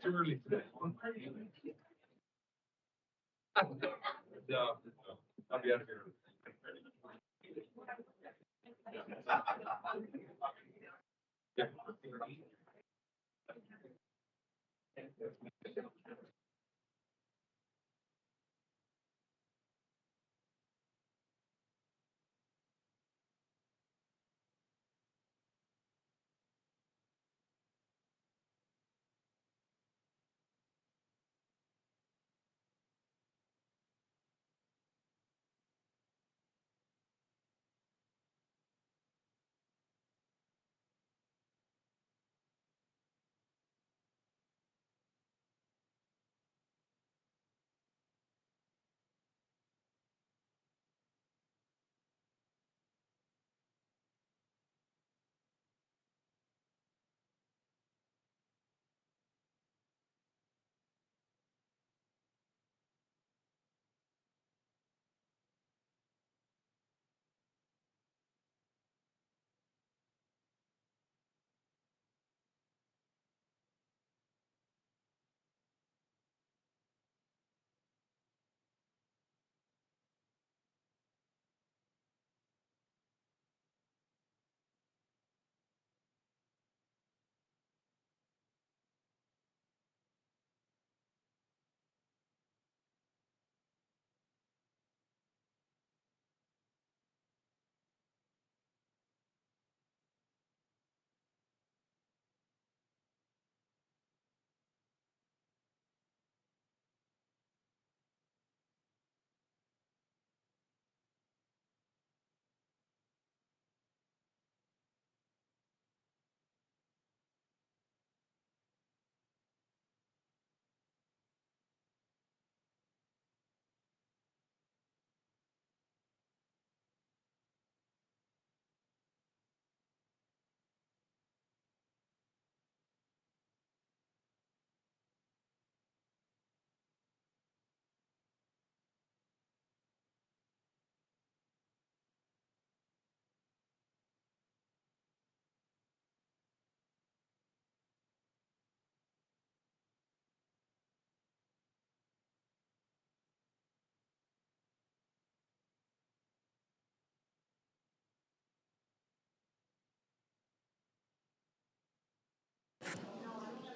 too early today. No, I'll be out of here. Yeah.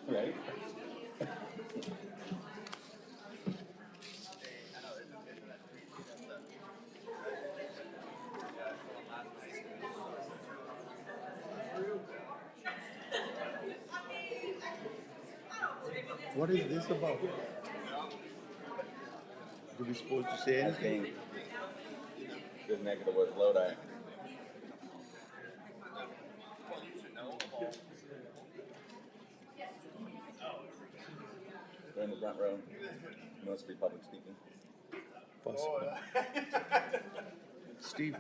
Right. What is this about? Do we supposed to say As anything? being good negative was Lodi. They're in the front row. Must be public speaking. Possible. Steve,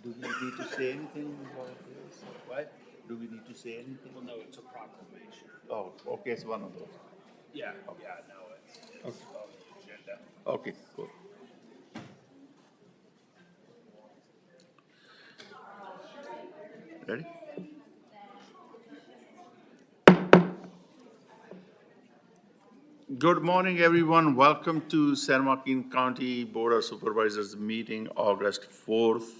do we need to say anything about this? What? Do we need to say anything? Well, no, it's a proclamation. Oh, okay, it's one of those. Yeah, yeah, no, it's Okay. on the agenda. Okay, cool. Ready? Good morning, everyone. Welcome to San Joaquin County Board of Supervisors meeting, August 4th,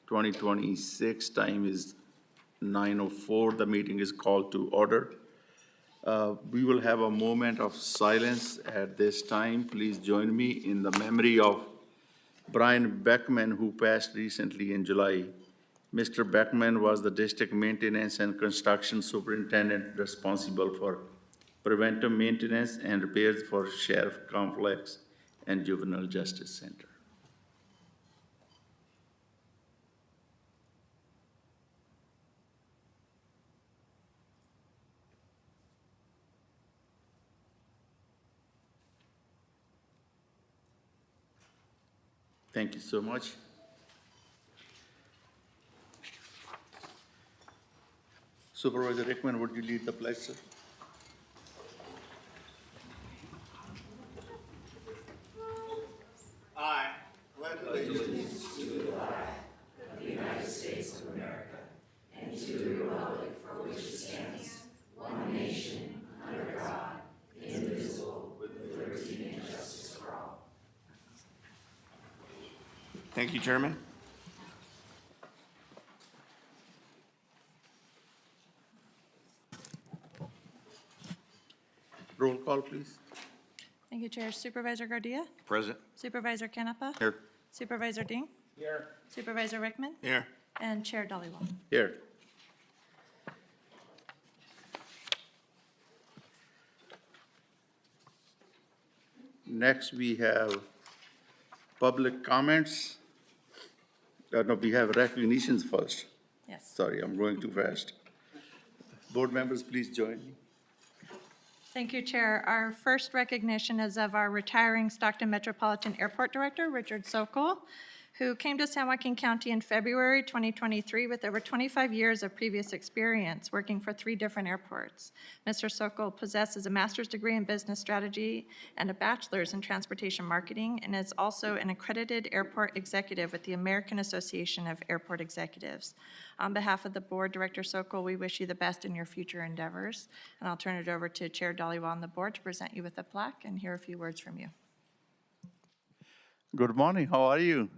2026. Time is 9:04. The meeting is called to order. We will have a moment of silence at this time. Please join me in the memory of Brian Beckman, who passed recently in July. Mr. Beckman was the district maintenance and construction superintendent responsible for preventive maintenance and repairs for Sheriff Complex and Juvenile Justice Center. Thank you so much. Supervisor Rickman, would you lead the pledge, sir? I pledge allegiance Thank you, Chairman. Roll call, please. Thank you, Chair. Supervisor Gardia, Present. Supervisor Canepa, Here. Supervisor Ding, Here. Supervisor Rickman, Here. and Chair Dhaliwal. Here. Next, we have public comments. No, we have recognitions first. Yes. Sorry, I'm going too fast. Board members, please join me. Thank you, Chair. Our first recognition is of our retiring Stockton Metropolitan Airport Director, Richard Sokol, who came to San Joaquin County in February 2023 with over 25 years of previous experience working for 3 different airports. Mr. Sokol possesses a master's degree in business strategy and a bachelor's in transportation marketing, and is also an accredited airport executive with the American Association of Airport Executives. On behalf of the board, Director Sokol, we wish you the best in your future endeavors. And I'll turn it over to Chair Dhaliwal on the board to present you with a plaque and hear a few words from you. Good morning, how are you?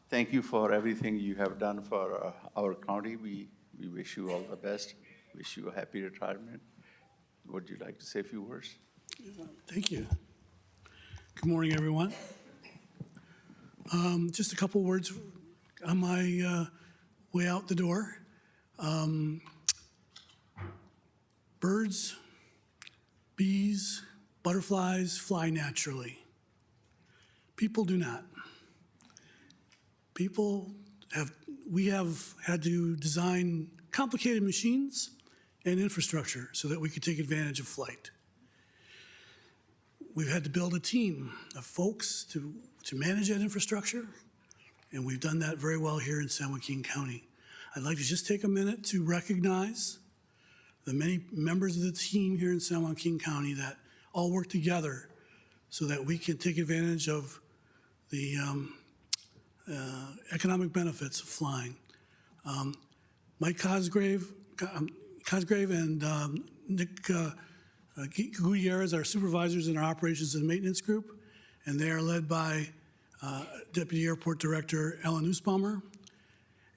Thank you for everything you have done for our county. We wish you all the best. Wish you a happy retirement. Would you like to say a few words? Thank you. Good morning, everyone. Just a couple words on my way out the door. Birds, bees, butterflies fly naturally. People do not. We have had to design complicated machines and infrastructure so that we could take advantage of flight. We've had to build a team of folks to manage that infrastructure, and we've done that very well here in San Joaquin County. I'd like to just take a minute to recognize the many members of the team here in San Joaquin County that all work together so that we can take advantage of the economic benefits of flying. Mike Cosgrave and Nick Gutierrez are supervisors in our operations and maintenance group, and they are led by Deputy Airport Director Ellen Nussbaumer,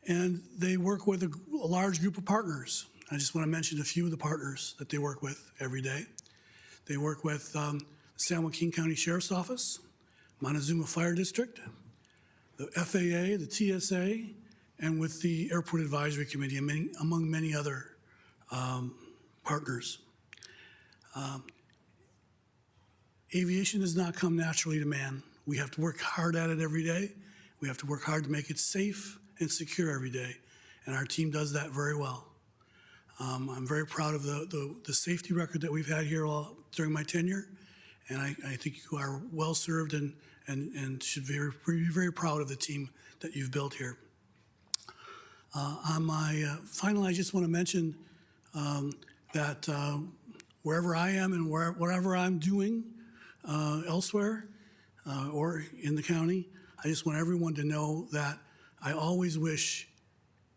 and they work with a large group of partners. I just want to mention a few of the partners that they work with every day. They work with the San Joaquin County Sheriff's Office, Montezuma Fire District, the FAA, the TSA, and with the Airport Advisory Committee, and among many other partners. Aviation does not come naturally to man. We have to work hard at it every day. We have to work hard to make it safe and secure every day, and our team does that very well. I'm very proud of the safety record that we've had here during my tenure, and I think you are well served and should be very proud of the team that you've built here. On my final, I just want to mention that wherever I am and whatever I'm doing elsewhere or in the county, I just want everyone to know that I always wish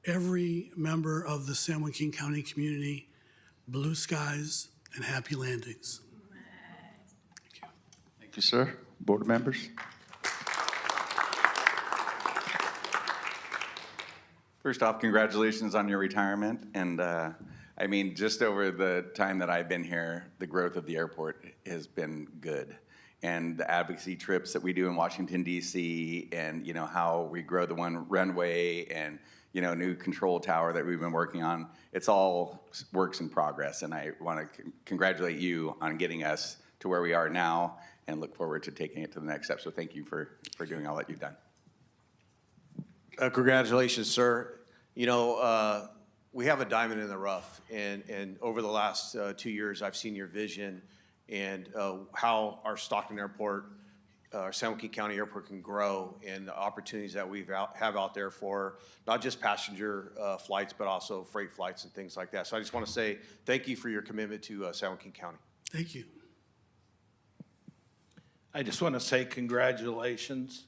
every member of the San Joaquin County community blue skies and happy landings. Thank you. Thank you, sir. Board members? First off, congratulations on your retirement. And I mean, just over the time that I've been here, the growth of the airport has been good. And the advocacy trips that we do in Washington, D.C., and you know how we grow the one runway and new control tower that we've been working on, it's all works in progress. And I want to congratulate you on getting us to where we are now and look forward to taking it to the next step. So thank you for doing all that you've done. Congratulations, sir. We have a diamond in the rough, and over the last 2 years, I've seen your vision and how our Stockton Airport, our San Joaquin County Airport can grow, and the opportunities that we have out there for not just passenger flights, but also freight flights and things like that. So I just want to say thank you for your commitment to San Joaquin County. Thank you. I just want to say congratulations.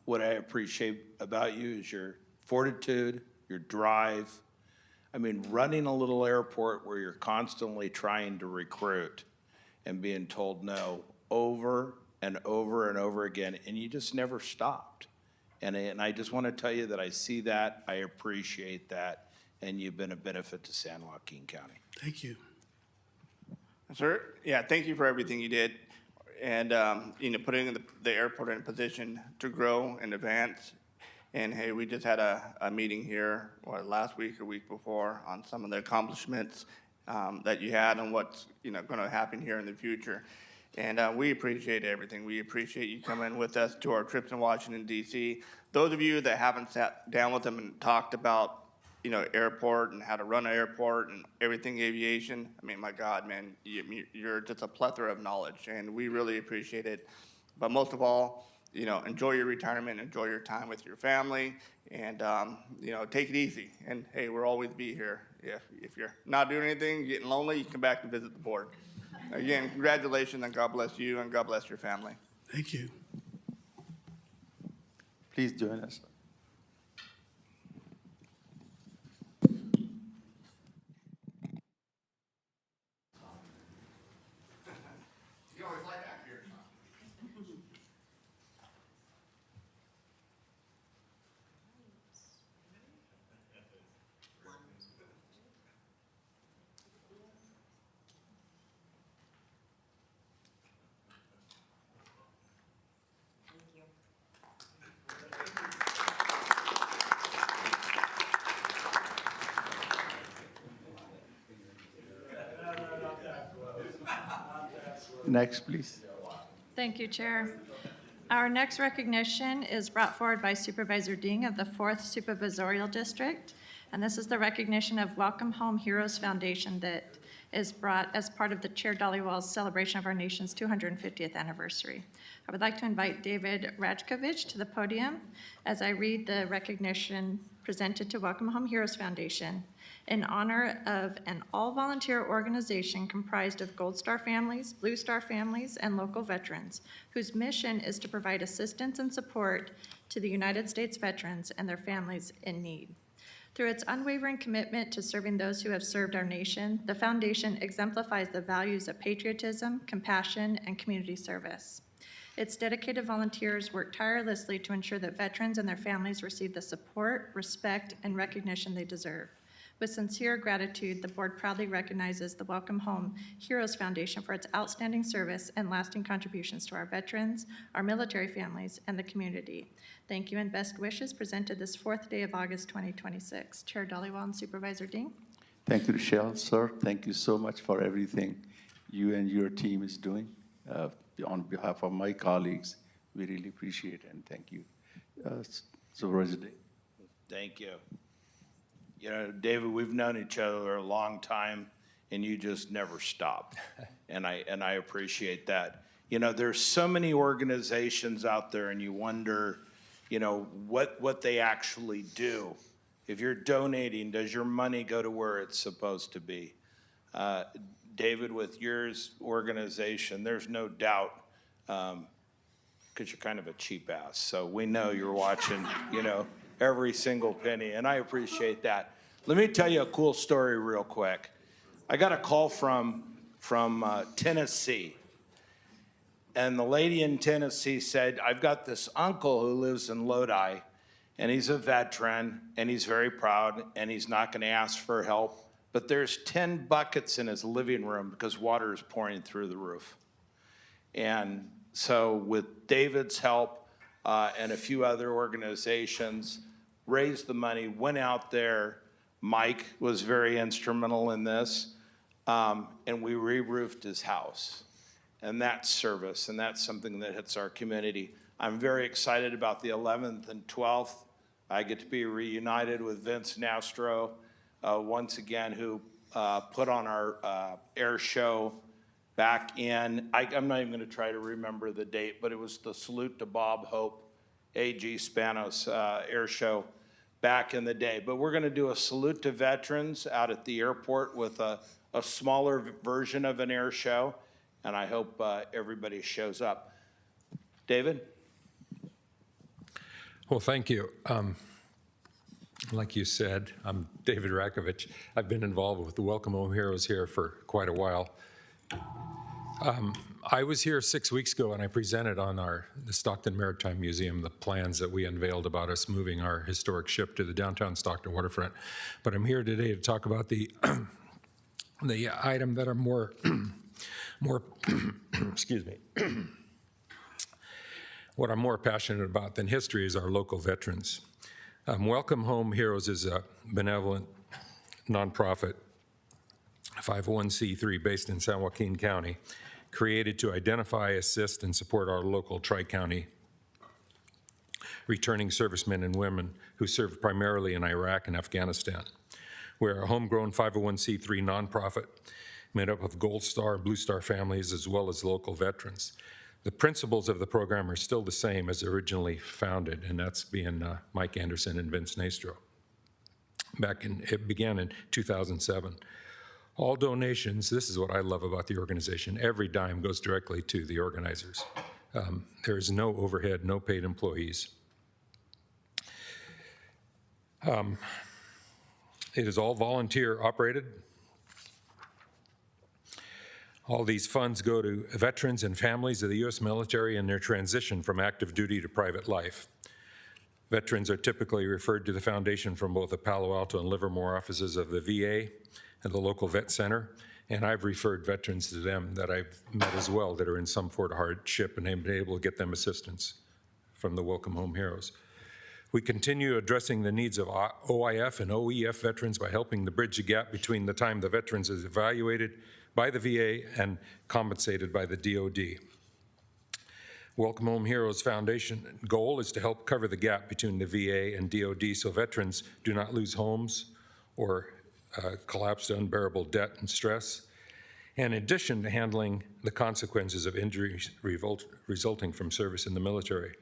What I appreciate about you is your fortitude, your drive. I mean, running a little airport where you're constantly trying to recruit and being told no over and over again, and you just never stopped. And I just want to tell you that I see that, I appreciate that, and you've been a benefit to San Joaquin County. Thank you. Sir, yeah, thank you for everything you did. And, putting the airport in a position to grow and advance. And hey, we just had a meeting here, last week or week before, on some of the accomplishments that you had and what's, going to happen here in the future. And we appreciate everything. We appreciate you coming with us to our trips in Washington, D.C. Those of you that haven't sat down with them and talked about, airport and how to run an airport and everything aviation, I mean, my God, man, you're just a plethora of knowledge, and we really appreciate it. But most of all, enjoy your retirement, enjoy your time with your family, and, take it easy. And hey, we'll always be here. If you're not doing anything, getting lonely, you come back to visit the board. Again, congratulations, and God bless you, and God bless your family. Thank you. Please join us. You always like that here. Next, please. Thank you, Chair. Our next recognition is brought forward by Supervisor Ding of the 4th Supervisorial District, and this is the recognition of Welcome Home Heroes Foundation that is brought as part of the Chair Dollywall's celebration of our nation's 250th anniversary. I would like to invite David Rajkovich to the podium as I read the recognition presented to Welcome Home Heroes Foundation in honor of an all-volunteer organization comprised of Gold Star families, Blue Star families, and local veterans, whose mission is to provide assistance and support to the United States veterans and their families in need. Through its unwavering commitment to serving those who have served our nation, the foundation exemplifies the values of patriotism, compassion, and community service. Its dedicated volunteers work tirelessly to ensure that veterans and their families receive the support, respect, and recognition they deserve. With sincere gratitude, the board proudly recognizes the Welcome Home Heroes Foundation for its outstanding service and lasting contributions to our veterans, our military families, and the community. Thank you and best wishes presented this 4th day of August 2026. Chair Dollywall and Supervisor Ding. Thank you, Rochelle, sir. Thank you so much for everything you and your team is doing. On behalf of my colleagues, we really appreciate it, and thank you. Supervisor Ding. Thank you. David, we've known each other a long time, and you just never stopped, and I appreciate that. There's so many organizations out there, and you wonder, what they actually do. If you're donating, does your money go to where it's supposed to be? David, with your organization, there's no doubt, because you're kind of a cheap ass, so we know you're watching, every single penny, and I appreciate that. Let me tell you a cool story real quick. I got a call from Tennessee, and the lady in Tennessee said, I've got this uncle who lives in Lodi, and he's a veteran, and he's very proud, and he's not going to ask for help, but there's 10 buckets in his living room because water is pouring through the roof. And so with David's help and a few other organizations, raised the money, went out there. Mike was very instrumental in this, and we re-roofed his house. And that's service, and that's something that hits our community. I'm very excited about the 11th and 12th. I get to be reunited with Vince Nastro once again, who put on our air show back in, I'm not even going to try to remember the date, but it was the Salute to Bob Hope, A.G. Spanos air show back in the day. But we're going to do a salute to veterans out at the airport with a smaller version of an air show, and I hope everybody shows up. David? Well, thank you. Like you said, I'm David Rakovich. I've been involved with the Welcome Home Heroes here for quite a while. I was here 6 weeks ago and I presented on the Stockton Maritime Museum, the plans that we unveiled about us moving our historic ship to the downtown Stockton waterfront. But I'm here today to talk about the item that are more, excuse me, what I'm more passionate about than history is our local veterans. Welcome Home Heroes is a benevolent nonprofit 501c3 based in San Joaquin County, created to identify, assist, and support our local Tri-County returning servicemen and women who served primarily in Iraq and Afghanistan. We're a homegrown 501c3 nonprofit made up of Gold Star and Blue Star families as well as local veterans. The principles of the program are still the same as originally founded, and that's being Mike Anderson and Vince Nastro. It began in 2007. All donations, this is what I love about the organization, every dime goes directly to the organizers. There is no overhead, no paid employees. It is all volunteer operated. All these funds go to veterans and families of the U.S. military in their transition from active duty to private life. Veterans are typically referred to the foundation from both the Palo Alto and Livermore offices of the VA and the local vet center, and I've referred veterans to them that I've met as well that are in some sort of hardship, and I've been able to get them assistance from the Welcome Home Heroes. We continue addressing the needs of OIF and OEF veterans by helping to bridge the gap between the time the veterans is evaluated by the VA and compensated by the DoD. Welcome Home Heroes Foundation goal is to help cover the gap between the VA and DoD so veterans do not lose homes or collapse to unbearable debt and stress, in addition to handling the consequences of injuries resulting from service in the military.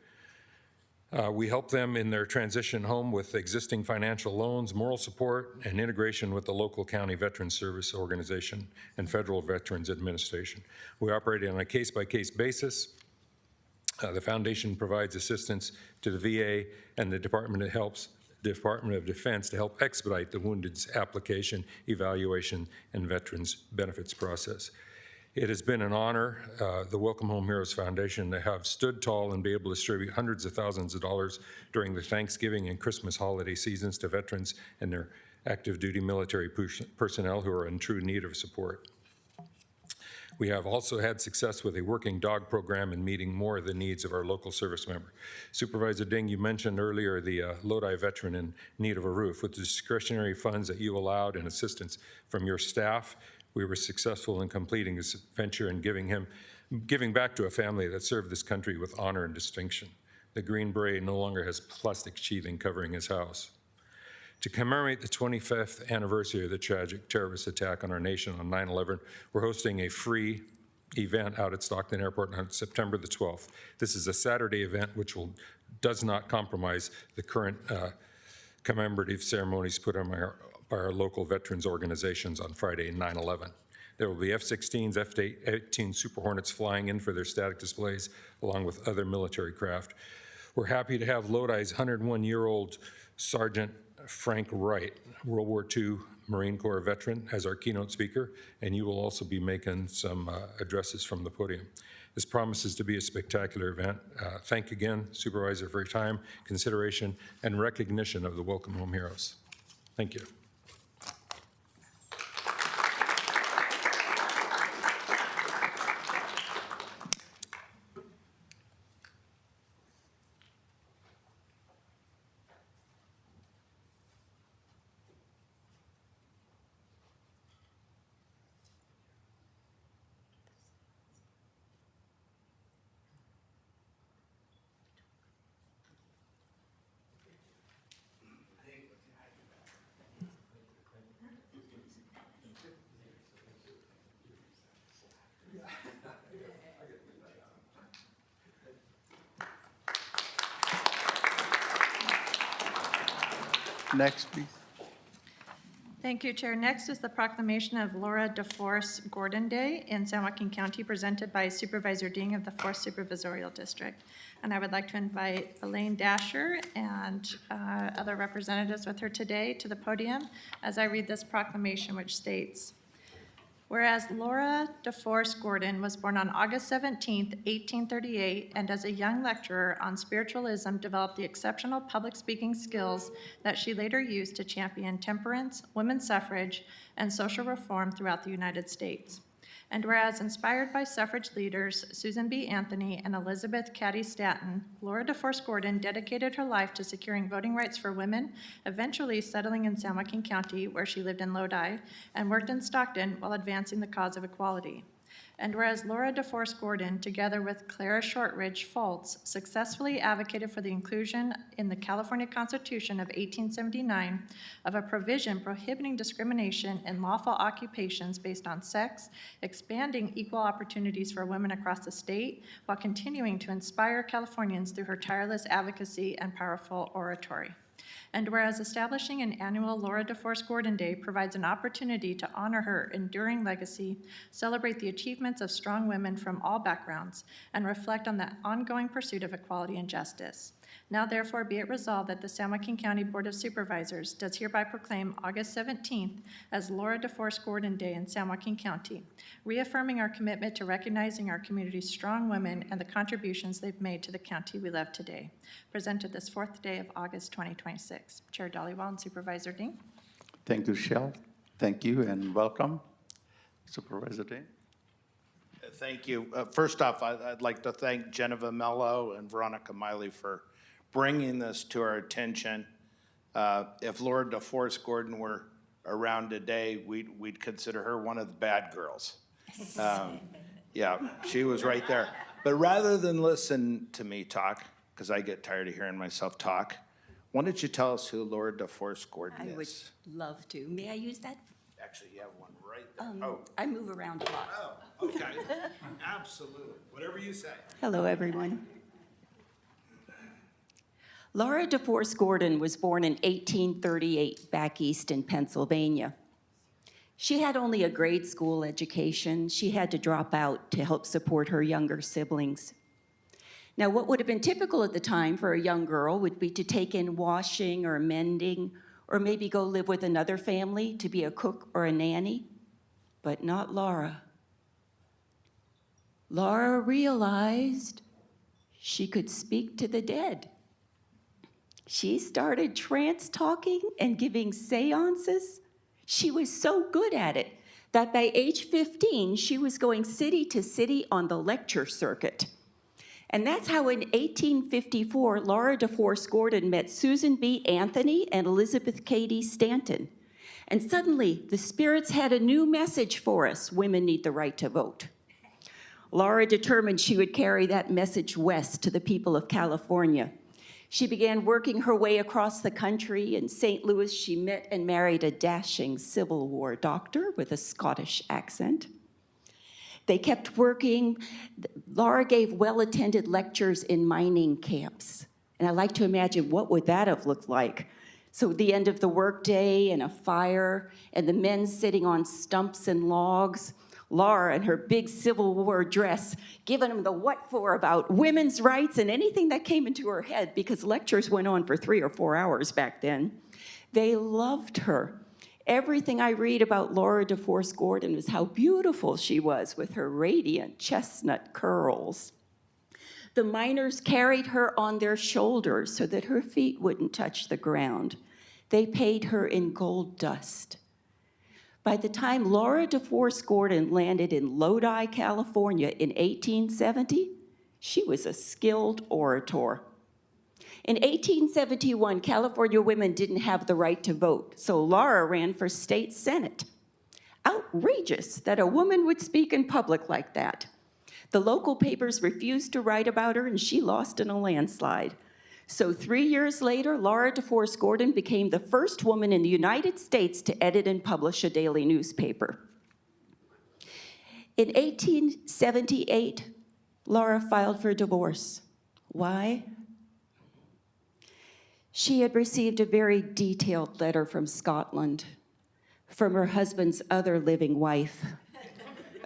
We help them in their transition home with existing financial loans, moral support, and integration with the local county Veterans Service Organization and Federal Veterans Administration. We operate on a case-by-case basis. The foundation provides assistance to the VA and the Department of Defense to help expedite the wounded's application, evaluation, and veterans benefits process. It has been an honor, the Welcome Home Heroes Foundation, to have stood tall and be able to distribute hundreds of thousands of dollars during the Thanksgiving and Christmas holiday seasons to veterans and their active duty military personnel who are in true need of support. We have also had success with a working dog program in meeting more of the needs of our local service member. Supervisor Ding, you mentioned earlier the Lodi veteran in need of a roof. With the discretionary funds that you allowed and assistance from your staff, we were successful in completing this venture and giving back to a family that served this country with honor and distinction. The Green Beret no longer has plastic sheathing covering his house. To commemorate the 25th anniversary of the tragic terrorist attack on our nation on 9/11, we're hosting a free event out at Stockton Airport on September the 12th. This is a Saturday event which does not compromise the current commemorative ceremonies put on by our local veterans organizations on Friday, 9/11. There will be F-16s, F-18 Super Hornets flying in for their static displays, along with other military craft. We're happy to have Lodi's 101-year-old Sergeant Frank Wright, World War II Marine Corps veteran, as our keynote speaker, and you will also be making some addresses from the podium. This promises to be a spectacular event. Thank you again, Supervisor, for your time, consideration, and recognition of the Welcome Home Heroes. Thank you. Next, please. Thank you, Chair. Next is the proclamation of Laura DeForest Gordon Day in San Joaquin County, presented by Supervisor Ding of the 4th Supervisorial District. And I would like to invite Elaine Dasher and other representatives with her today to the podium as I read this proclamation, which states, Whereas Laura DeForest Gordon was born on August 17, 1838, and as a young lecturer on spiritualism developed the exceptional public speaking skills that she later used to champion temperance, women's suffrage, and social reform throughout the United States. And whereas inspired by suffrage leaders Susan B. Anthony and Elizabeth Cady Stanton, Laura DeForest Gordon dedicated her life to securing voting rights for women, eventually settling in San Joaquin County, where she lived in Lodi, and worked in Stockton while advancing the cause of equality. And whereas Laura DeForest Gordon, together with Clara Shortridge Fultz, successfully advocated for the inclusion in the California Constitution of 1879 of a provision prohibiting discrimination in lawful occupations based on sex, expanding equal opportunities for women across the state, while continuing to inspire Californians through her tireless advocacy and powerful oratory. And whereas establishing an annual Laura DeForest Gordon Day provides an opportunity to honor her enduring legacy, celebrate the achievements of strong women from all backgrounds, and reflect on the ongoing pursuit of equality and justice. Now therefore be it resolved that the San Joaquin County Board of Supervisors does hereby proclaim August 17th as Laura DeForest Gordon Day in San Joaquin County, reaffirming our commitment to recognizing our community's strong women and the contributions they've made to the county we love today. Presented this 4th day of August 2026. Chair Dhaliwal and Supervisor Ding. Thank you, Shell. Thank you and welcome. Supervisor Dane. Thank you. First off, I'd like to thank Geneva Mello and Veronica Miley for bringing this to our attention. If Laura DeForest Gordon were around today, we'd consider her one of the bad girls. Yeah, she was right there. But rather than listen to me talk, because I get tired of hearing myself talk, why don't you tell us who Laura DeForest Gordon is? I would love to. May I use that? Actually, you have one right there. I move around a lot. Oh, okay. Absolutely. Whatever you say. Hello, everyone. Laura DeForest Gordon was born in 1838 back east in Pennsylvania. She had only a grade school education. She had to drop out to help support her younger siblings. Now, what would have been typical at the time for a young girl would be to take in washing or mending, or maybe go live with another family to be a cook or a nanny, but not Laura. Laura realized she could speak to the dead. She started trance talking and giving seances. She was so good at it that by age 15, she was going city to city on the lecture circuit. And that's how in 1854, Laura DeForest Gordon met Susan B. Anthony and Elizabeth Cady Stanton. And suddenly, the spirits had a new message for us: women need the right to vote. Laura determined she would carry that message west to the people of California. She began working her way across the country. In St. Louis, she met and married a dashing Civil War doctor with a Scottish accent. They kept working. Laura gave well-attended lectures in mining camps. And I like to imagine, what would that have looked like? So at the end of the workday and a fire and the men sitting on stumps and logs, Laura in her big Civil War dress, giving them the what for about women's rights and anything that came into her head, because lectures went on for 3 or 4 hours back then. They loved her. Everything I read about Laura DeForest Gordon is how beautiful she was with her radiant chestnut curls. The miners carried her on their shoulders so that her feet wouldn't touch the ground. They paid her in gold dust. By the time Laura DeForest Gordon landed in Lodi, California in 1870, she was a skilled orator. In 1871, California women didn't have the right to vote, so Laura ran for state senate. Outrageous that a woman would speak in public like that. The local papers refused to write about her, and she lost in a landslide. So 3 years later, Laura DeForest Gordon became the first woman in the United States to edit and publish a daily newspaper. In 1878, Laura filed for divorce. Why? She had received a very detailed letter from Scotland, from her husband's other living wife,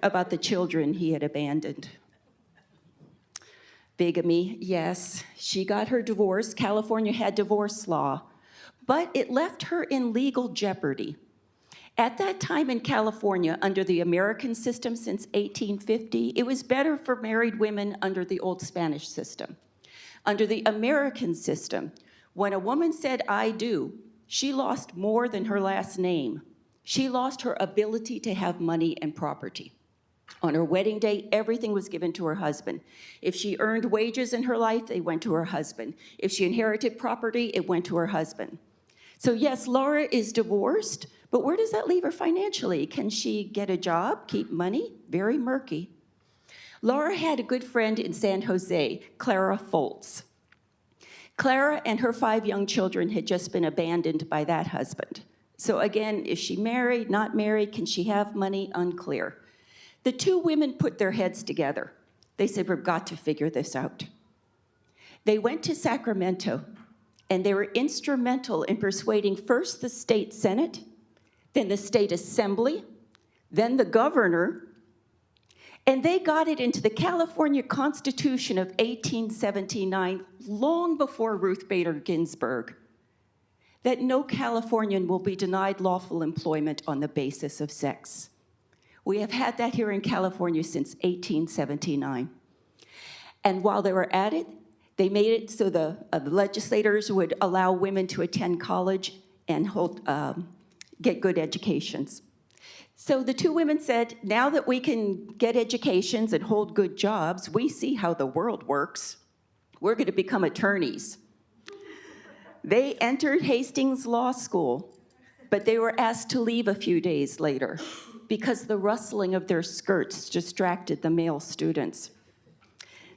about the children he had abandoned. Bigamy, yes, she got her divorce. California had divorce law, but it left her in legal jeopardy. At that time in California, under the American system since 1850, it was better for married women under the old Spanish system. Under the American system, when a woman said, "I do," she lost more than her last name. She lost her ability to have money and property. On her wedding day, everything was given to her husband. If she earned wages in her life, they went to her husband. If she inherited property, it went to her husband. So yes, Laura is divorced, but where does that leave her financially? Can she get a job, keep money? Very murky. Laura had a good friend in San Jose, Clara Foltz. Clara and her 5 young children had just been abandoned by that husband. So again, is she married, not married? Can she have money? Unclear. The 2 women put their heads together. They said, we've got to figure this out. They went to Sacramento, and they were instrumental in persuading first the state Senate, then the state assembly, then the governor, and they got it into the California Constitution of 1879, long before Ruth Bader Ginsburg, that no Californian will be denied lawful employment on the basis of sex. We have had that here in California since 1879. And while they were at it, they made it so the legislators would allow women to attend college and get good educations. So the 2 women said, now that we can get educations and hold good jobs, we see how the world works. We're going to become attorneys. They entered Hastings Law School, but they were asked to leave a few days later because the rustling of their skirts distracted the male students.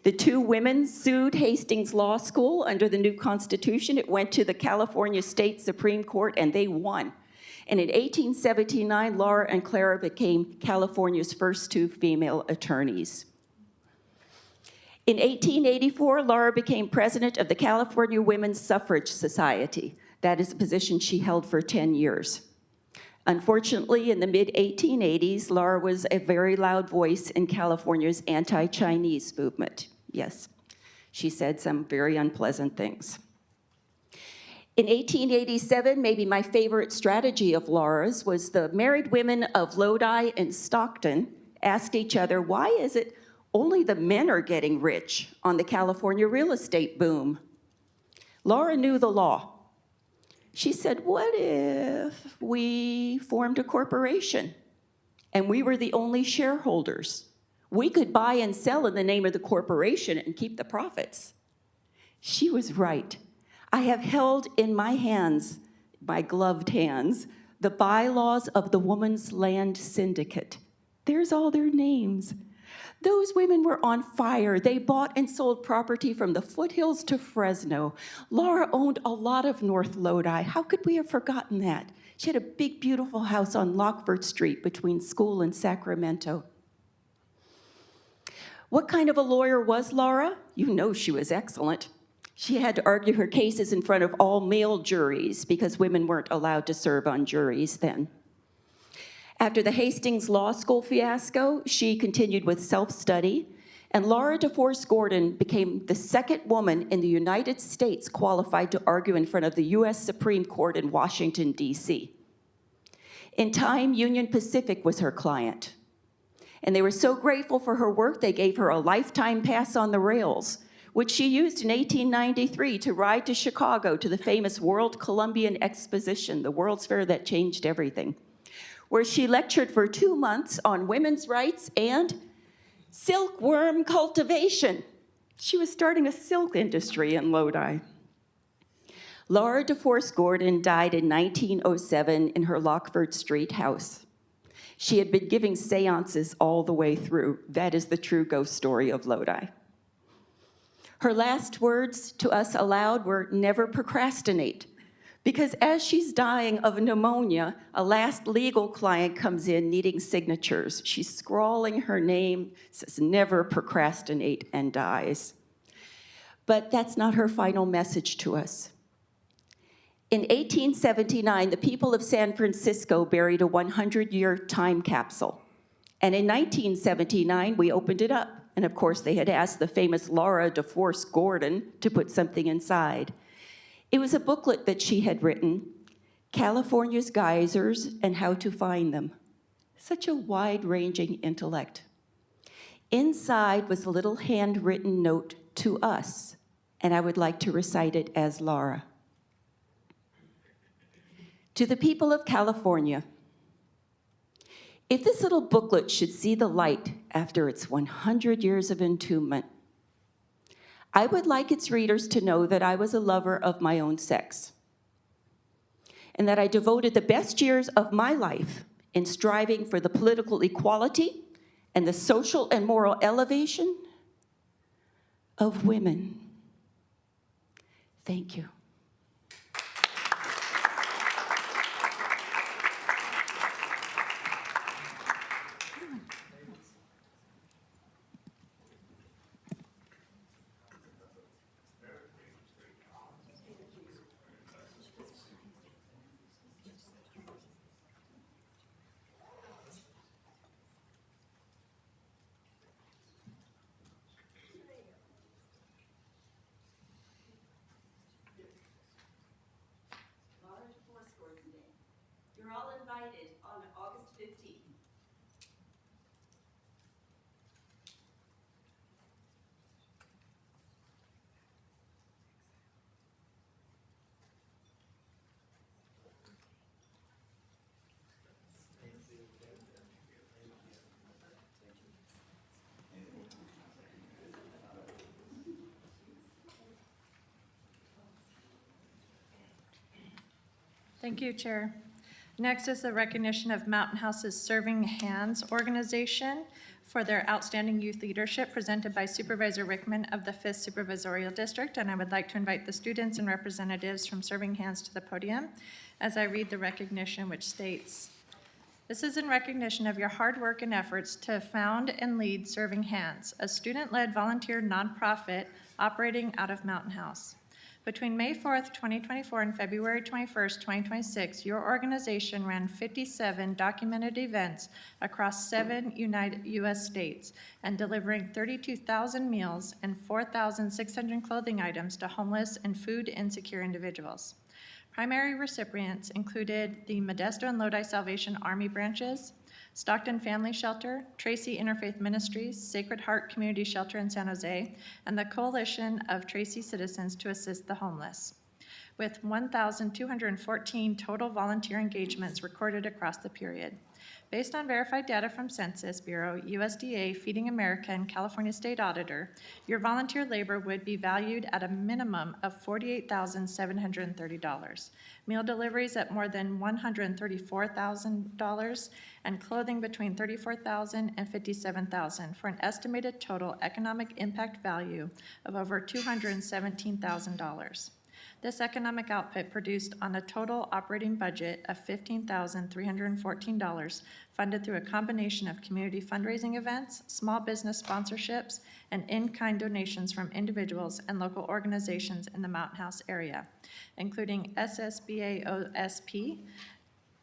The 2 women sued Hastings Law School under the new Constitution. It went to the California State Supreme Court, and they won. And in 1879, Laura and Clara became California's first 2 female attorneys. In 1884, Laura became president of the California Women's Suffrage Society. That is a position she held for 10 years. Unfortunately, in the mid-1880s, Laura was a very loud voice in California's anti-Chinese movement. Yes, she said some very unpleasant things. In 1887, maybe my favorite strategy of Laura's was the married women of Lodi and Stockton asked each other, why is it only the men are getting rich on the California real estate boom? Laura knew the law. She said, what if we formed a corporation and we were the only shareholders? We could buy and sell in the name of the corporation and keep the profits. She was right. I have held in my hands, my gloved hands, the bylaws of the Woman's Land Syndicate. There's all their names. Those women were on fire. They bought and sold property from the foothills to Fresno. Laura owned a lot of North Lodi. How could we have forgotten that? She had a big, beautiful house on Lockford Street between school and Sacramento. What kind of a lawyer was Laura? You know she was excellent. She had to argue her cases in front of all male juries because women weren't allowed to serve on juries then. After the Hastings Law School fiasco, she continued with self-study, and Laura DeForest Gordon became the 2nd woman in the United States qualified to argue in front of the U.S. Supreme Court in Washington, D.C. In time, Union Pacific was her client, and they were so grateful for her work, they gave her a lifetime pass on the rails, which she used in 1893 to ride to Chicago to the famous World Columbian Exposition, the World's Fair that changed everything, where she lectured for 2 months on women's rights and silkworm cultivation. She was starting a silk industry in Lodi. Laura DeForest Gordon died in 1907 in her Lockford Street house. She had been giving seances all the way through. That is the true ghost story of Lodi. Her last words to us aloud were, never procrastinate. Because as she's dying of pneumonia, a last legal client comes in needing signatures. She's scrawling her name, says, never procrastinate, and dies. But that's not her final message to us. In 1879, the people of San Francisco buried a 100-year time capsule. And in 1979, we opened it up. And of course, they had asked the famous Laura DeForest Gordon to put something inside. It was a booklet that she had written California's geysers and how to find them. Such a wide-ranging intellect. Inside was a little handwritten note to us, and I would like to recite it as Laura. To the people of California, if this little booklet should see the light after its 100 years of entombment, I would like its readers to know that I was a lover of my own sex, and that I devoted the best years of my life in striving for the political equality and the social and moral elevation of women. Thank you. You're all invited on August 15th. Thank you, Chair. Next is the recognition of Mountain House's Serving Hands organization for their outstanding youth leadership presented by Supervisor Rickman of the 5th Supervisorial District. And I would like to invite the students and representatives from Serving Hands to the podium as I read the recognition, which states, "This is in recognition of your hard work and efforts to found and lead Serving Hands, a student-led volunteer nonprofit operating out of Mountain House. Between May 4th, 2024 and February 21st, 2026, your organization ran 57 documented events across 7 U.S. states and delivering 32,000 meals and 4,600 clothing items to homeless and food insecure individuals. Primary recipients included the Modesto and Lodi Salvation Army branches, Stockton Family Shelter, Tracy Interfaith Ministries, Sacred Heart Community Shelter in San Jose, and the Coalition of Tracy Citizens to Assist the Homeless, with 1,214 total volunteer engagements recorded across the period. Based on verified data from Census Bureau, USDA, Feeding America, and California State Auditor, your volunteer labor would be valued at a minimum of $48,730, meal deliveries at more than $134,000, and clothing between $34,000 and $57,000 for an estimated total economic impact value of over $217,000. This economic output produced on a total operating budget of $15,314, funded through a combination of community fundraising events, small business sponsorships, and in-kind donations from individuals and local organizations in the Mountain House area, including SSBA-OSP,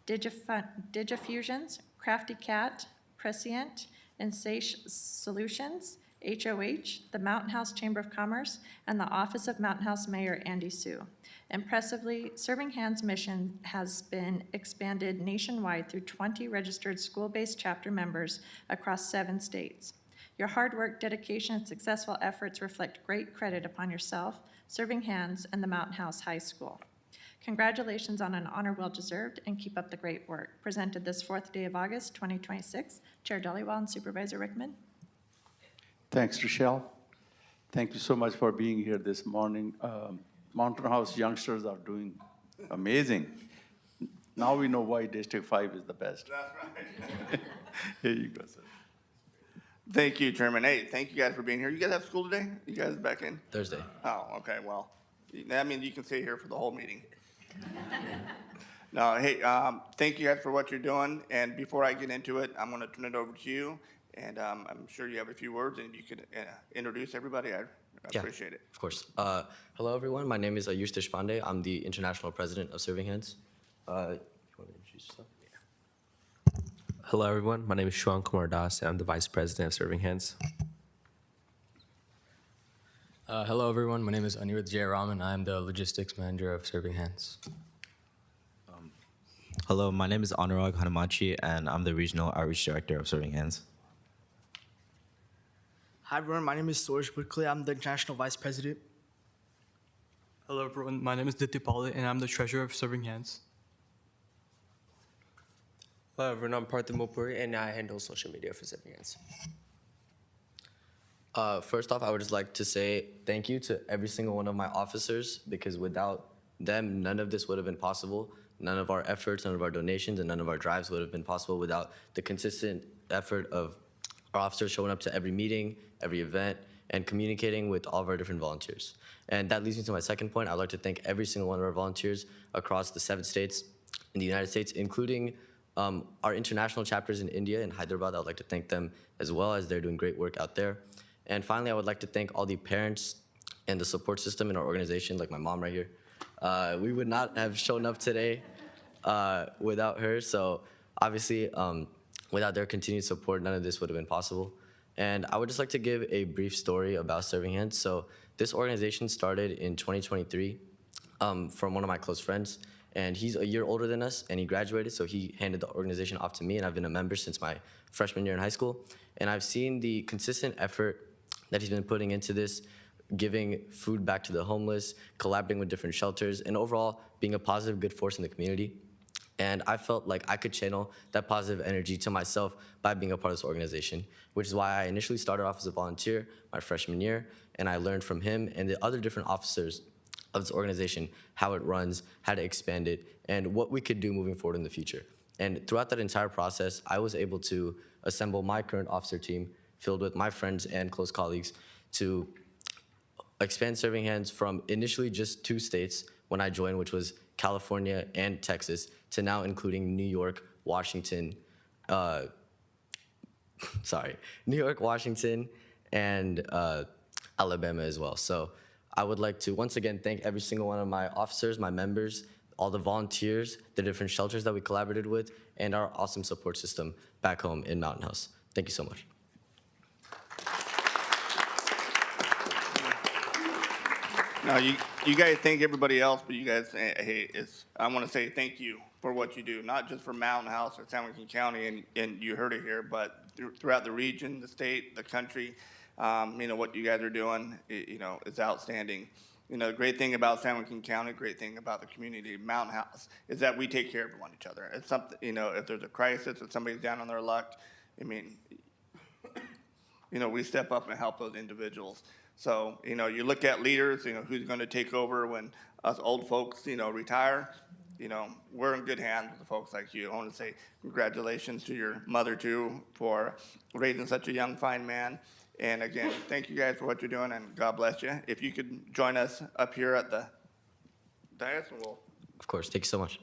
Digifusions, Crafty Cat, Prescient, Insatiate Solutions, HOH, the Mountain House Chamber of Commerce, and the Office of Mountain House Mayor Andy Sue. Impressively, Serving Hands mission has been expanded nationwide through 20 registered school-based chapter members across 7 states. Your hard work, dedication, and successful efforts reflect great credit upon yourself, Serving Hands, and the Mountain House High School. Congratulations on an honor well-deserved, and keep up the great work. Presented this 4th day of August, 2026, Chair Dollywall and Supervisor Rickman. Thanks, Rochelle. Thank you so much for being here this morning. Mountain House youngsters are doing amazing. Now we know why District 5 is the best. That's right. Here you go, sir. Thank you, Chairman. Hey, thank you guys for being here. You guys have school today? You guys back in? Thursday. Oh, okay, well, that means you can stay here for the whole meeting. No, hey, thank you guys for what you're doing, and before I get into it, I'm gonna turn it over to you, and I'm sure you have a few words, and if you could introduce everybody, I'd Yeah, appreciate it. Of course. Hello, everyone. My name is Ayush Deshpande. I'm the international president of Serving Hands. You want to introduce yourself? Hello, everyone. My name is Shuan Kumar Das. I'm the Vice President of Serving Hands. Hello, everyone. My name is Anirudh Jayaraman. I'm the Logistics Manager of Serving Hands. Hello, my name is Anurag Hanamachi, and I'm the Regional Outreach Director of Serving Hands. Hi everyone, my name is Soresh Burkley. I'm the International Vice President. Hello everyone, my name is Ditipali and I'm the Treasurer of Serving Hands. Hello everyone, I'm Partha Mopuri and I handle social media for Serving Hands. First off, I would just like to say thank you to every single one of my officers, because without them, none of this would have been possible. None of our efforts, none of our donations, and none of our drives would have been possible without the consistent effort of our officers showing up to every meeting, every event, and communicating with all of our different volunteers. And that leads me to my second point. I'd like to thank every single one of our volunteers across the 7 states in the United States, including our international chapters in India and Hyderabad. I'd like to thank them as well, as they're doing great work out there. And finally, I would like to thank all the parents and the support system in our organization, like my mom right here. We would not have shown up today without her. So obviously, without their continued support, none of this would have been possible. And I would just like to give a brief story about Serving Hands. So this organization started in 2023 from one of my close friends. And he's a year older than us, and he graduated, so he handed the organization off to me, and I've been a member since my freshman year in high school. And I've seen the consistent effort that he's been putting into this, giving food back to the homeless, collaborating with different shelters, and overall being a positive, good force in the community. And I felt like I could channel that positive energy to myself by being a part of this organization, which is why I initially started off as a volunteer my freshman year, and I learned from him and the other different officers of this organization how it runs, how to expand it, and what we could do moving forward in the future. And throughout that entire process, I was able to assemble my current officer team filled with my friends and close colleagues to expand Serving Hands from initially just 2 states when I joined, which was California and Texas, to now including New York, Washington, New York, Washington, and Alabama as well. So I would like to once again thank every single one of my officers, my members, all the volunteers, the different shelters that we collaborated with, and our awesome support system back home in Mountain House. Thank you so much. No, you guys thank everybody else, but you guys, hey, I want to say thank you for what you do, not just for Mountain House or San Joaquin County, and you heard it here, but throughout the region, the state, the country. What you guys are doing, is outstanding. The great thing about San Joaquin County, great thing about the community, Mountain House, is that we take care of each other. It's something, if there's a crisis, if somebody's down on their luck, we step up and help those individuals. So, you look at leaders, who's going to take over when us old folks, retire. We're in good hands with the folks like you. I want to say congratulations to your mother, too, for raising such a young, fine man. And again, thank you guys for what you're doing, and God bless you. If you could join us up here at the dais, and we'll. Of course, thank you so much.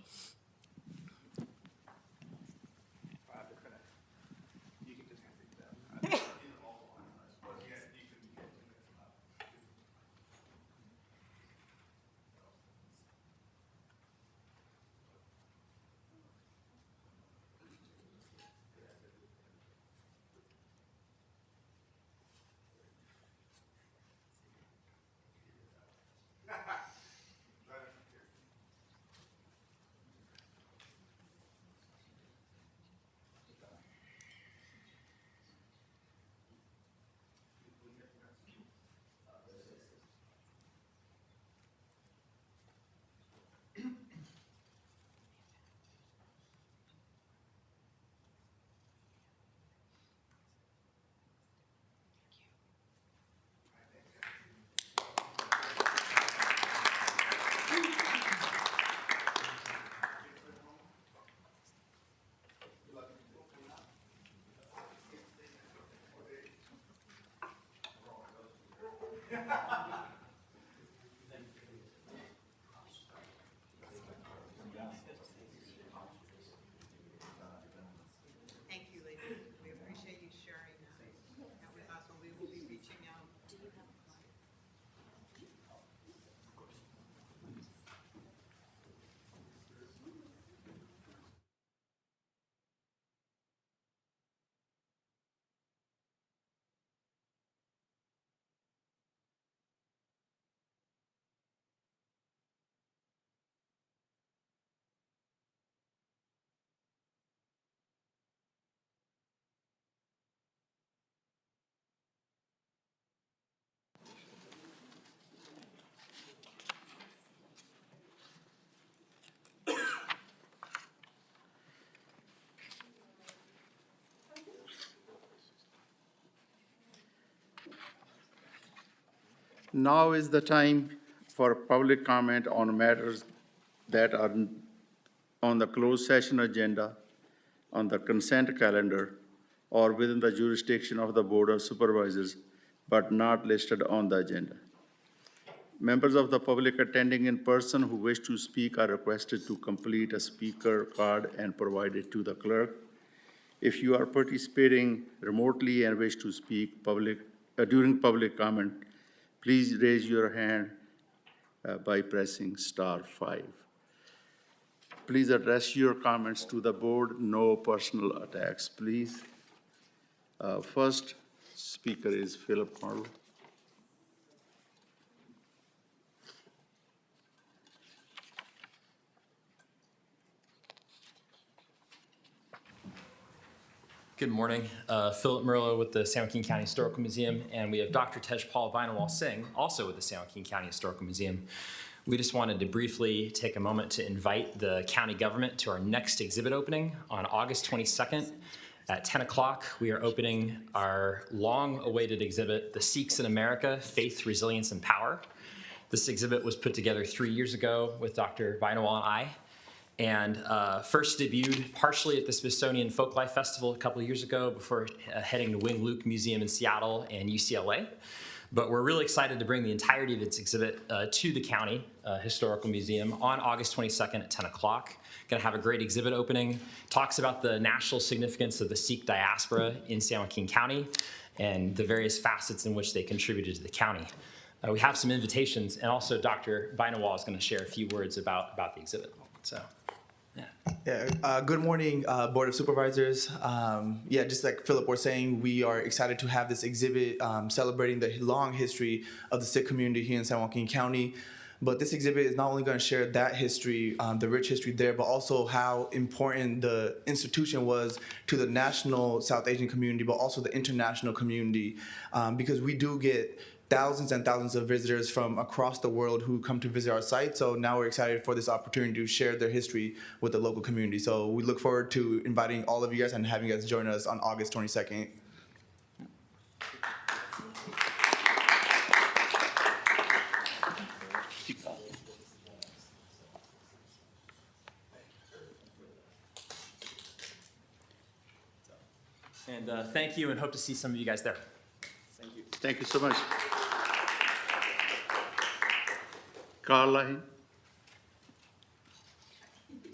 Now is the time for public comment on matters that are on the closed session agenda, on the consent calendar, or within the jurisdiction of the Board of Supervisors, but not listed on the agenda. Members of the public attending in person who wish to speak are requested to complete a speaker card and provide it to the clerk. If you are participating remotely and wish to speak during public comment, please raise your hand by pressing *5. Please address your comments to the board, no personal attacks, please. First speaker is Philip Marlowe. Good morning. Philip Merlo with the San Joaquin County Historical Museum, and we have Dr. Tejpal Vinawal Singh, also with the San Joaquin County Historical Museum. We just wanted to briefly take a moment to invite the county government to our next exhibit opening on August 22nd at 10 o'clock. We are opening our long-awaited exhibit, The Sikhs in America, Faith, Resilience, and Power. This exhibit was put together 3 years ago with Dr. Vinawal and I, and first debuted partially at the Smithsonian Folklife Festival a couple of years ago before heading to Wing Luke Museum in Seattle and UCLA. But we're really excited to bring the entirety of its exhibit to the County Historical Museum on August 22nd at 10 o'clock. Going to have a great exhibit opening. Talks about the national significance of the Sikh diaspora in San Joaquin County and the various facets in which they contributed to the county. We have some invitations, and also Dr. Vinawal is going to share a few words about the exhibit. So. Good morning, Board of Supervisors. Just like Philip was saying, we are excited to have this exhibit celebrating the long history of the Sikh community here in San Joaquin County. But this exhibit is not only going to share that history, the rich history there, but also how important the institution was to the national South Asian community, but also the international community, because we do get thousands and thousands of visitors from across the world who come to visit our site. So now we're excited for this opportunity to share their history with the local community. So we look forward to inviting all of you guys and having you guys join us on August 22nd. And thank you, and hope to see some of you guys there. Thank you. Thank you so much. Carla?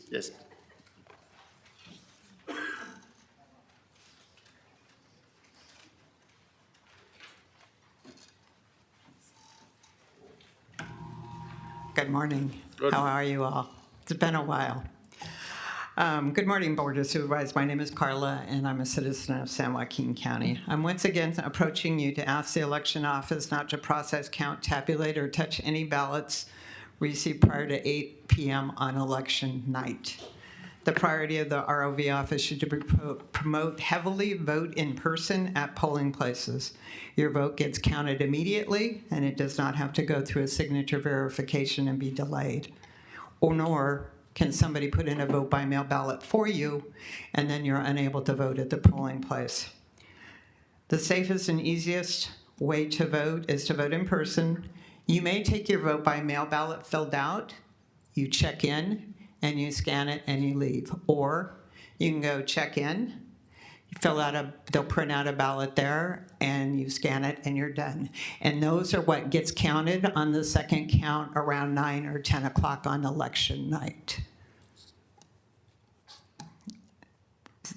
Yes. Good morning. Good. How are you all? It's been a while. Good morning, Board of Supervisors. My name is Carla, and I'm a citizen of San Joaquin County. I'm once again approaching you to ask the election office not to process, count, tabulate, or touch any ballots received prior to 8 p.m. on election night. The priority of the ROV office should be promote heavily vote in person at polling places. Your vote gets counted immediately, and it does not have to go through a signature verification and be delayed. Or nor can somebody put in a vote by mail ballot for you, and then you're unable to vote at the polling place. The safest and easiest way to vote is to vote in person. You may take your vote by mail ballot filled out, you check in, and you scan it and you leave. Or you can go check in, you fill out they'll print out a ballot there, and you scan it and you're done. And those are what gets counted on the second count around 9 or 10 o'clock on election night.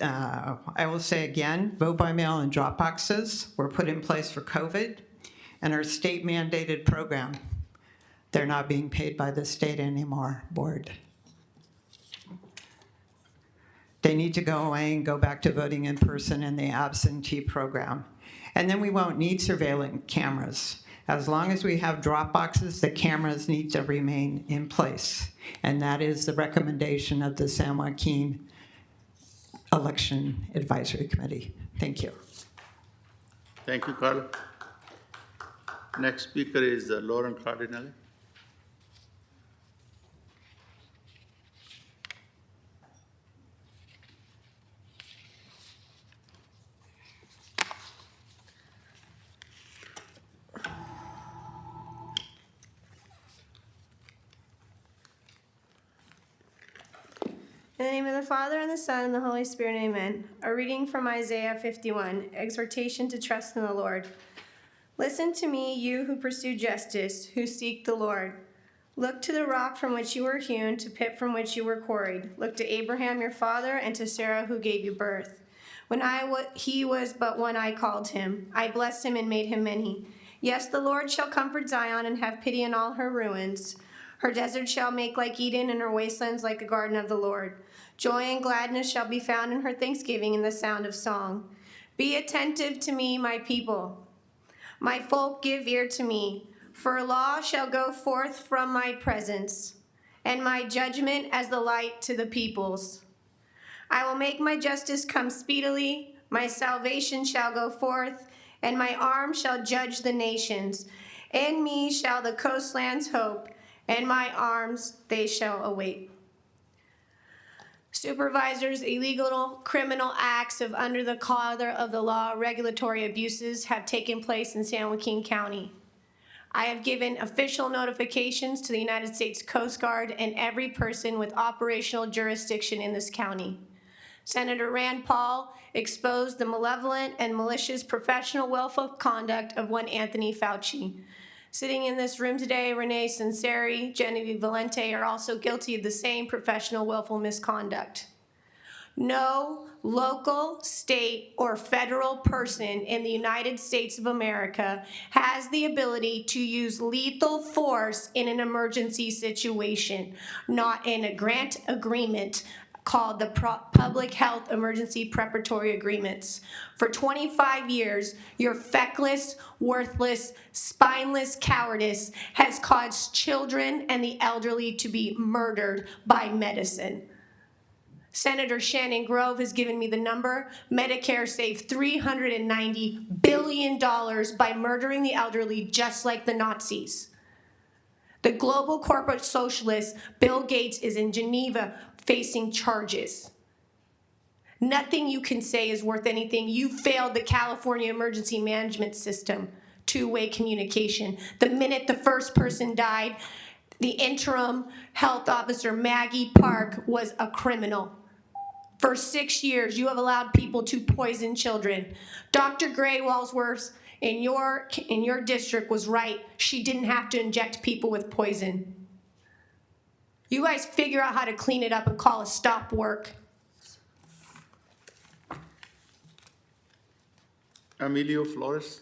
I will say again, vote by mail and drop boxes were put in place for COVID and are state mandated program. They're not being paid by the state anymore, board. They need to go away and go back to voting in person in the absentee program. And then we won't need surveillance cameras. As long as we have drop boxes, the cameras need to remain in place. And that is the recommendation of the San Joaquin Election Advisory Committee. Thank you. Thank you, Carla. Next speaker is Lauren Cardinale. In the name of the Father, and the Son, and the Holy Spirit, amen. A reading from Isaiah 51, exhortation to trust in the Lord. Listen to me, you who pursue justice, who seek the Lord. Look to the rock from which you were hewn, to pit from which you were quarried. Look to Abraham your father, and to Sarah who gave you birth. When he was but one, I called him. I blessed him and made him many. Yes, the Lord shall comfort Zion and have pity on all her ruins. Her desert shall make like Eden, and her wastelands like a garden of the Lord. Joy and gladness shall be found in her thanksgiving and the sound of song. Be attentive to me, my people. My folk, give ear to me. For law shall go forth from my presence, and my judgment as the light to the peoples. I will make my justice come speedily, my salvation shall go forth, and my arm shall judge the nations. In me shall the coastlands hope, and my arms they shall await. Supervisors, illegal criminal acts of under the collar of the law regulatory abuses have taken place in San Joaquin County. I have given official notifications to the United States Coast Guard and every person with operational jurisdiction in this county. Senator Rand Paul exposed the malevolent and malicious professional willful conduct of one Anthony Fauci. Sitting in this room today, Renee Sinceri, Genevieve Valente are also guilty of the same professional willful misconduct. No local, state, or federal person in the United States of America has the ability to use lethal force in an emergency situation, not in a grant agreement called the Public Health Emergency Preparatory Agreements. For 25 years, your feckless, worthless, spineless cowardice has caused children and the elderly to be murdered by medicine. Senator Shannon Grove has given me the number. Medicare saved $390 billion by murdering the elderly just like the Nazis. The global corporate socialist, Bill Gates, is in Geneva facing charges. Nothing you can say is worth anything. You failed the California emergency management system, two-way communication. The minute the first person died, the interim health officer, Maggie Park, was a criminal. For 6 years, you have allowed people to poison children. Dr. Gray Walsworth in your district was right. She didn't have to inject people with poison. You guys figure out how to clean it up and call a stop work. Emilio Flores.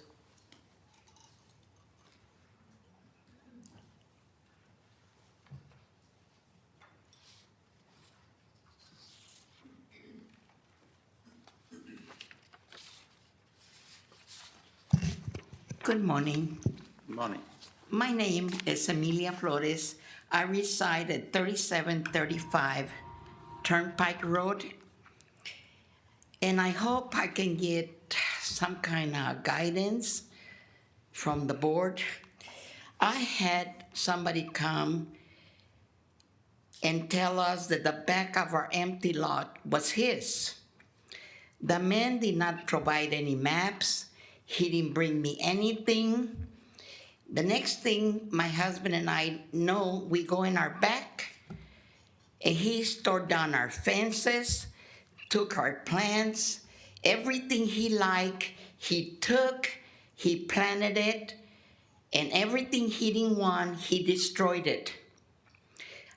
Good morning. Good morning. My name is Emilia Flores. I reside at 3735 Turnpike Road. And I hope I can get some kind of guidance from the board. I had somebody come and tell us that the back of our empty lot was his. The man did not provide any maps. He didn't bring me anything. The next thing my husband and I know, we go in our back, and he tore down our fences, took our plants, everything he liked, he took, he planted it, and everything he didn't want, he destroyed it.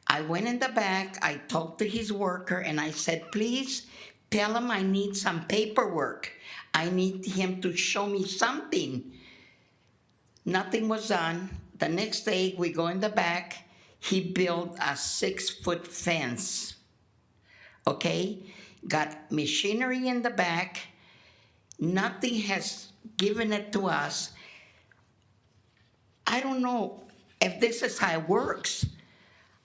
I went in the back, I talked to his worker, and I said, please tell him I need some paperwork. I need him to show me something. Nothing was done. The next day, we go in the back. He built a 6-foot fence. Okay? Got machinery in the back. Nothing has given it to us. I don't know if this is how it works.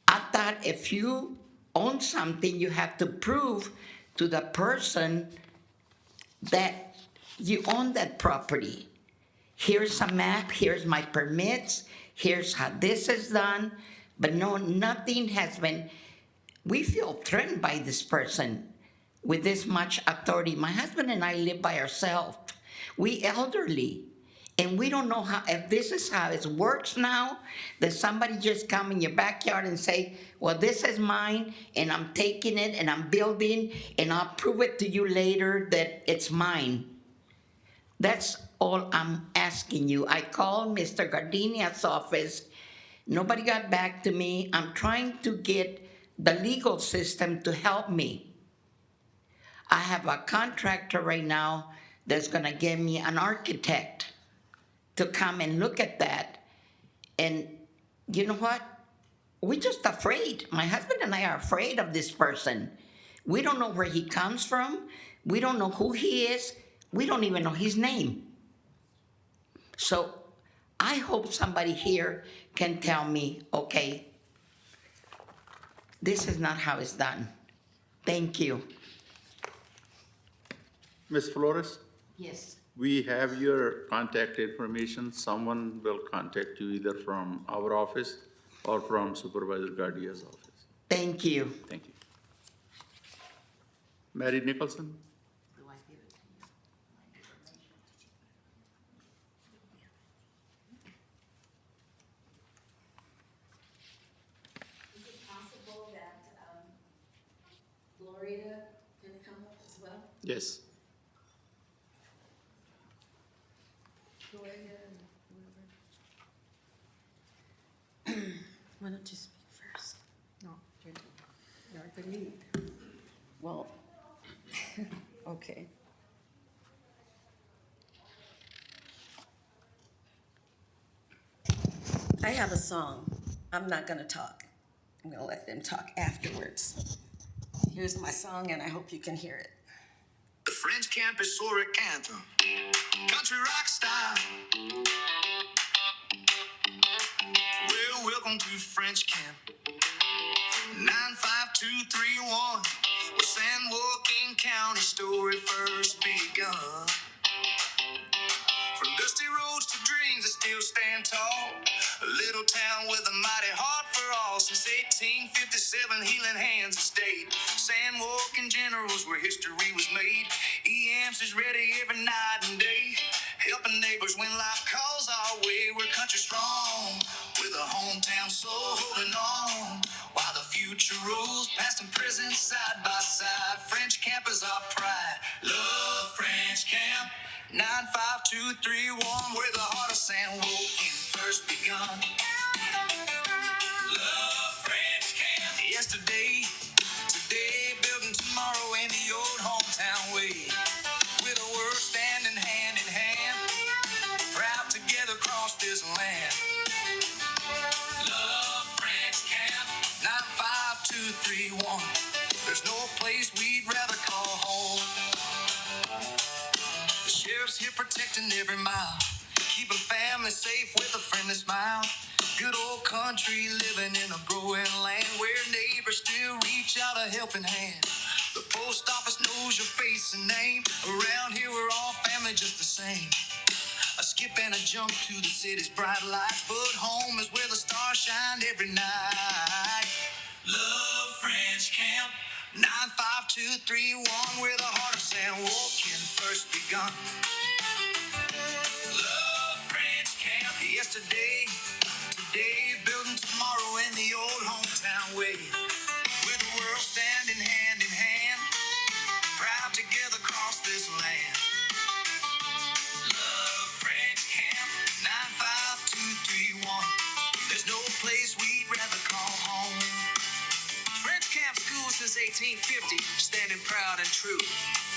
I thought if you own something, you have to prove to the person that you own that property. Here's a map, here's my permits, here's how this is done. But no, nothing has been. We feel threatened by this person with this much authority. My husband and I live by ourselves. We elderly. And we don't know how, if this is how it works now, that somebody just come in your backyard and say, well, this is mine, and I'm taking it, and I'm building, and I'll prove it to you later that it's mine. That's all I'm asking you. I called Mr. Gardenia's office. Nobody got back to me. I'm trying to get the legal system to help me. I have a contractor right now that's gonna give me an architect to come and look at that. And you know what? We're just afraid. My husband and I are afraid of this person. We don't know where he comes from. We don't know who he is. We don't even know his name. So I hope somebody here can tell me, okay, this is not how it's done. Thank you. Ms. Flores? Yes. We have your contact information. Someone will contact you either from our office or from Supervisor Gardia's office. Thank you. Thank you. Mary Nicholson? Is it possible that Gloria can come up as well? Yes. Gloria and whoever. Why don't you speak first? No, you're the lead. Well, okay. I have a song. I'm not gonna talk. I'm gonna let them talk afterwards. Here's my song, and I hope you can hear it. The French campus Zurich anthem, country rock style. Well, welcome to French camp. 95231, where San Joaquin County story first begun. From dusty roads to dreams that still stand tall, a little town with a mighty heart for all. Since 1857, healing hands have stayed. San Joaquin generals where history was made. EMs is ready every night and day, helping neighbors when life calls our way. We're country strong, with a hometown soul holding on, while the future rolls past and present side by side. French camp is our pride. Love French camp. 95231, where the heart of San Joaquin first begun. Love French camp. Yesterday, today, building tomorrow in the old hometown way. With the world standing hand in hand, proud together across this land. Love French camp. 95231. There's no place we'd rather call home. The sheriff's here protecting every mile, keeping families safe with a friendly smile. Good old country living in a growing land, where neighbors still reach out a helping hand. The post office knows your face and name. Around here we're all family just the same. A skip and a jump to the city's bright lights, but home is where the stars shine every night. Love French camp. 95231, where the heart of San Joaquin first begun. Love French camp. Yesterday, today, building tomorrow in the old hometown way. With the world standing hand in hand, proud together across this land. Love French camp. 95231. There's no place we'd rather call home. French camp school since 1850, standing proud and true,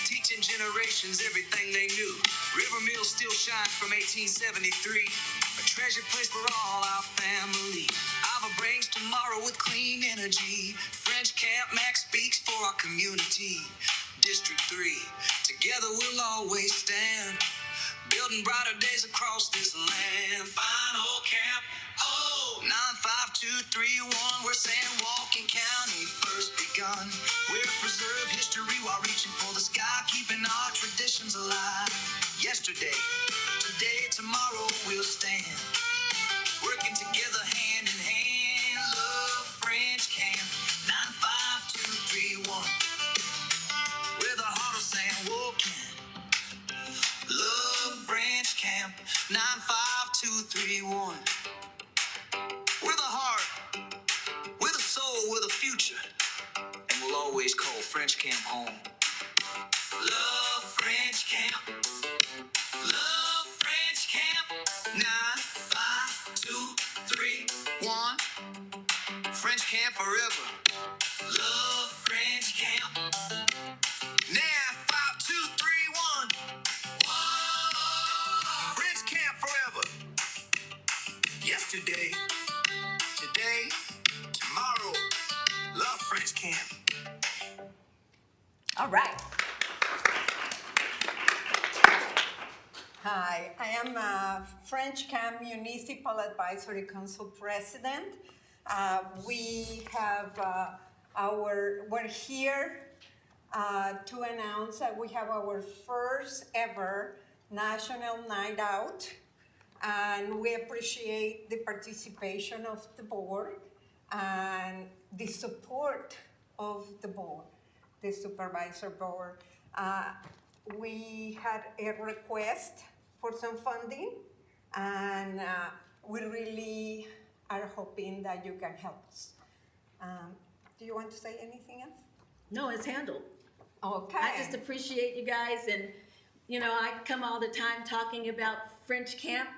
teaching generations everything they knew. River Mill still shines from 1873, a treasured place for all our family. Ava brings tomorrow with clean energy. French camp Max speaks for our community. District 3, together we'll always stand, building brighter days across this land. Final camp. Oh, 95231, where San Joaquin County first begun. We'll preserve history while reaching for the sky, keeping our traditions alive. Yesterday, today, tomorrow we'll stand, working together hand in hand. Love French camp. 95231, where the heart of San Joaquin. Love French camp. 9 future, and we'll always call French Camp home. Love French Camp. Love French Camp. 9, 5, 2, 3, 1. French Camp forever. Love French Camp. Now 5, 2, 3, 1. French Camp forever. Yesterday, today, tomorrow. Love French Camp. All right. Hi, I am a French Camp Municipal Advisory Council President. We have we're here to announce that we have our first ever National Night Out, and we appreciate the participation of the board and the support of the board, the supervisor board. We had a request for some funding, and we really are hoping that you can help us. Do you want to say anything else? No, it's handled. Okay. I just appreciate you guys, and you know, I come all the time talking about French Camp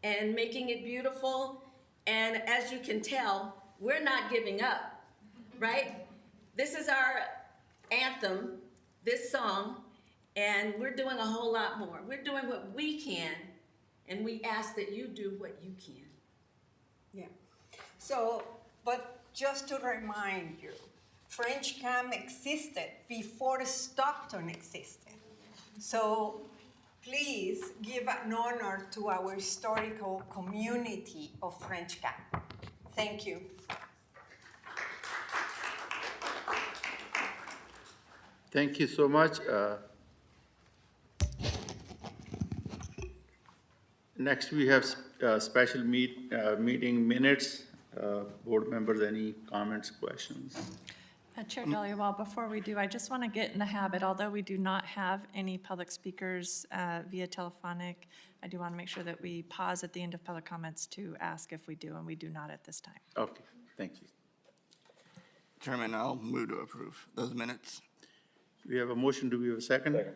and making it beautiful, and as you can tell, we're not giving up, right? This is our anthem, this song, and we're doing a whole lot more. We're doing what we can, and we ask that you do what you can. Yeah. So, but just to remind you, French Camp existed before Stockton existed. So please give an honor to our historical community of French Camp. Thank you. Thank you so much. Next, we have special meeting minutes. Board members, any comments, questions? Chair Dhaliwal, before we do, I just want to get in the habit, although we do not have any public speakers via telephonic, I do want to make sure that we pause at the end of public comments to ask if we do, and we do not at this time. Okay, thank you. Chairman, I'll move to approve those minutes. We have a motion. Do we have a second? Second.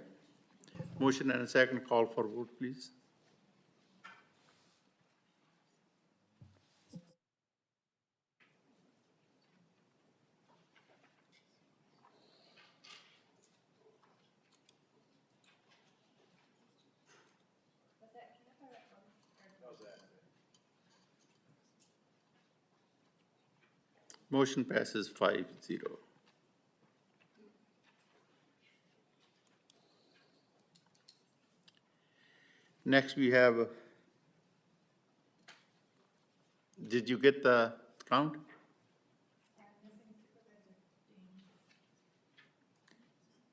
Motion and a second. Call for vote, please. Motion passes 5-0. Next, we have, did you get the count?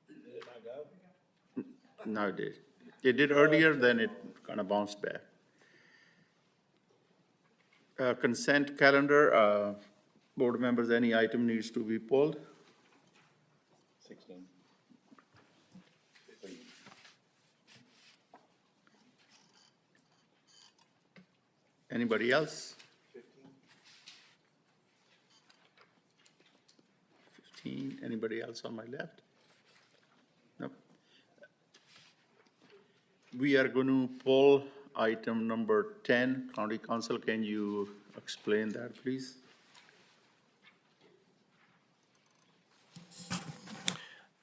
Did it not go? No, it did. It did earlier, then it kind of bounced back. Consent calendar, board members, any item needs to be pulled? 16. Anybody else? 15. Anybody else on my left? Nope. We are going to pull item number 10. County Council, can you explain that, please?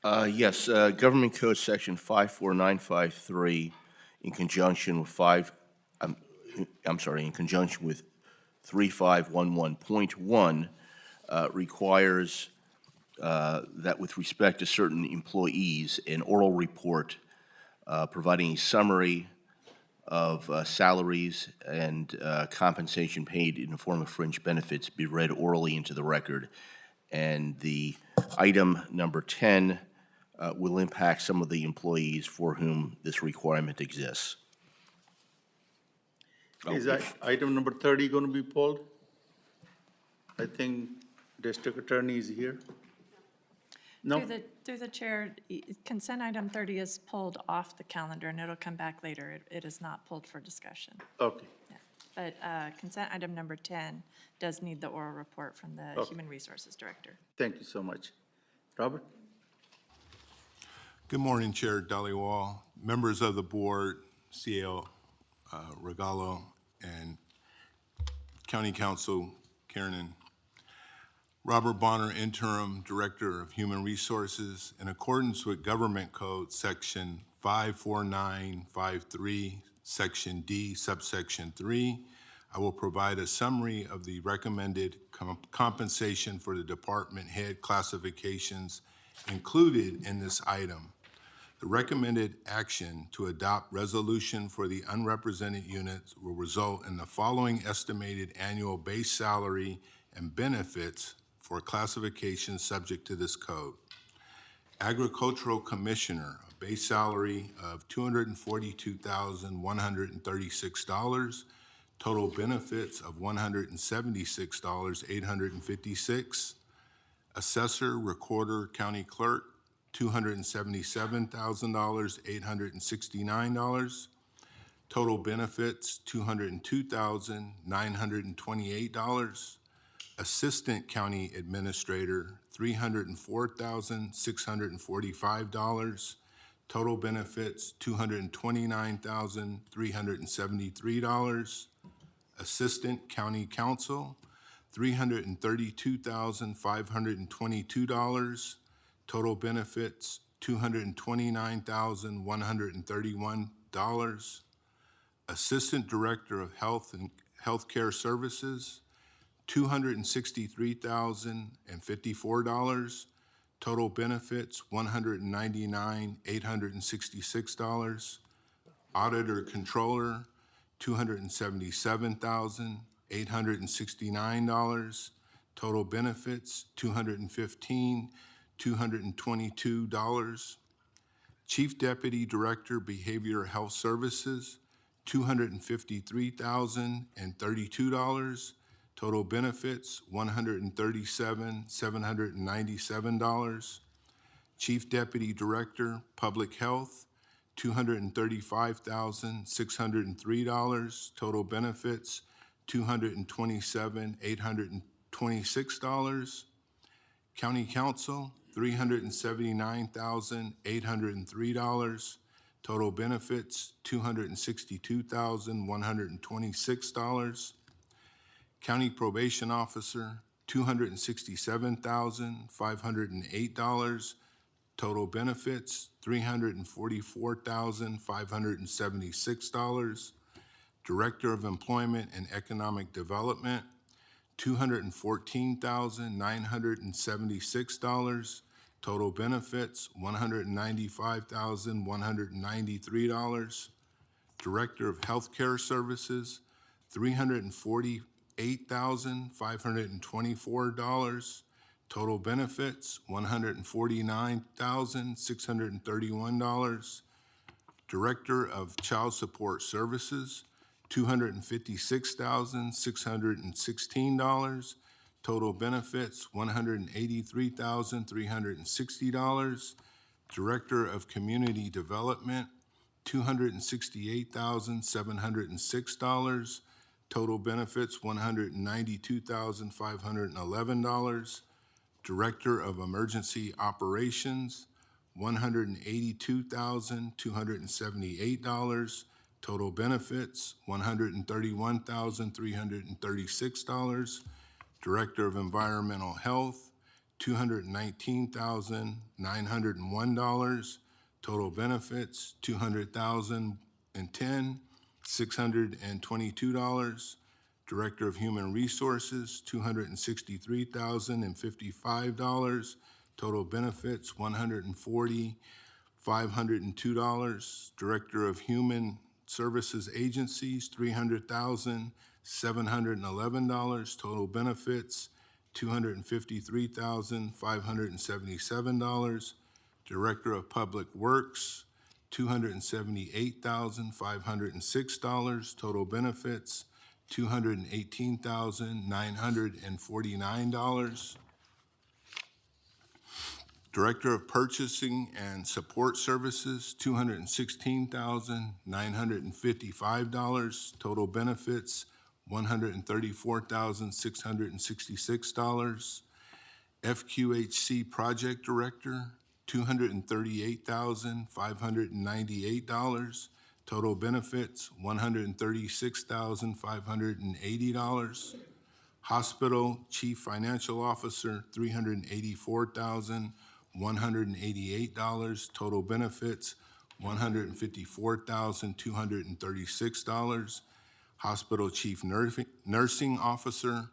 Yes, Government Code Section 54953, in conjunction with in conjunction with 3511.1, requires that with respect to certain employees, an oral report providing a summary of salaries and compensation paid in the form of fringe benefits be read orally into the record. And the item number 10 will impact some of the employees for whom this requirement exists. Is that item number 30 going to be pulled? I think District Attorney is here. No? Through the chair, consent item 30 is pulled off the calendar, and it'll come back later. It is not pulled for discussion. Okay. Yeah. but consent item number 10 does need the oral report from the Okay. Human Resources Director. Thank you so much. Robert? Good morning, Chair Dhaliwal, members of the board, CAO Regalo, and County Council Kiernan. Robert Bonner, Interim Director of Human Resources. In accordance with Government Code Section 54953, Section D, subsection 3, I will provide a summary of the recommended compensation for the department head classifications included in this item. The recommended action to adopt resolution for the unrepresented units will result in the following estimated annual base salary and benefits for classifications subject to this code. Agricultural Commissioner, a base salary of $242,136, total benefits of $176,856. Assessor, Recorder, County Clerk, $277,869. Total benefits, $202,928. Assistant County Administrator, $304,645. Total benefits, $229,373. Assistant County Counsel, $332,522. Total benefits, $229,131. Assistant Director of Health and Healthcare Services, $263,054. Total benefits, $199,866. Auditor Controller, $277,869. Total benefits, $215,222. Chief Deputy Director, Behavioral Health Services, $253,032. Total benefits, $137,797. Chief Deputy Director, Public Health, $235,603. Total benefits, $227,826. County Counsel, $379,803. Total benefits, $262,126. County Probation Officer, $267,508. Total benefits, $344,576. Director of Employment and Economic Development, $214,976. Total benefits, $195,193. Director of Healthcare Services, $348,524. Total benefits, $149,631. Director of Child Support Services, $256,616. Total benefits, $183,360. Director of Community Development, $268,706. Total benefits, $192,511. Director of Emergency Operations, $182,278. Total benefits, $131,336. Director of Environmental Health, $219,901. Total benefits, $200,010. $622. Director of Human Resources, $263,055. Total benefits, $140,502. Director of Human Services Agencies, $300,711. Total benefits, $253,577. Director of Public Works, $278,506. Total benefits, $218,949. Director of Purchasing and Support Services, $216,955. Total benefits, $134,666. FQHC Project Director, $238,598. Total benefits, $136,580. Hospital Chief Financial Officer, $384,188. Total benefits, $154,236. Hospital Chief Nursing Officer,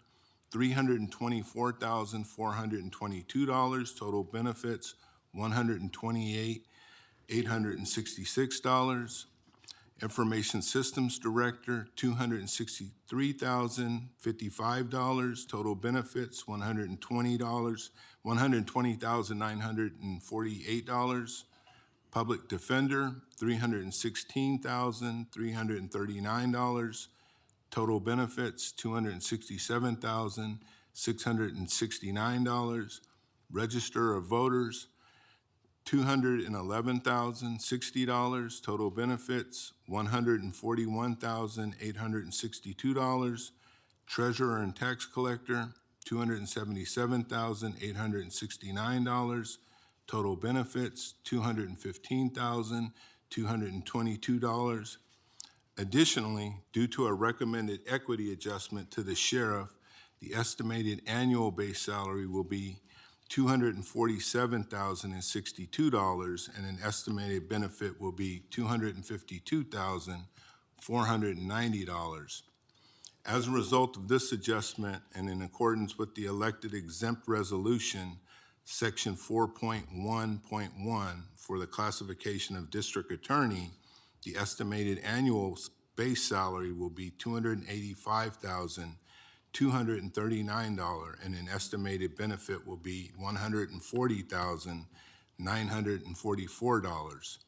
$324,422. Total benefits, $128,866. Information Systems Director, $263,055. Total benefits, $120,948. Public Defender, $316,339. Total benefits, $267,669. Register of Voters, $211,060. Total benefits, $141,862. Treasurer and Tax Collector, $277,869. Total benefits, $215,222. Additionally, due to a recommended equity adjustment to the sheriff, the estimated annual base salary will be $247,062, and an estimated benefit will be $252,490. As a result of this adjustment, and in accordance with the elected exempt resolution, Section 4.1.1 for the classification of district attorney, the estimated annual base salary will be $285,239, and an estimated benefit will be $140,944.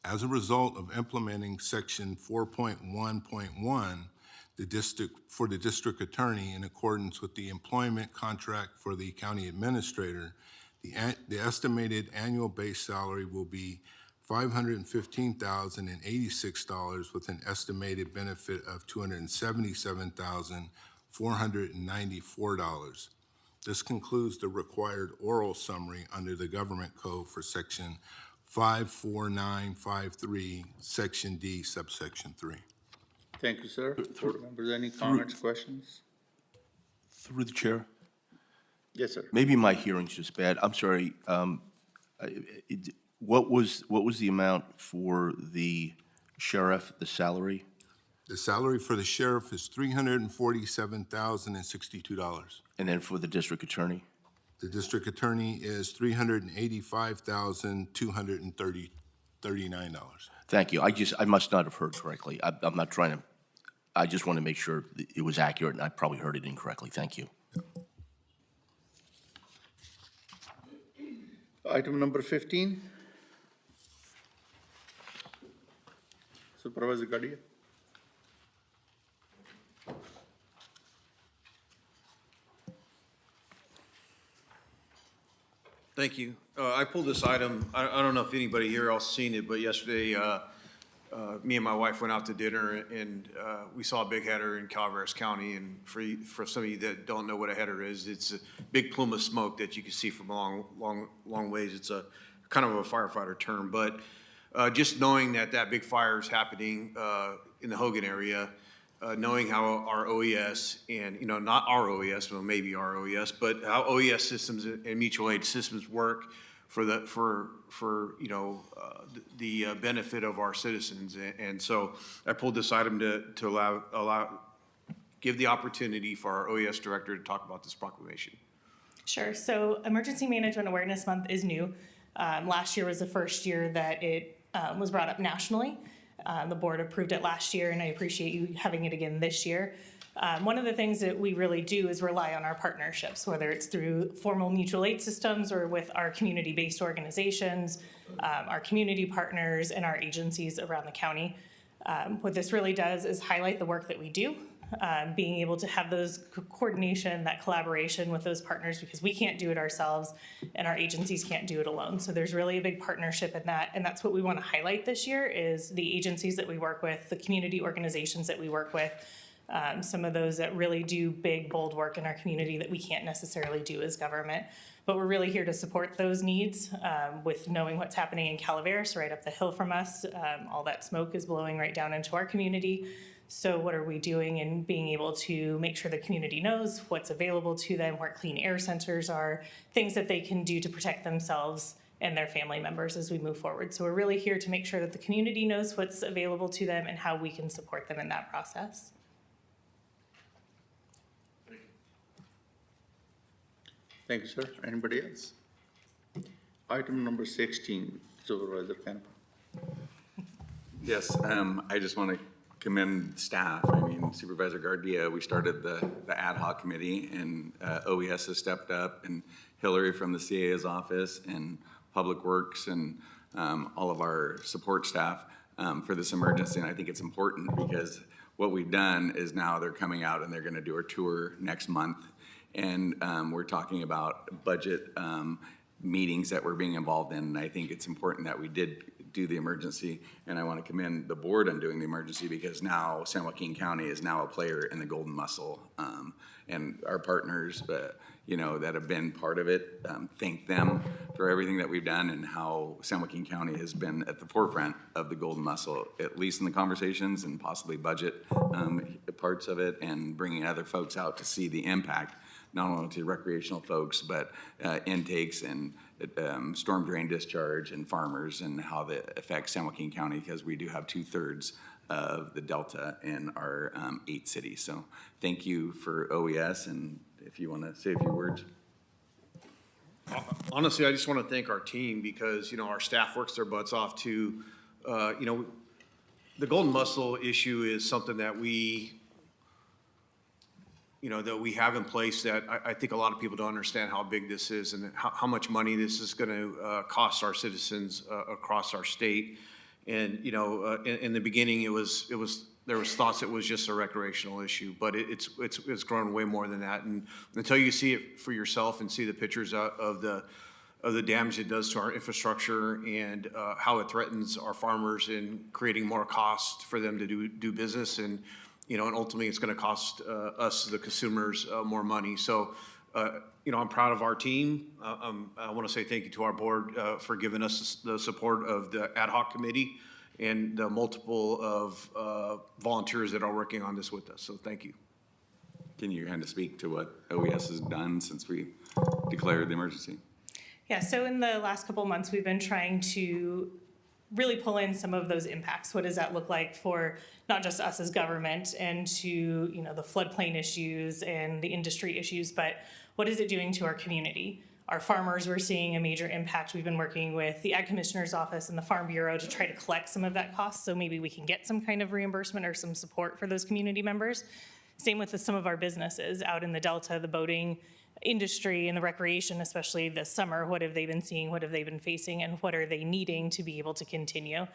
As a result of implementing Section 4.1.1, the district attorney, in accordance with the employment contract for the county administrator, the estimated annual base salary will be $515,086, with an estimated benefit of $277,494. This concludes the required oral summary under the Government Code for Section 54953, Section D, subsection 3. Thank you, sir. Board members, any comments, questions? Through the chair. Yes, sir. Maybe my hearing's just bad. I'm sorry. What was the amount for the sheriff, the salary? The salary for the sheriff is $347,062. And then for the district attorney? The district attorney is $385,239. Thank you. I must not have heard correctly. I'm not trying to, I just want to make sure that it was accurate, and I probably heard it incorrectly. Thank you. Item number 15. Supervisor Gadia. Thank you. I pulled this item, I don't know if anybody here else seen it, but yesterday, me and my wife went out to dinner and we saw a big header in Calaveras County. And for some of you that don't know what a header is, it's a big plume of smoke that you can see from a long ways. It's a kind of a firefighter term, but just knowing that big fire is happening in the Hogan area, knowing how our OES and, not our OES, well, maybe our OES, but how OES systems and mutual aid systems work for the benefit of our citizens. And so I pulled this item to give the opportunity for our OES director to talk about this proclamation. Sure. So Emergency Management Awareness Month is new. Last year was the first year that it was brought up nationally. The board approved it last year, and I appreciate you having it again this year. One of the things that we really do is rely on our partnerships, whether it's through formal mutual aid systems or with our community-based organizations, our community partners, and our agencies around the county. What this really does is highlight the work that we do, being able to have those coordination, that collaboration with those partners, because we can't do it ourselves and our agencies can't do it alone. So there's really a big partnership in that, and that's what we want to highlight this year is the agencies that we work with, the community organizations that we work with, some of those that really do big, bold work in our community that we can't necessarily do as government. But we're really here to support those needs with knowing what's happening in Calaveras, right up the hill from us. All that smoke is blowing right down into our community. So what are we doing in being able to make sure the community knows what's available to them, where clean air centers are, things that they can do to protect themselves and their family members as we move forward. So we're really here to make sure that the community knows what's available to them and how we can support them in that process. Thank you, sir. Anybody else? Item number 16, Supervisor Campbell. Yes, I just want to commend staff. I mean, Supervisor Gardia, we started the ad hoc committee, and OES has stepped up, and Hillary from the CA's office, and Public Works, and all of our support staff for this emergency. And I think it's important because what we've done is now they're coming out and they're going to do a tour next month. And we're talking about budget meetings that we're being involved in. And I think it's important that we did do the emergency. And I want to commend the board on doing the emergency because now San Joaquin County is now a player in the Golden Muscle. And our partners, you know, that have been part of it, thank them for everything that we've done and how San Joaquin County has been at the forefront of the Golden Muscle, at least in the conversations and possibly budget parts of it, and bringing other folks out to see the impact, not only to recreational folks, but intakes and storm drain discharge and farmers and how that affects San Joaquin County, because we do have 2/3 of the Delta in our 8 cities. So thank you for OES, and if you want to say a few words. Honestly, I just want to thank our team because, you know, our staff works their butts off to, you know, the Golden Muscle issue is something that we have in place that I think a lot of people don't understand how big this is and how much money this is going to cost our citizens across our state. And, you know, in the beginning, there was thoughts it was just a recreational issue, but it's grown way more than that. And until you see it for yourself and see the pictures of the damage it does to our infrastructure and how it threatens our farmers in creating more cost for them to do business, and you know, and ultimately it's going to cost us, the consumers, more money. So, you know, I'm proud of our team. I want to say thank you to our board for giving us the support of the ad hoc committee and the multiple of volunteers that are working on this with us. So thank you. Can you kind of speak to what OES has done since we declared the emergency? Yeah, so in the last couple of months, we've been trying to really pull in some of those impacts. What does that look like for not just us as government and to, you know, the floodplain issues and the industry issues, but what is it doing to our community? Our farmers, we're seeing a major impact. We've been working with the Ag Commissioner's Office and the Farm Bureau to try to collect some of that cost, so maybe we can get some kind of reimbursement or some support for those community members. Same with some of our businesses out in the Delta, the boating industry and the recreation, especially this summer. What have they been seeing? What have they been facing? And what are they needing to be able to continue?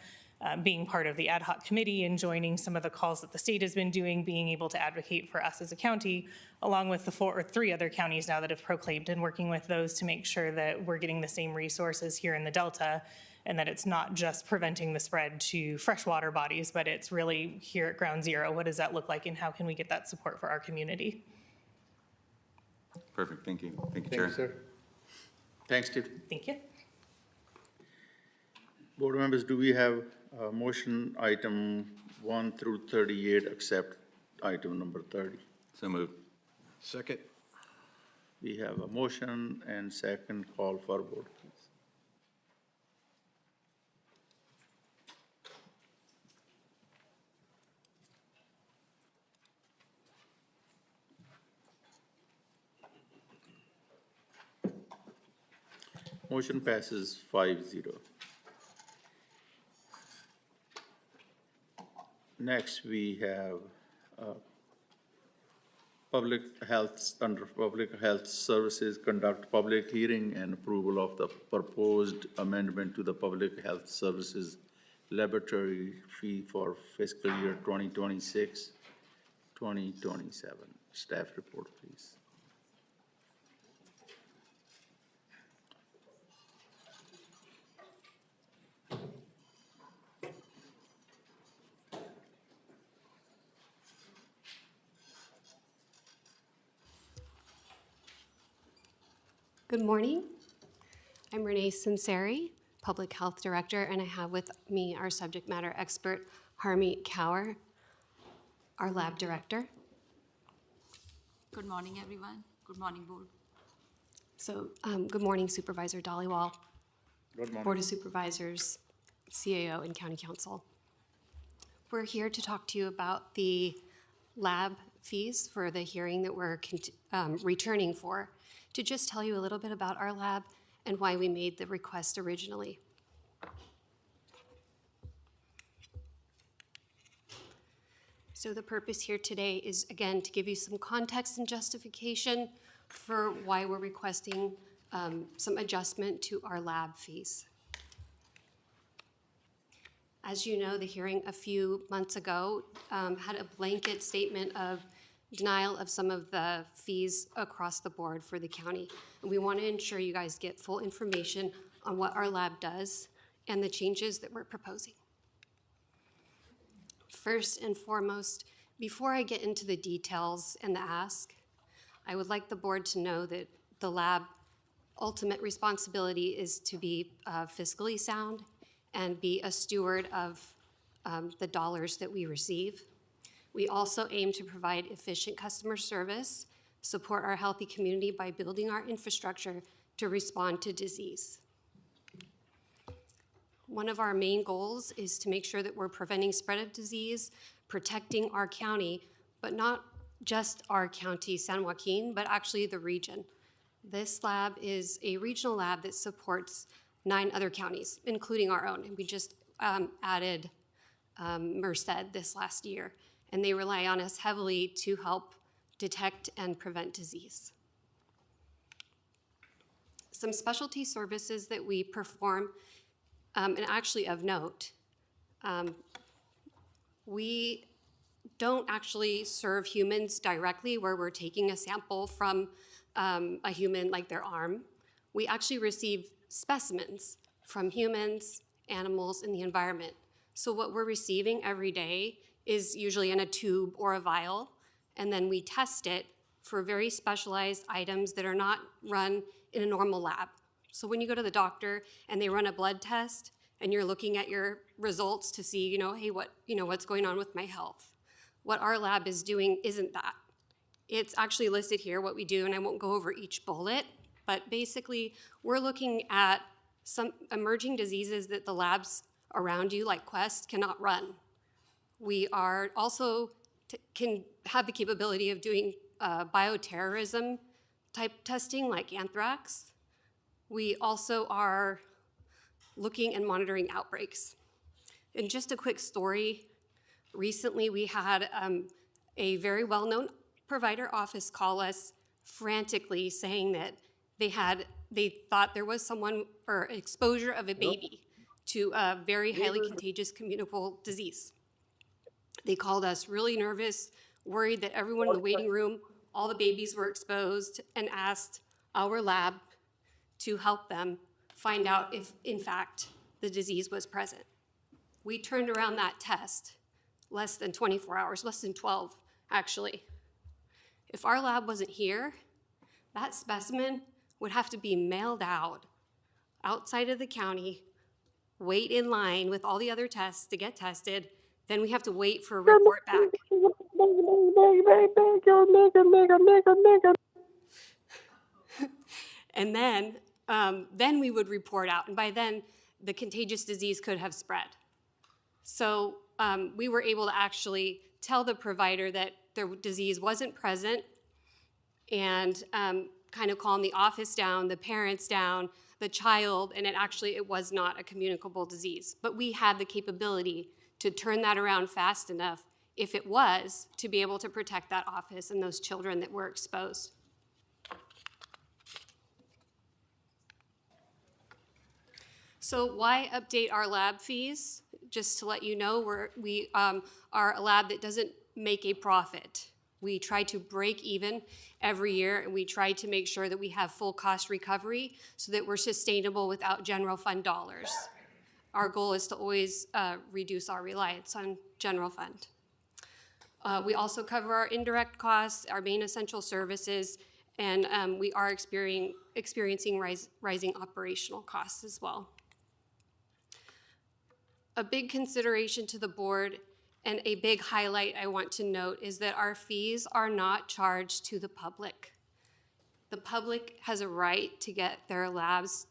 Being part of the ad hoc committee and joining some of the calls that the state has been doing, being able to advocate for us as a county, along with the 4 or 3 other counties now that have proclaimed, and working with those to make sure that we're getting the same resources here in the Delta, and that it's not just preventing the spread to freshwater bodies, but it's really here at ground zero. What does that look like, and how can we get that support for our community? Perfect, thank you. Thank you, Thank Chair. you, sir. Thanks, Steve. Thank you. Board members, do we have motion item 1 through 38, except item number 30? So moved. Second. We have a motion and second. Call for vote, please. Motion passes 5-0. Next, we have public health, under public health services, conduct public hearing and approval of the proposed amendment to the public health services laboratory fee for fiscal year 2026, 2027. Staff report, please. Good morning. I'm Renee Sinceri, Public Health Director, and I have with me our subject matter expert, Harmeet Kaur, our Lab Director. Good morning, everyone. Good morning, board. So, good morning, Supervisor Dhaliwal, Good morning. Board of Supervisors, CAO, and County Council. We're here to talk to you about the lab fees for the hearing that we're returning for, to just tell you a little bit about our lab and why we made the request originally. So the purpose here today is, again, to give you some context and justification for why we're requesting some adjustment to our lab fees. As you know, the hearing a few months ago had a blanket statement of denial of some of the fees across the board for the county. And we want to ensure you guys get full information on what our lab does and the changes that we're proposing. First and foremost, before I get into the details and the ask, I would like the board to know that the lab ultimate responsibility is to be fiscally sound and be a steward of the dollars that we receive. We also aim to provide efficient customer service, support our healthy community by building our infrastructure to respond to disease. One of our main goals is to make sure that we're preventing spread of disease, protecting our county, but not just our county, San Joaquin, but actually the region. This lab is a regional lab that supports 9 other counties, including our own, and we just added Merced this last year, and they rely on us heavily to help detect and prevent disease. Some specialty services that we perform, and actually of note, we don't actually serve humans directly where we're taking a sample from a human, like their arm. We actually receive specimens from humans, animals, and the environment. So what we're receiving every day is usually in a tube or a vial, and then we test it for very specialized items that are not run in a normal lab. So when you go to the doctor and they run a blood test and you're looking at your results to see, hey, what's going on with my health? What our lab is doing isn't that. It's actually listed here what we do, and I won't go over each bullet, but basically we're looking at some emerging diseases that the labs around you, like Quest, cannot run. We are also can have the capability of doing bioterrorism type testing like anthrax. We also are looking and monitoring outbreaks. And just a quick story, recently we had a very well-known provider office call us frantically saying that they thought there was someone or exposure of a baby to a very highly contagious communicable disease. They called us really nervous, worried that everyone in the waiting room, all the babies were exposed, and asked our lab to help them find out if, in fact, the disease was present. We turned around that test less than 24 hours, less than 12, actually. If our lab wasn't here, that specimen would have to be mailed out outside of the county, wait in line with all the other tests to get tested, then we have to wait for a report back. And then we would report out, and by then the contagious disease could have spread. So we were able to actually tell the provider that their disease wasn't present and kind of calm the office down, the parents down, the child, and it was not a communicable disease. But we had the capability to turn that around fast enough, if it was, to be able to protect that office and those children that were exposed. So why update our lab fees? Just to let you know, we are a lab that doesn't make a profit. We try to break even every year, and we try to make sure that we have full cost recovery so that we're sustainable without general fund dollars. Our goal is to always reduce our reliance on general fund. We also cover our indirect costs, our main essential services, And we are experiencing rising operational costs as well. A big consideration to the board and a big highlight I want to note is that our fees are not charged to the public. The public has a right to get their labs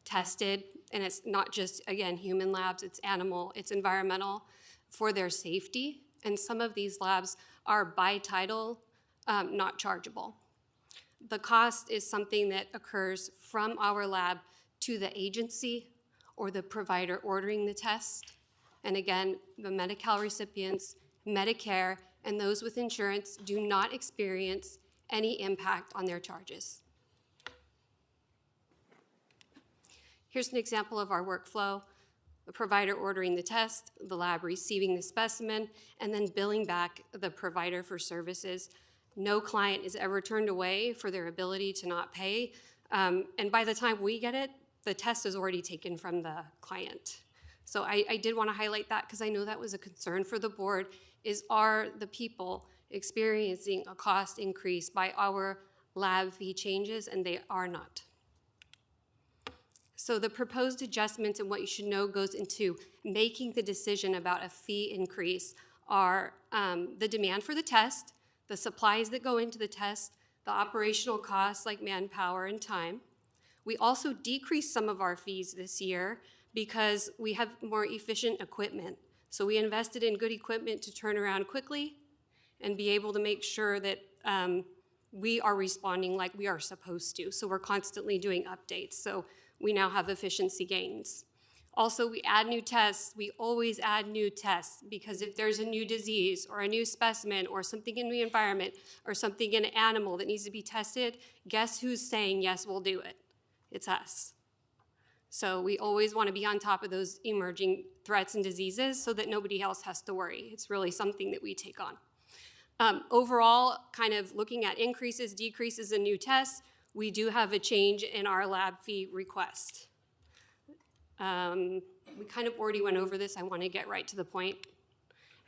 tested, and it's not just, again, human labs, it's animal, it's environmental, for their safety. And some of these labs are by title not chargeable. The cost is something that occurs from our lab to the agency or the provider ordering the test. And again, the Medi-Cal recipients, Medicare, and those with insurance do not experience any impact on their charges. Here's an example of our workflow: the provider ordering the test, the lab receiving the specimen, and then billing back the provider for services. No client is ever turned away for their ability to not pay. And by the time we get it, the test is already taken from the client. So I did want to highlight that because I know that was a concern for the board, are the people experiencing a cost increase by our lab fee changes, and they are not. So the proposed adjustments and what you should know goes into making the decision about a fee increase are the demand for the test, the supplies that go into the test, the operational costs like manpower and time. We also decreased some of our fees this year because we have more efficient equipment. So we invested in good equipment to turn around quickly and be able to make sure that we are responding like we are supposed to. So we're constantly doing updates. So we now have efficiency gains. Also, we add new tests. We always add new tests because if there's a new disease or a new specimen or something in the environment or something in an animal that needs to be tested, guess who's saying, yes, we'll do it? It's us. So we always want to be on top of those emerging threats and diseases so that nobody else has to worry. It's really something that we take on. Overall, kind of looking at increases, decreases, and new tests, we do have a change in our lab fee request. We kind of already went over this. I want to get right to the point.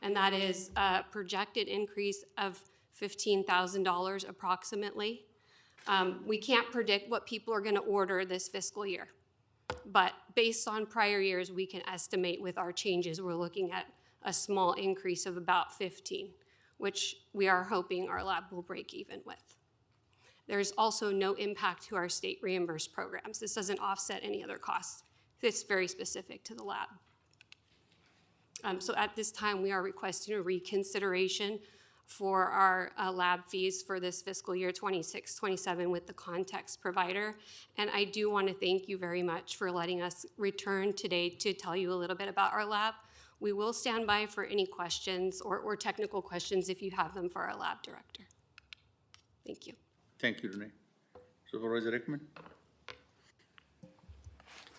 And that is a projected increase of $15,000 approximately. We can't predict what people are going to order this fiscal year. But based on prior years, we can estimate with our changes, we're looking at a small increase of about 15, which we are hoping our lab will break even with. There's also no impact to our state reimbursed programs. This doesn't offset any other costs. It's very specific to the lab. So at this time, we are requesting a reconsideration for our lab fees for this fiscal year 26-27 with the context provider. And I do want to thank you very much for letting us return today to tell you a little bit about our lab. We will stand by for any questions or technical questions if you have them for our lab director. Thank you. Thank you, Renee. Supervisor Rickman?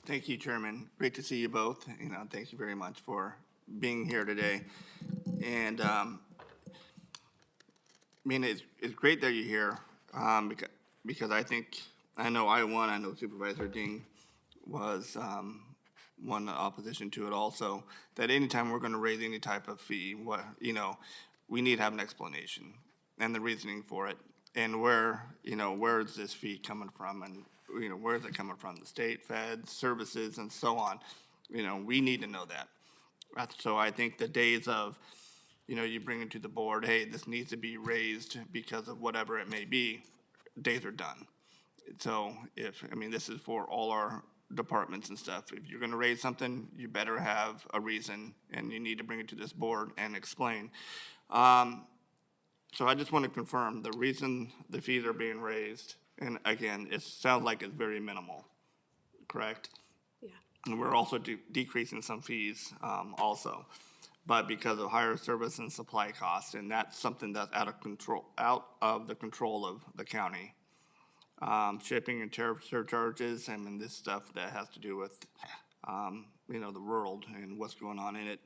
Thank you, Chairman. Great to see you both. Thank you very much for being here today. And it's great that you're here because I know Supervisor Ding was one opposition to it also, that anytime we're going to raise any type of fee, we need to have an explanation and the reasoning for it. And where is this fee coming from, and where is it coming from? The state, feds, services, and so on. We need to know that. So I think the days of, you bring it to the board, hey, this needs to be raised because of whatever it may be, days are done. So this is for all our departments and stuff. If you're going to raise something, you better have a reason, and you need to bring it to this board and explain. So I just want to confirm the reason the fees are being raised, and again, it sounds like it's very minimal, correct? Yeah. And we're also decreasing some fees also, but because of higher service and supply costs, and that's something that's out of the control of the county. Shipping and tariff surcharges, this stuff that has to do with, the world and what's going on in it,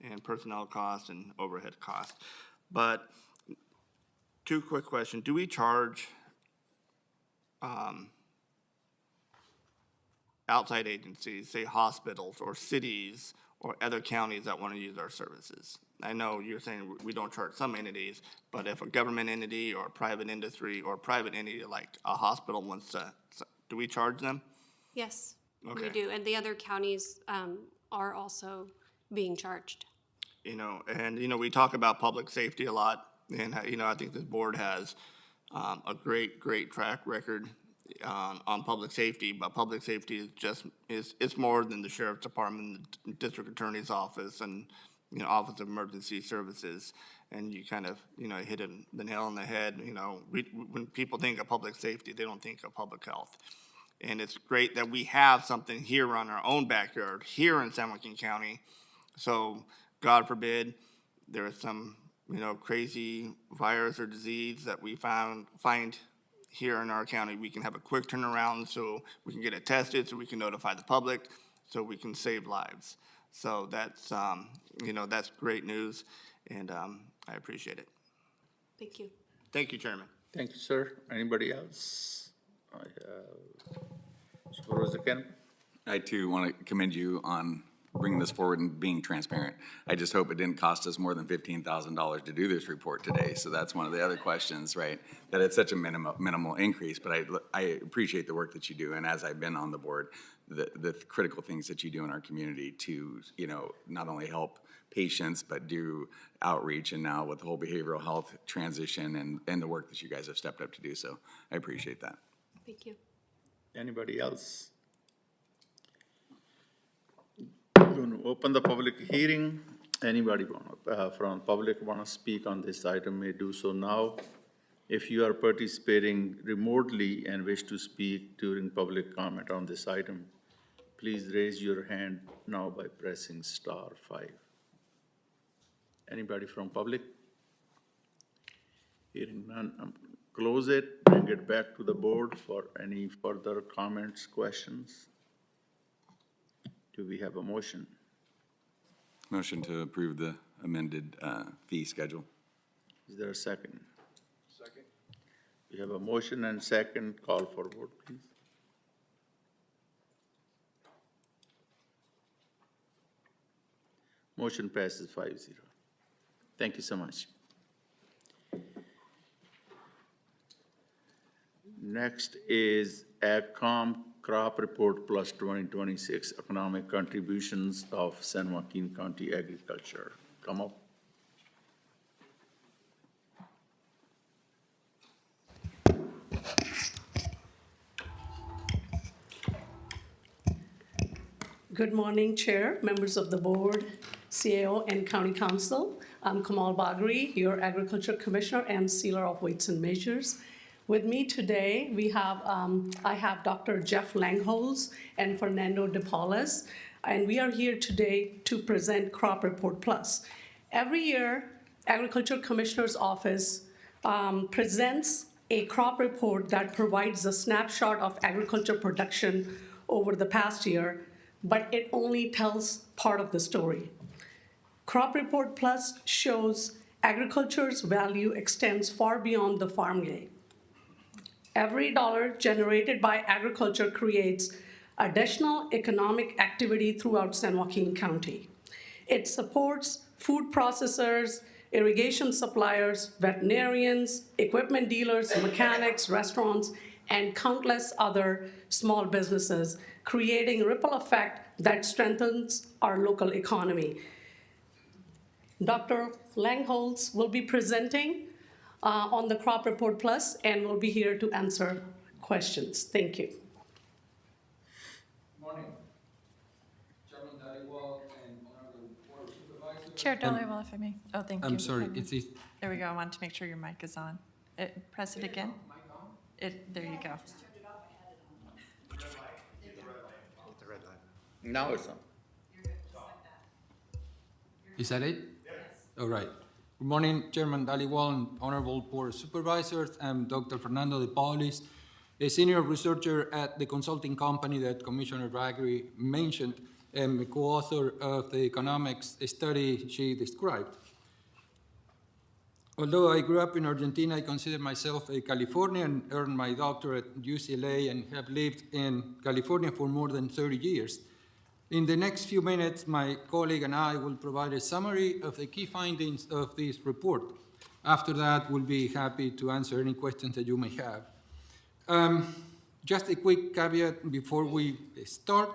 and personnel costs and overhead costs. But two quick questions. Do we charge outside agencies, say hospitals or cities or other counties that want to use our services? I know you're saying we don't charge some entities, but if a government entity or a private industry or a private entity like a hospital wants to, do we charge them? Yes, we Okay. do. And the other counties are also being charged. You know, and, you know, we talk about public safety a lot, and, you know, I think this board has a great track record on public safety, but public safety is just, it's more than the sheriff's department, the district attorney's office, and, you know, Office of Emergency Services. And you kind of, you know, hit the nail on the head. You know, when people think of public safety, they don't think of public health. And it's great that we have something here on our own backyard, here in San Joaquin County. So, God forbid, there is some, you know, crazy virus or disease that we find here in our county. We can have a quick turnaround, so we can get it tested, so we can notify the public, so we can save lives. So that's, you know, that's great news, and I appreciate it. Thank you. Thank you, Chairman. Thank you, sir. Anybody else? I have Supervisor Ken. I too want to commend you on bringing this forward and being transparent. I just hope it didn't cost us more than $15,000 to do this report today. So that's one of the other questions, right? That it's such a minimal increase, but I appreciate the work that you do. And as I've been on the board, the critical things that you do in our community to, you know, not only help patients, but do outreach, and now with the whole behavioral health transition and the work that you guys have stepped up to do. So I appreciate that. Thank you. Anybody else? Going to open the public hearing. Anybody from public want to speak on this item may do so now. If you are participating remotely and wish to speak during public comment on this item, please raise your hand now by pressing *5. Anybody from public? Hearing none, close it, bring it back to the board for any further comments, questions. Do we have a motion? Motion to approve the amended fee schedule. Is there a second? Second. We have a motion and second. Call for vote, please. Motion passes 5-0. Thank you so much. Next is AgCom Crop Report Plus 2026 Economic Contributions of San Joaquin County Agriculture. Come up. Good morning, Chair, members of the board, CAO, and County Council. I'm Kamal Bagri, your Agriculture Commissioner and Sealer of Weights and Measures. With me today, I have Dr. Jeff Langholz and Fernando De Paulis, and we are here today to present Crop Report Plus. Every year, Agriculture Commissioner's Office presents a crop report that provides a snapshot of agriculture production over the past year, but it only tells part of the story. Crop Report Plus shows agriculture's value extends far beyond the farm gate. Every dollar generated by agriculture creates additional economic activity throughout San Joaquin County. It supports food processors, irrigation suppliers, veterinarians, equipment dealers, mechanics, restaurants, and countless other small businesses, creating a ripple effect that strengthens our local economy. Dr. Langholz will be presenting on the Crop Report Plus and will be here to answer questions. Thank you. Morning. Chairman Dhaliwal and Honorable Board of Supervisors. Chair Dhaliwal, if I may. Oh, thank you. I'm sorry, it's There we go. I wanted to make sure your mic is on. Press it again. There you go. Now it's on. Is that it? Yes. All right. Good morning, Chairman Dhaliwal and Honorable Board of Supervisors. I'm Dr. Fernando De Paulis, a senior researcher at the consulting company that Commissioner Bagri mentioned, and a co-author of the economics study she described. Although I grew up in Argentina, I consider myself a Californian, earned my doctorate at UCLA, and have lived in California for more than 30 years. In the next few minutes, my colleague and I will provide a summary of the key findings of this report. After that, we'll be happy to answer any questions that you may have. Just a quick caveat before we start.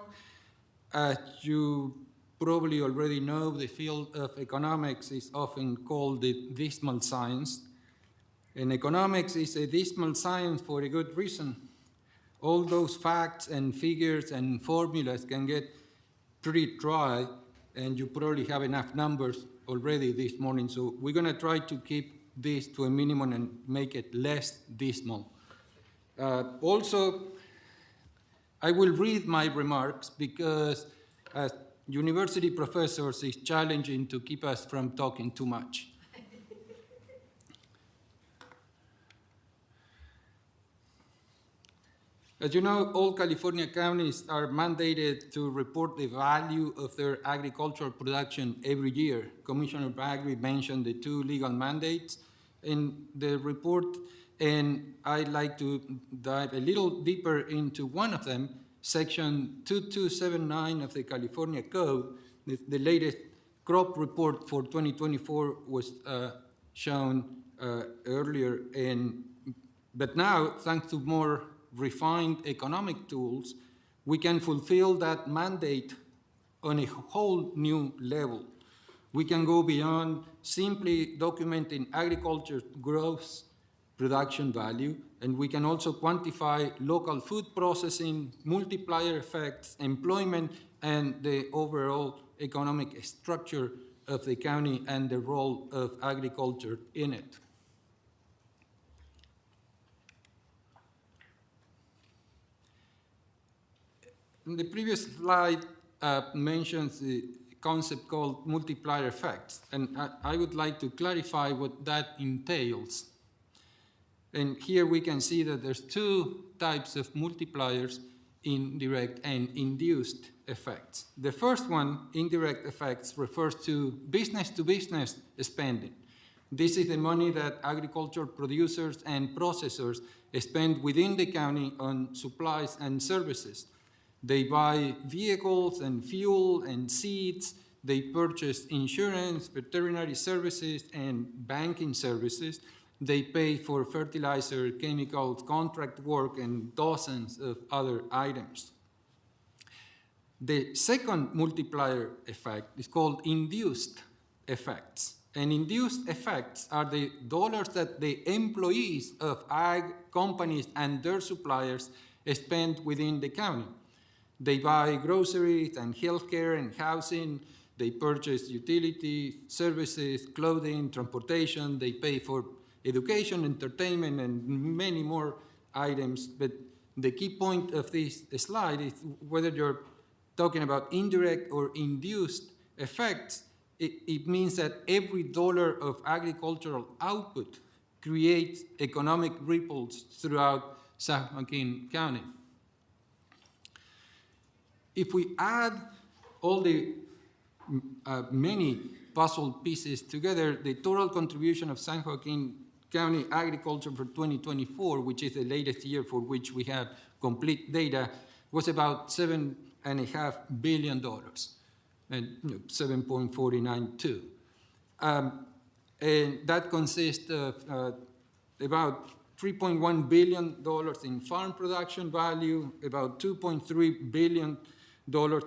As you probably already know, the field of economics is often called the dismal science. And economics is a dismal science for a good reason. All those facts and figures and formulas can get pretty dry, and you probably have enough numbers already this morning. So we're going to try to keep this to a minimum and make it less dismal. Also, I will read my remarks because as university professors, it's challenging to keep us from talking too much. As you know, all California counties are mandated to report the value of their agricultural production every year. Commissioner Bagley mentioned the 2 legal mandates in the report, and I'd like to dive a little deeper into one of them. Section 2279 of the California Code, the latest crop report for 2024 was shown earlier, but now, thanks to more refined economic tools, we can fulfill that mandate on a whole new level. We can go beyond simply documenting agriculture gross production value, and we can also quantify local food processing, multiplier effects, employment, and the overall economic structure of the county and the role of agriculture in it. The previous slide mentions the concept called multiplier effects, and I would like to clarify what that entails. And here we can see that there's 2 types of multipliers, indirect and induced effects. The first one, indirect effects, refers to business spending. This is the money that agricultural producers and processors spend within the county on supplies and services. They buy vehicles and fuel and seeds. They purchase insurance, veterinary services, and banking services. They pay for fertilizer, chemicals, contract work, and dozens of other items. The second multiplier effect is called induced effects. And induced effects are the dollars that the employees of ag companies and their suppliers spend within the county. They buy groceries and healthcare and housing. They purchase utility services, clothing, transportation. They pay for education, entertainment, and many more items. But the key point of this slide is whether you're talking about indirect or induced effects, it means that every dollar of agricultural output creates economic ripples throughout San Joaquin County. If we add all the many puzzle pieces together, the total contribution of San Joaquin County agriculture for 2024, which is the latest year for which we have complete data, was about $7.5 billion, and 7.492. And that consists of about $3.1 billion in farm production value, about $2.3 billion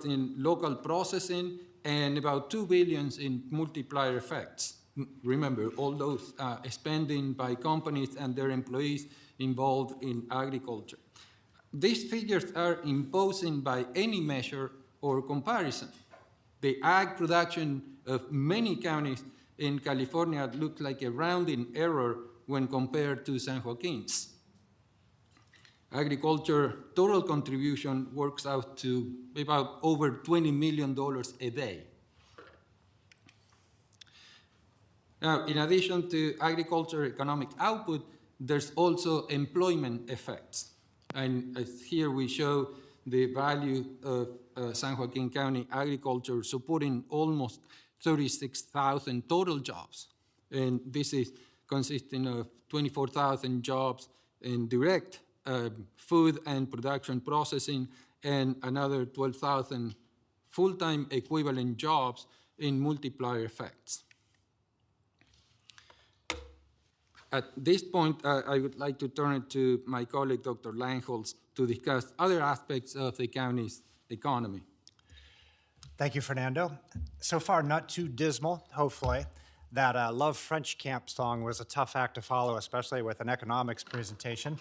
in local processing, and about $2 billion in multiplier effects. Remember, all those spending by companies and their employees involved in agriculture. These figures are imposing by any measure or comparison. The ag production of many counties in California looks like a rounding error when compared to San Joaquin's. Agriculture total contribution works out to about over $20 million a day. Now, in addition to agriculture economic output, there's also employment effects. And here we show the value of San Joaquin County agriculture supporting almost 36,000 total jobs. And this is consisting of 24,000 jobs in direct food and production processing, and another 12,000 full-time equivalent jobs in multiplier effects. At this point, I would like to turn it to my colleague, Dr. Langholz, to discuss other aspects of the county's economy. Thank you, Fernando. So far, not too dismal, hopefully. That Love French Camp song was a tough act to follow, especially with an economics presentation.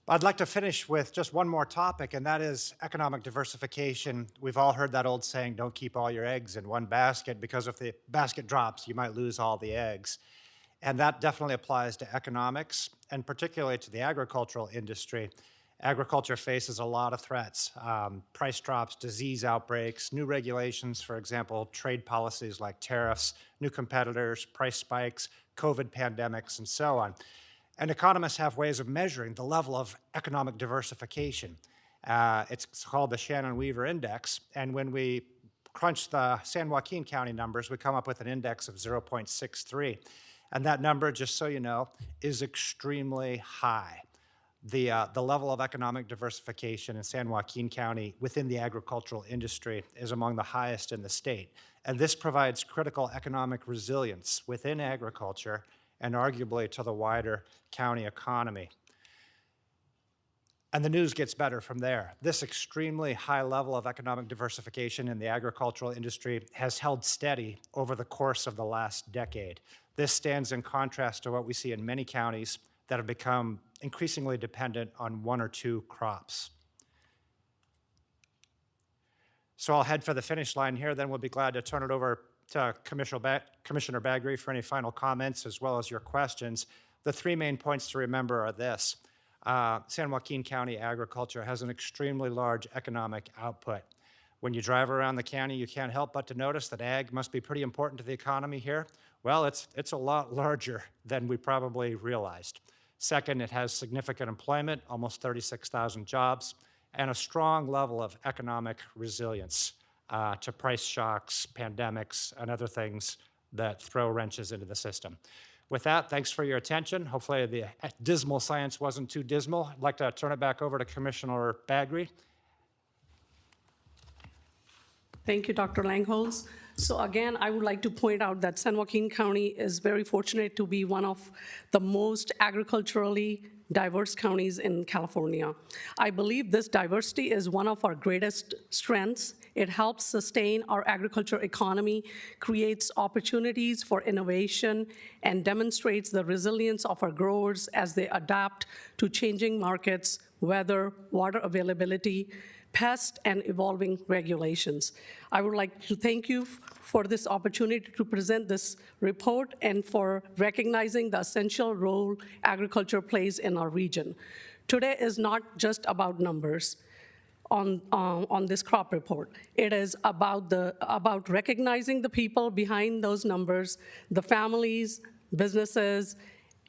I'd like to finish with just one more topic, and that is economic diversification. We've all heard that old saying, don't keep all your eggs in one basket, because if the basket drops, you might lose all the eggs. And that definitely applies to economics, and particularly to the agricultural industry. Agriculture faces a lot of threats, price drops, disease outbreaks, new regulations, for example, trade policies like tariffs, new competitors, price spikes, COVID pandemics, and so on. And economists have ways of measuring the level of economic diversification. It's called the Shannon-Weaver Index, and when we crunch the San Joaquin County numbers, we come up with an index of 0.63. And that number, just so you know, is extremely high. The level of economic diversification in San Joaquin County within the agricultural industry is among the highest in the state. And this provides critical economic resilience within agriculture and arguably to the wider county economy. And the news gets better from there. This extremely high level of economic diversification in the agricultural industry has held steady over the course of the last decade. This stands in contrast to what we see in many counties that have become increasingly dependent on one or two crops. So I'll head for the finish line here, then we'll be glad to turn it over to Commissioner Bagri for any final comments as well as your questions. The three main points to remember are this. San Joaquin County agriculture has an extremely large economic output. When you drive around the county, you can't help but to notice that ag must be pretty important to the economy here. Well, it's a lot larger than we probably realized. Second, it has significant employment, almost 36,000 jobs, and a strong level of economic resilience to price shocks, pandemics, and other things that throw wrenches into the system. With that, thanks for your attention. Hopefully the dismal science wasn't too dismal. I'd like to turn it back over to Commissioner Bagri. Thank you, Dr. Langholz. So again, I would like to point out that San Joaquin County is very fortunate to be one of the most agriculturally diverse counties in California. I believe this diversity is one of our greatest strengths. It helps sustain our agriculture economy, creates opportunities for innovation, and demonstrates the resilience of our growers as they adapt to changing markets, weather, water availability, pest, and evolving regulations. I would like to thank you for this opportunity to present this report and for recognizing the essential role agriculture plays in our region. Today is not just about numbers on this crop report. It is about recognizing the people behind those numbers, the families, businesses,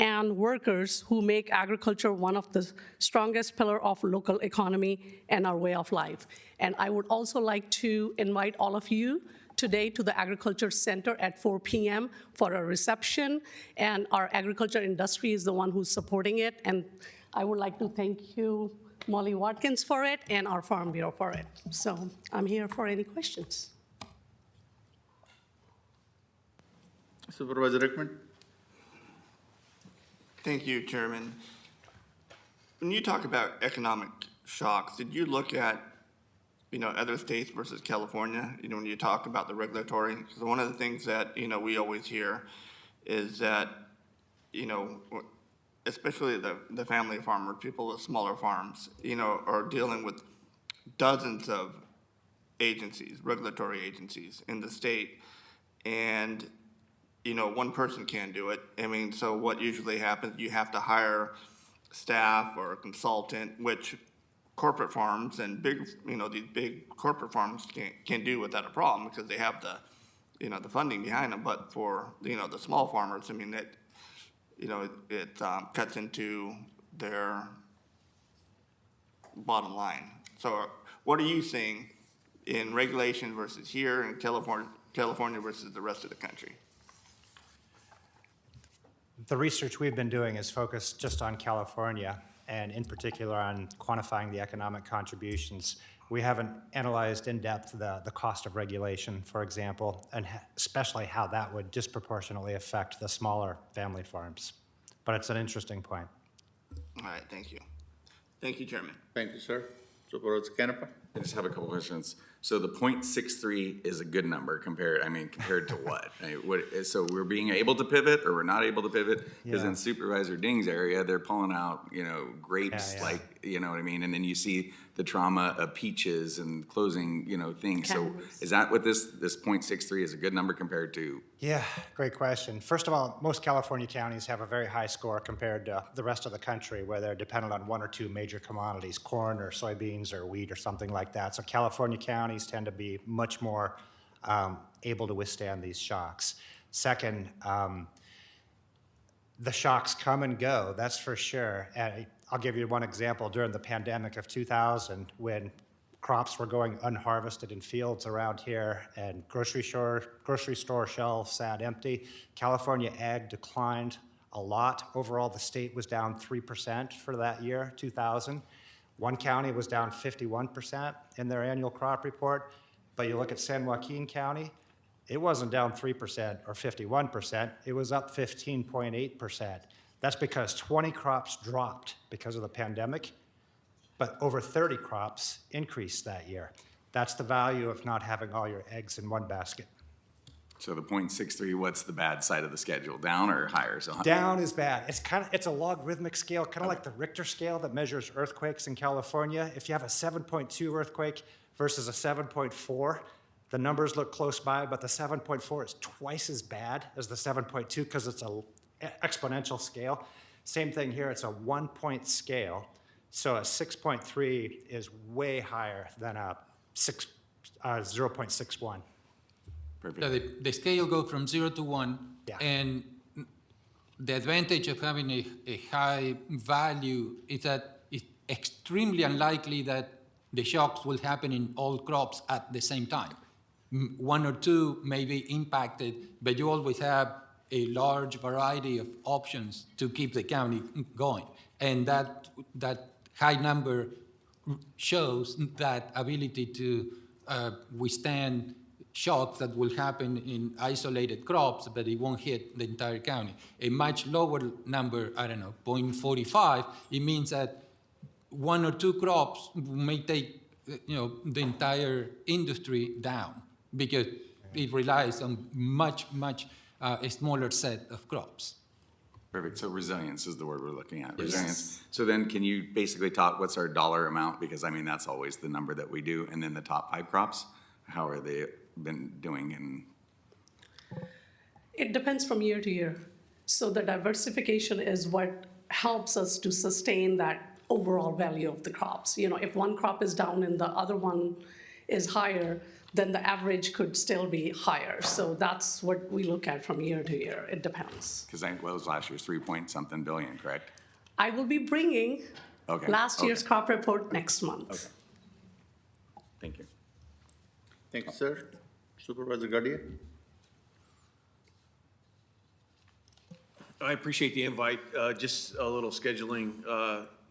and workers who make agriculture one of the strongest pillars of local economy and our way of life. And I would also like to invite all of you today to the Agriculture Center at 4 p.m. for a reception, and our agriculture industry is the one who's supporting it. And I would like to thank you, Molly Watkins, for it, and our Farm Bureau for it. So I'm here for any questions. Supervisor Rickman. Thank you, Chairman. When you talk about economic shocks, did you look at, other states versus California, when you talk about the regulatory? Because one of the things that, we always hear is that, especially the family farmer, people with smaller farms, are dealing with dozens of agencies, regulatory agencies in the state, and one person can't do it. So what usually happens, you have to hire staff or a consultant, which corporate farms and these big corporate farms can't do without a problem because they have the funding behind them. But for, the small farmers, it cuts into their bottom line. So what are you seeing in regulation versus here in California versus the rest of the country? The research we've been doing is focused just on California, and in particular on quantifying the economic contributions We haven't analyzed in depth the cost of regulation, for example, and especially how that would disproportionately affect the smaller family farms. But it's an interesting point. All right, thank you. Thank you, Chairman. Thank you, sir. Supervisor Canepa? I just have a couple questions. So the 0.63 is a good number compared to what? So we're being able to pivot or we're not able to pivot? Because Yeah. in Supervisor Ding's area, they're pulling out, grapes, Yeah. you know what I mean? And then you see the trauma of peaches and closing, things. So is that what this 0.63 is a good number compared to? Yeah, great question. First of all, most California counties have a very high score compared to the rest of the country where they're dependent on one or two major commodities, corn or soybeans or wheat or something like that. So California counties tend to be much more able to withstand these shocks. Second, the shocks come and go, that's for sure. And I'll give you one example. During the pandemic of 2000, when crops were going unharvested in fields around here and grocery store shelves sat empty, California ag declined a lot. Overall, the state was down 3% for that year, 2000. One county was down 51% in their annual crop report, but you look at San Joaquin County, it wasn't down 3% or 51%, it was up 15.8%. That's because 20 crops dropped because of the pandemic, but over 30 crops increased that year. That's the value of not having all your eggs in one basket. So the 0.63, what's the bad side of the schedule, down or higher? So Down is bad. It's a logarithmic scale, kind of like the Richter scale that measures earthquakes in California. If you have a 7.2 earthquake versus a 7.4, the numbers look close by, but the 7.4 is twice as bad as the 7.2 because it's an exponential scale. Same thing here, it's a 1-point scale. So a 6.3 is way higher than a 0.61. Perfect. So the scale goes from 0 to 1, Yeah. and the advantage of having a high value is that it's extremely unlikely that the shocks will happen in all crops at the same time. One or two may be impacted, but you always have a large variety of options to keep the county going. And that high number shows that ability to withstand shocks that will happen in isolated crops, but it won't hit the entire county. A much lower number, 0.45, it means that one or two crops may take the entire industry down because it relies on much a smaller set of crops. Perfect. So resilience is the word we're looking at. Yes. Resilience. So then can you basically talk, what's our dollar amount? Because that's always the number that we do. And then the top 5 crops, how are they been doing? It depends from year to year. So the diversification is what helps us to sustain that overall value of the crops. If one crop is down and the other one is higher, then the average could still be higher. So that's what we look at from year to year. It depends. Because what was last year's 3-point-something billion, correct? I will be bringing last year's crop report next month. Okay. Thank you. Thank you, sir. Supervisor Gadia? I appreciate the invite. Just a little scheduling.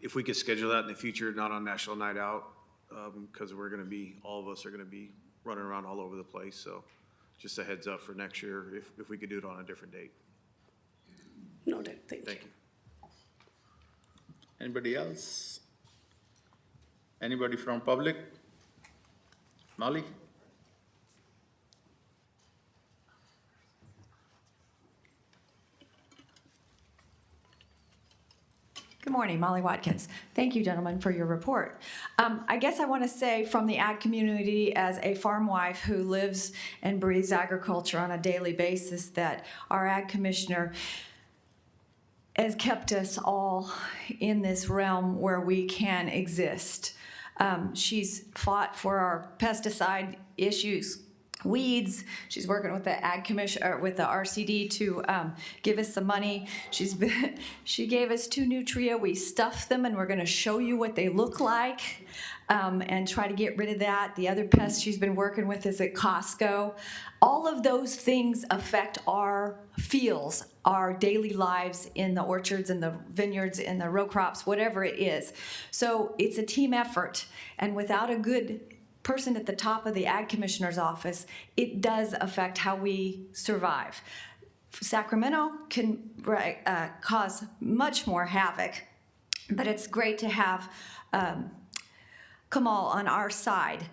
If we could schedule that in the future, not on National Night Out, because all of us are going to be running around all over the place. So just a heads up for next year, if we could do it on a different date. Noted. Thank you. Thank you. Anybody else? Anybody from public? Molly? Good morning, Molly Watkins. Thank you, gentlemen, for your report. I guess I want to say from the ag community as a farm wife who lives and breathes agriculture on a daily basis that our ag commissioner has kept us all in this realm where we can exist. She's fought for our pesticide issues, weeds. She's working with the ag commission or with the RCD to give us some money. She gave us 2 nutria. We stuffed them, and we're going to show you what they look like and try to get rid of that. The other pest she's been working with is at Costco. All of those things affect our fields, our daily lives in the orchards and the vineyards and the row crops, whatever it is. So it's a team effort, and without a good person at the top of the Ag Commissioner's office, it does affect how we survive. Sacramento can cause much more havoc, but it's great to have Kamal on our side.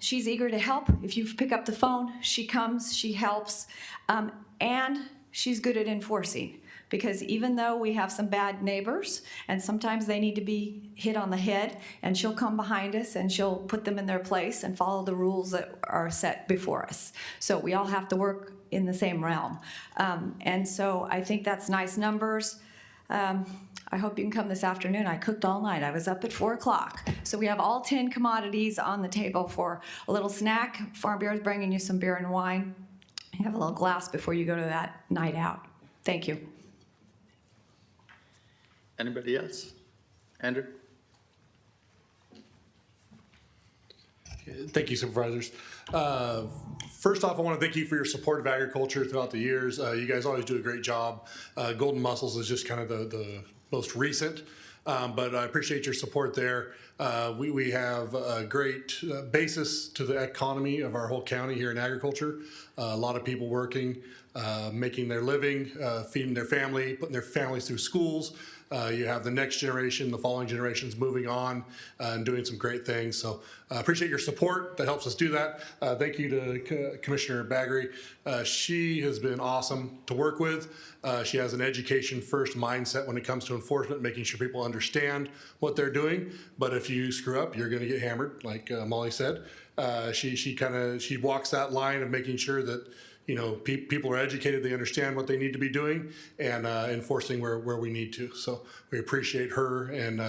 She's eager to help. If you pick up the phone, she comes, she helps, and she's good at enforcing. Because even though we have some bad neighbors, and sometimes they need to be hit on the head, and she'll come behind us and she'll put them in their place and follow the rules that are set before us. So we all have to work in the same realm. And so I think that's nice numbers. I hope you can come this afternoon. I cooked all night. I was up at 4 o'clock. So we have all 10 commodities on the table for a little snack. Farm Bureau is bringing you some beer and wine. You have a little glass before you go to that night out. Thank you. Anybody else? Andrew? Thank you, Supervisors. First off, I want to thank you for your support of agriculture throughout the years. You guys always do a great job. Golden Mussels is just kind of the most recent, but I appreciate your support there. We have a great basis to the economy of our whole county here in agriculture. A lot of people working, making their living, feeding their family, putting their families through schools. You have the next generation, the following generations moving on and doing some great things. So I appreciate your support that helps us do that. Thank you to Commissioner Baggery. She has been awesome to work with. She has an education first mindset when it comes to enforcement, making sure people understand what they're doing. But if you screw up, you're going to get hammered, like Molly said. She walks that line of making sure that people are educated, they understand what they need to be doing, and enforcing where we need to. So we appreciate her and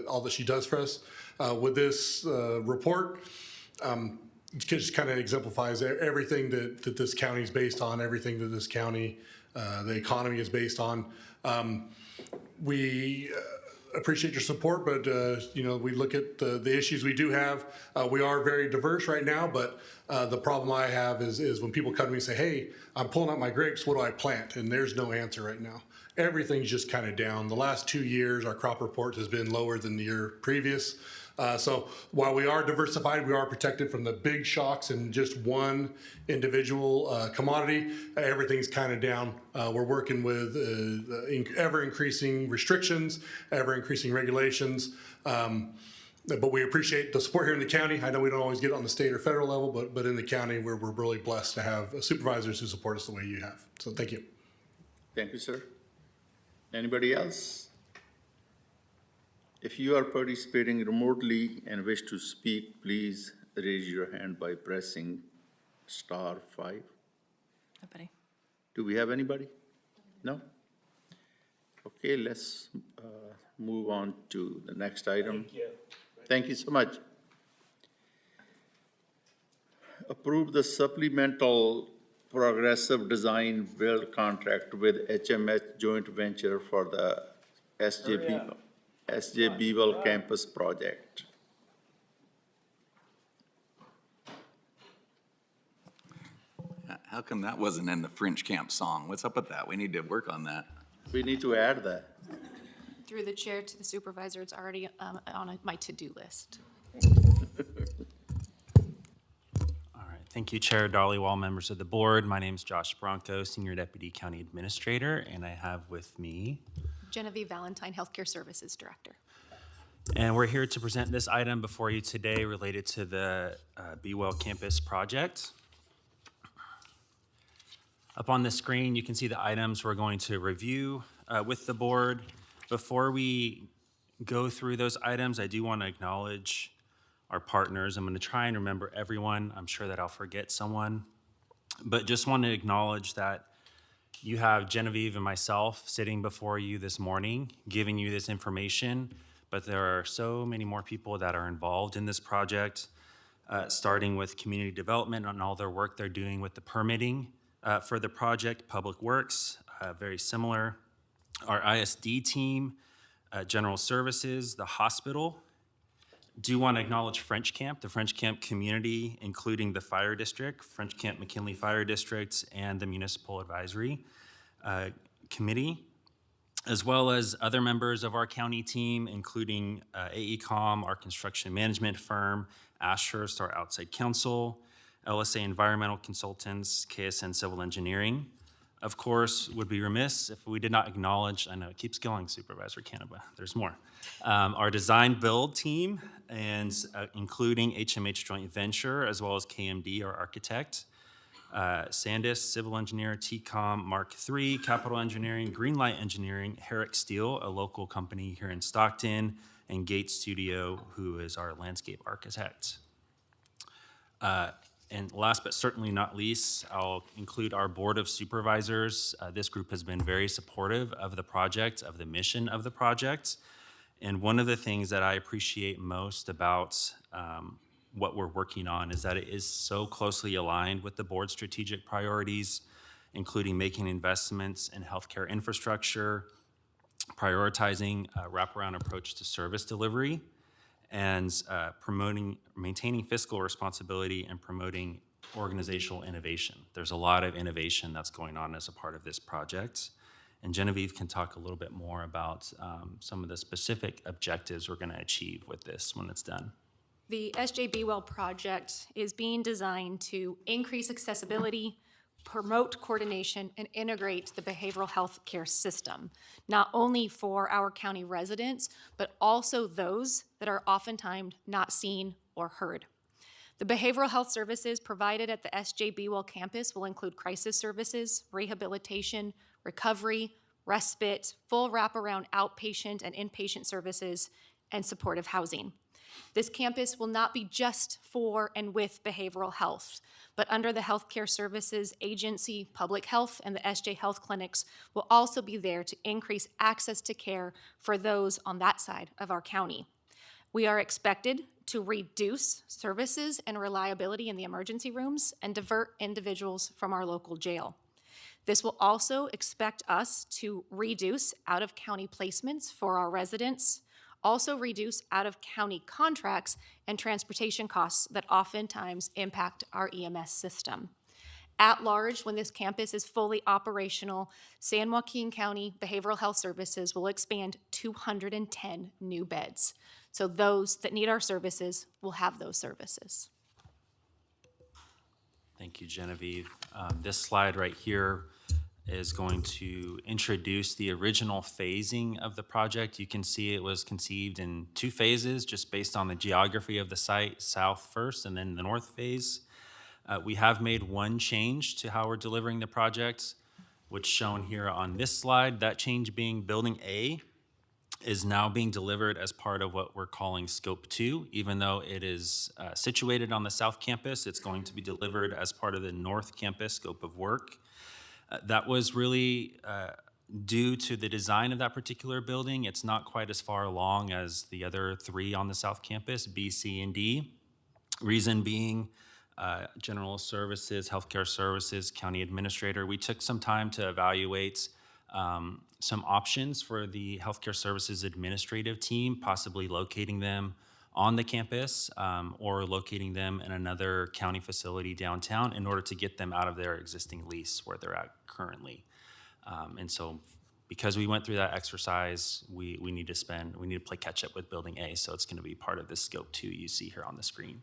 all that she does for us. With this report, it just kind of exemplifies everything that this county is based on, everything that this county, the economy is based on. We appreciate your support, but we look at the issues we do have. We are very diverse right now, but the problem I have is when people come to me and say, hey, I'm pulling out my grapes, what do I plant? And there's no answer right now. Everything's just kind of down. The last 2 years, our crop report has been lower than the year previous. So while we are diversified, we are protected from the big shocks in just one individual commodity. Everything's kind of down. We're working with ever-increasing restrictions, ever-increasing regulations. But we appreciate the support here in the county. I know we don't always get it on the state or federal level, but in the county, we're really blessed to have supervisors who support us the way you have. So thank you. Thank you, sir. Anybody else? If you are participating remotely and wish to speak, please raise your hand by pressing *5. Nobody. Do we have anybody? No? Okay, let's move on to the next item. Thank you. Thank you so much. Approve the supplemental progressive design build contract with HMH joint venture for the SJ Beagle campus project. How come that wasn't in the French Camp song? What's up with that? We need to work on that. We need to add that. Through the chair to the supervisor, it's already on my to-do list. All right, thank you, Chair Dollywall, members of the board. My name is Josh Bronco, Senior Deputy County Administrator, and I have with me Genevieve Valentine, Healthcare Services Director. And we're here to present this item before you today related to the Be Well Campus project. Up on the screen, you can see the items we're going to review with the board. Before we go through those items, I do want to acknowledge our partners. I'm going to try and remember everyone. I'm sure that I'll forget someone, but just want to acknowledge that you have Genevieve and myself sitting before you this morning, giving you this information, but there are so many more people that are involved in this project, starting with community development and all their work they're doing with the permitting for the project, Public Works, very similar, our ISD team, General Services, the hospital. Do want to acknowledge French Camp, the French Camp community, including the fire district, French Camp McKinley Fire District, and the Municipal Advisory Committee. as well as other members of our county team, including AECOM, our construction management firm, Ashurst, our outside counsel, LSA Environmental Consultants, KSN Civil Engineering. Of course, would be remiss if we did not acknowledge, I know it keeps going, Supervisor Canova, there's more, our design build team, and including HMH Joint Venture, as well as KMD, our architect, Sandus, Civil Engineer, TCOM, Mark III, Capital Engineering, Greenlight Engineering, Herrick Steel, a local company here in Stockton, and Gate Studio, who is our landscape architect. And last but certainly not least, I'll include our Board of Supervisors. This group has been very supportive of the project, of the mission of the project. And one of the things that I appreciate most about what we're working on is that it is so closely aligned with the board's strategic priorities, including making investments in healthcare infrastructure, prioritizing a wraparound approach to service delivery, and maintaining fiscal responsibility and promoting organizational innovation. There's a lot of innovation that's going on as a part of this project. And Genevieve can talk a little bit more about some of the specific objectives we're gonna achieve with this when it's done. The SJB Well project is being designed to increase accessibility, promote coordination, and integrate the behavioral health care system, not only for our county residents, but also those that are oftentimes not seen or heard. The behavioral health services provided at the SJB Well campus will include crisis services, rehabilitation, recovery, respite, full wraparound outpatient and inpatient services, and supportive housing. This campus will not be just for and with behavioral health, but under the Healthcare Services Agency, Public Health, and the SJ Health Clinics will also be there to increase access to care for those on that side of our county. We are expected to reduce services and reliability in the emergency rooms and divert individuals from our local jail. This will also expect us to reduce out-of-county placements for our residents, also reduce out-of-county contracts and transportation costs that oftentimes impact our EMS system. At large, when this campus is fully operational, San Joaquin County Behavioral Health Services will expand 210 new beds. So those that need our services will have those services. Thank you, Genevieve. This slide right here is going to introduce the original phasing of the project. You can see it was conceived in 2 phases just based on the geography of the site, south first and then the north phase. We have made one change to how we're delivering the project, which shown here on this slide. That change being Building A is now being delivered as part of what we're calling Scope 2. Even though it is situated on the south campus, it's going to be delivered as part of the north campus scope of work. That was really due to the design of that particular building. It's not quite as far along as the other 3 on the south campus, B, C, and D. Reason being, general services, healthcare services, county administrator. We took some time to evaluate some options for the healthcare services administrative team, possibly locating them on the campus or locating them in another county facility downtown in order to get them out of their existing lease where they're at currently. And so because we went through that exercise, we need to play catch up with Building A. So it's gonna be part of this Scope 2 you see here on the screen.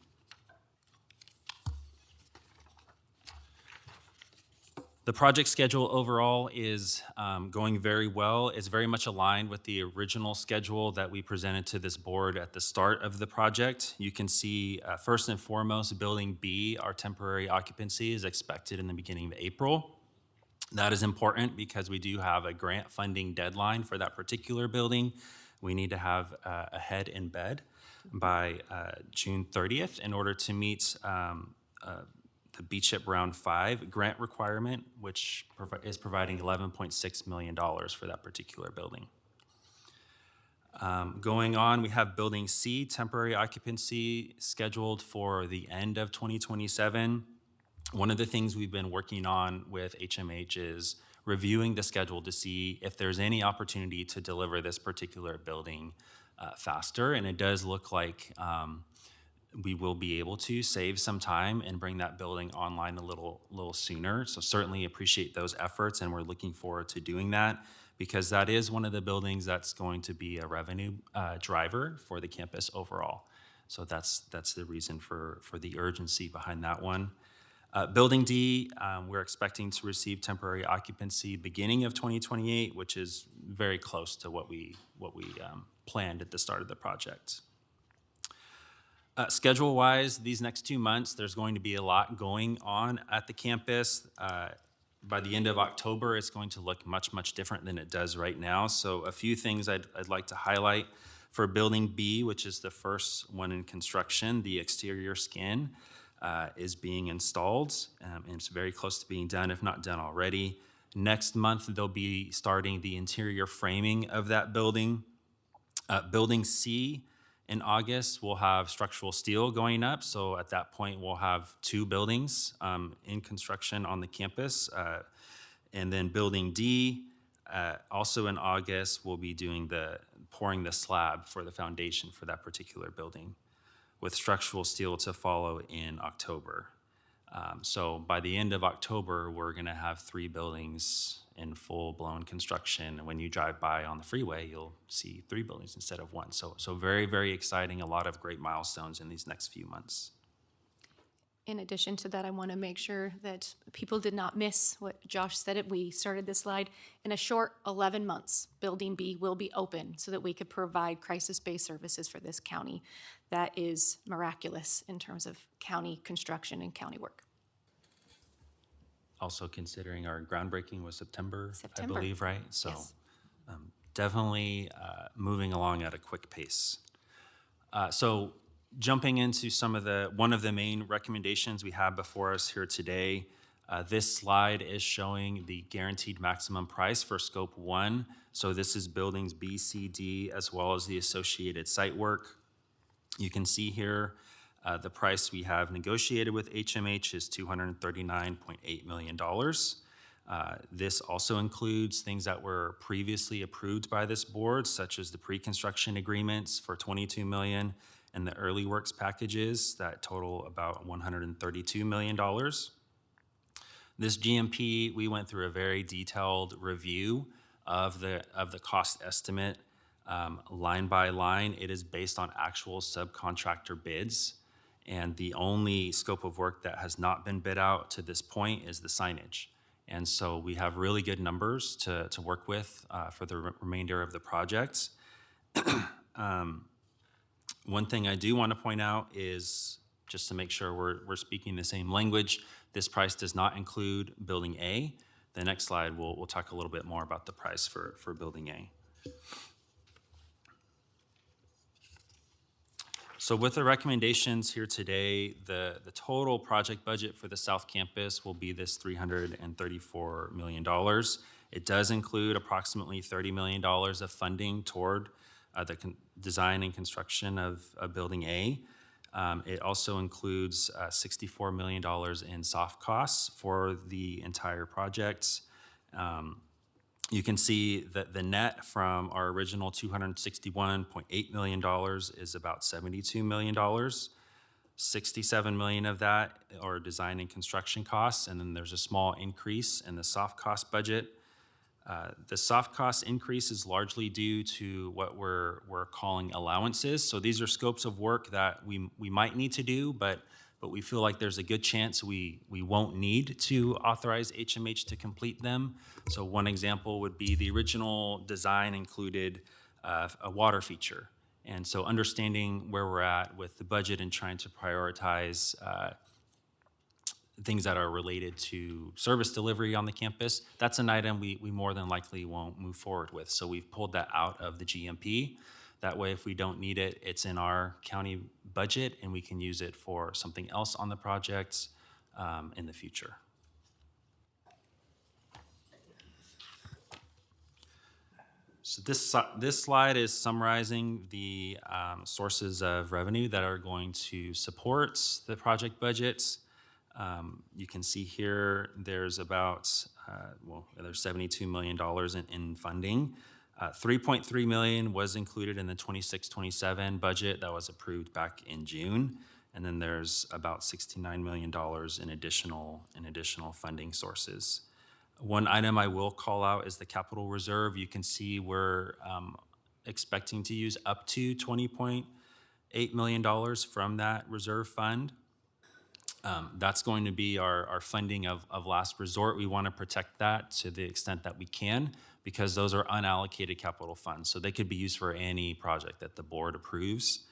The project schedule overall is going very well. It's very much aligned with the original schedule that we presented to this board at the start of the project. You can see first and foremost, Building B, our temporary occupancy is expected in the beginning of April. That is important because we do have a grant funding deadline for that particular building. We need to have a head in bed by June 30th in order to meet the BCHIP Round 5 grant requirement, which is providing $11.6 million for that particular building. Going on, we have Building C, temporary occupancy scheduled for the end of 2027. One of the things we've been working on with HMH is reviewing the schedule to see if there's any opportunity to deliver this particular building faster. And it does look like we will be able to save some time and bring that building online a little sooner. So certainly appreciate those efforts, and we're looking forward to doing that. because that is one of the buildings that's going to be a revenue driver for the campus overall. So that's the reason for the urgency behind that one. Building D, we're expecting to receive temporary occupancy beginning of 2028, which is very close to what we planned at the start of the project. Schedule-wise, these next 2 months, there's going to be a lot going on at the campus. By the end of October, it's going to look much, much different than it does right now. So a few things I'd like to highlight. For Building B, which is the first one in construction, the exterior skin is being installed, and it's very close to being done, if not done already. Next month, they'll be starting the interior framing of that building. Building C, in August, we'll have structural steel going up. So at that point, we'll have 2 buildings in construction on the campus. And then Building D, also in August, we'll be pouring the slab for the foundation for that particular building, with structural steel to follow in October. So by the end of October, we're gonna have 3 buildings in full-blown construction. When you drive by on the freeway, you'll see 3 buildings instead of 1. So very, very exciting, a lot of great milestones in these next few months. In addition to that, I want to make sure that people did not miss what Josh said. We started this slide. In a short 11 months, Building B will be open so that we could provide crisis-based services for this county. That is miraculous in terms of county construction and county work. Also considering our groundbreaking was September, I September. believe, right? So Yes. definitely moving along at a quick pace. So jumping into one of the main recommendations we have before us here today, this slide is showing the guaranteed maximum price for Scope 1. So this is buildings B, C, D, as well as the associated site work. You can see here the price we have negotiated with HMH is $239.8 million. This also includes things that were previously approved by this board, such as the pre-construction agreements for $22 million and the early works packages that total about $132 million. This GMP, we went through a very detailed review of the cost estimate line by line. It is based on actual subcontractor bids. And the only scope of work that has not been bid out to this point is the signage. And so we have really good numbers to work with for the remainder of the project. One thing I do want to point out is, just to make sure we're speaking the same language, this price does not include Building A. The next slide, we'll talk a little bit more about the price for Building A. So with the recommendations here today, the total project budget for the South Campus will be this $334 million. It does include approximately $30 million of funding toward the design and construction of Building A. It also includes $64 million in soft costs for the entire project. You can see that the net from our original $261.8 million is about $72 million. $67 million of that are design and construction costs, and then there's a small increase in the soft cost budget. The soft cost increase is largely due to what we're calling allowances. So these are scopes of work that we might need to do, but we feel like there's a good chance we won't need to authorize HMH to complete them. So one example would be the original design included a water feature. And so understanding where we're at with the budget and trying to prioritize things that are related to service delivery on the campus, that's an item we more than likely won't move forward with. So we've pulled that out of the GMP. That way, if we don't need it, it's in our county budget and we can use it for something else on the project in the future. So this slide is summarizing the sources of revenue that are going to support the project budgets. You can see here there's about, there's $72 million in funding. $3.3 million was included in the 26-27 budget that was approved back in June. And then there's about $69 million in additional funding sources. One item I will call out is the capital reserve. You can see we're expecting to use up to $20.8 million from that reserve fund. That's going to be our funding of last resort. We want to protect that to the extent that we can because those are unallocated capital funds. So they could be used for any project that the board approves.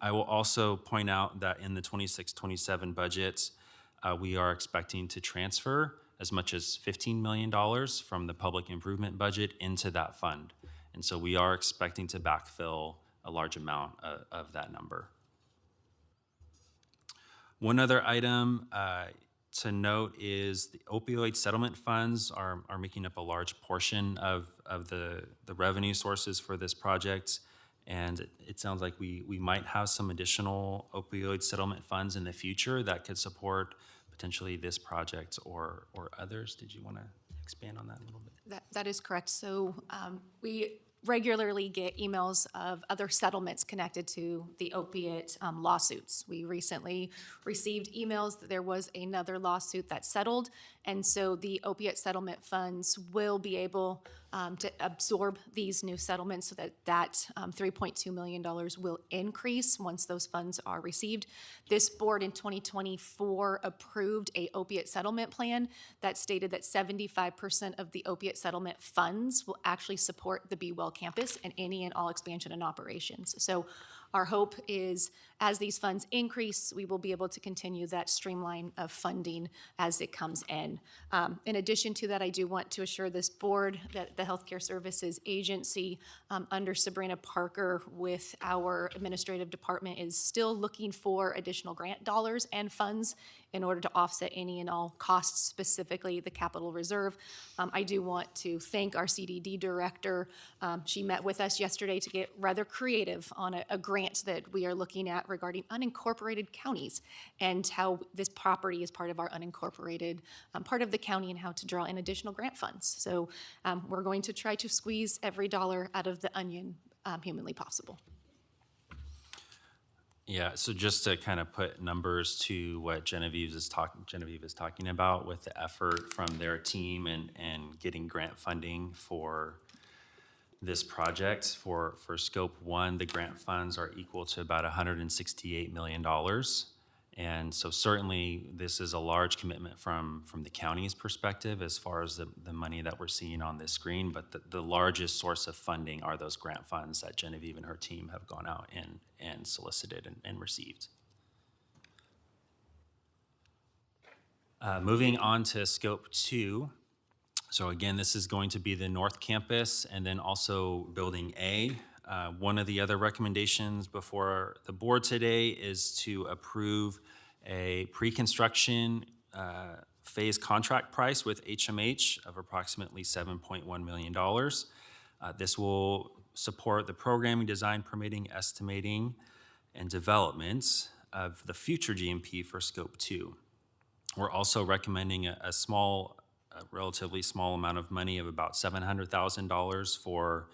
I will also point out that in the 26-27 budgets, we are expecting to transfer as much as $15 million from the public improvement budget into that fund. And so we are expecting to backfill a large amount of that number. One other item to note is the opioid settlement funds are making up a large portion of the revenue sources for this project. And it sounds like we might have some additional opioid settlement funds in the future that could support potentially this project or others. Did you want to expand on that a little bit? That is correct. So we regularly get emails of other settlements connected to the opiate lawsuits. We recently received emails that there was another lawsuit that settled, and so the opiate settlement funds will be able to absorb these new settlements so that $3.2 million will increase once those funds are received. This board in 2024 approved a opiate settlement plan that stated that 75% of the opiate settlement funds will actually support the Be Well campus and any and all expansion and operations. So our hope is as these funds increase, we will be able to continue that streamline of funding as it comes in. In addition to that, I do want to assure this board that the Healthcare Services Agency under Sabrina Parker with our administrative department is still looking for additional grant dollars and funds in order to offset any and all costs, specifically the capital reserve. I do want to thank our CDD director. She met with us yesterday to get rather creative on a grant that we are looking at regarding unincorporated counties and how this property is part of our unincorporated part of the county and how to draw in additional grant funds. So we're going to try to squeeze every dollar out of the onion humanly possible. Yeah, so just to kind of put numbers to what Genevieve is talking about with the effort from their team and getting grant funding for this project for scope 1, the grant funds are equal to about $168 million. And so certainly this is a large commitment from the county's perspective as far as the money that we're seeing on this screen, but the largest source of funding are those grant funds that Genevieve and her team have gone out and solicited and received. Moving on to scope 2. So again, this is going to be the North Campus and then also Building A. One of the other recommendations before the board today is to approve a pre-construction phase contract price with HMH of approximately $7.1 million. This will support the programming, design, permitting, estimating, and development of the future GMP for Scope 2. We're also recommending a relatively small amount of money of about $700,000 for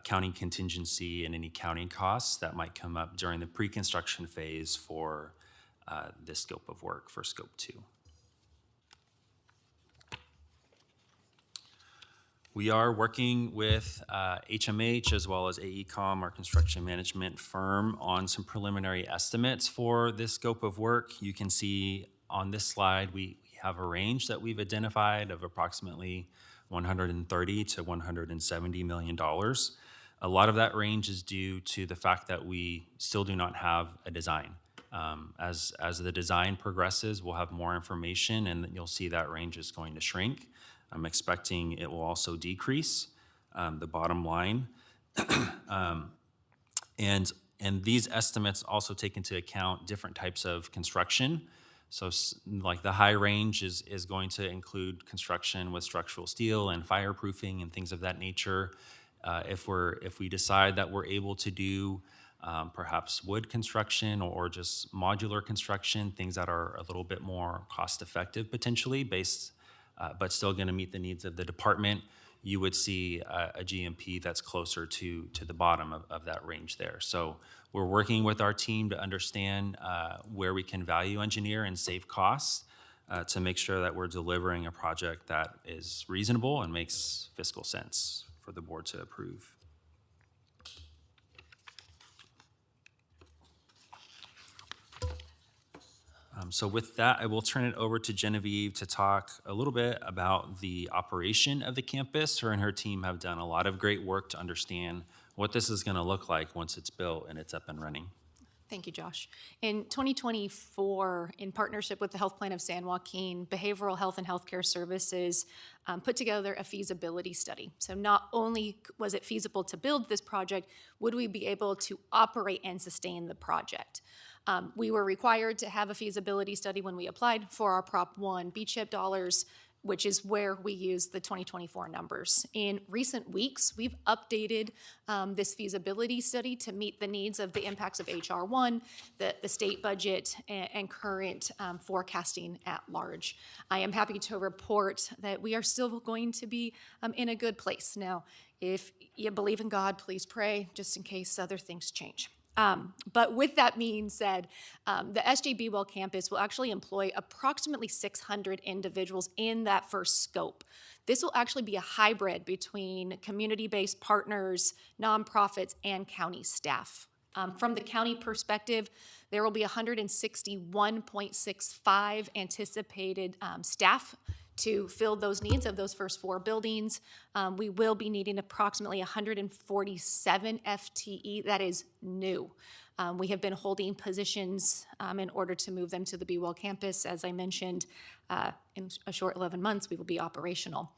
county contingency and any county costs that might come up during the pre-construction phase for this scope of work for Scope 2. We are working with HMH as well as AECOM, our construction management firm, on some preliminary estimates for this scope of work. You can see on this slide, we have a range that we've identified of approximately $130 to $170 million. A lot of that range is due to the fact that we still do not have a design. As the design progresses, we'll have more information and you'll see that range is going to shrink. I'm expecting it will also decrease, the bottom line. And these estimates also take into account different types of construction. So like the high range is going to include construction with structural steel and fireproofing and things of that nature. If we decide that we're able to do perhaps wood construction or just modular construction, things that are a little bit more cost effective potentially but still going to meet the needs of the department, you would see a GMP that's closer to the bottom of that range there. So we're working with our team to understand where we can value engineer and save costs. to make sure that we're delivering a project that is reasonable and makes fiscal sense for the board to approve. So with that, I will turn it over to Genevieve to talk a little bit about the operation of the campus. Her and her team have done a lot of great work to understand what this is going to look like once it's built and it's up and running. Thank you, Josh. In 2024, in partnership with the Health Plan of San Joaquin, Behavioral Health and Healthcare Services put together a feasibility study. So not only was it feasible to build this project, would we be able to operate and sustain the project? We were required to have a feasibility study when we applied for our Prop 1 BCHIP dollars, which is where we use the 2024 numbers. In recent weeks, we've updated this feasibility study to meet the needs of the impacts of HR 1, the state budget, and current forecasting at large. I am happy to report that we are still going to be in a good place. Now, if you believe in God, please pray, just in case other things change. But with that being said, the SJ Bewell campus will actually employ approximately 600 individuals in that first scope. This will actually be a hybrid between community-based partners, nonprofits, and county staff. From the county perspective, there will be 161.65 anticipated staff to fill those needs of those first 4 buildings. We will be needing approximately 147 FTE. That is new. We have been holding positions in order to move them to the Bewell campus. As I mentioned, in a short 11 months, we will be operational.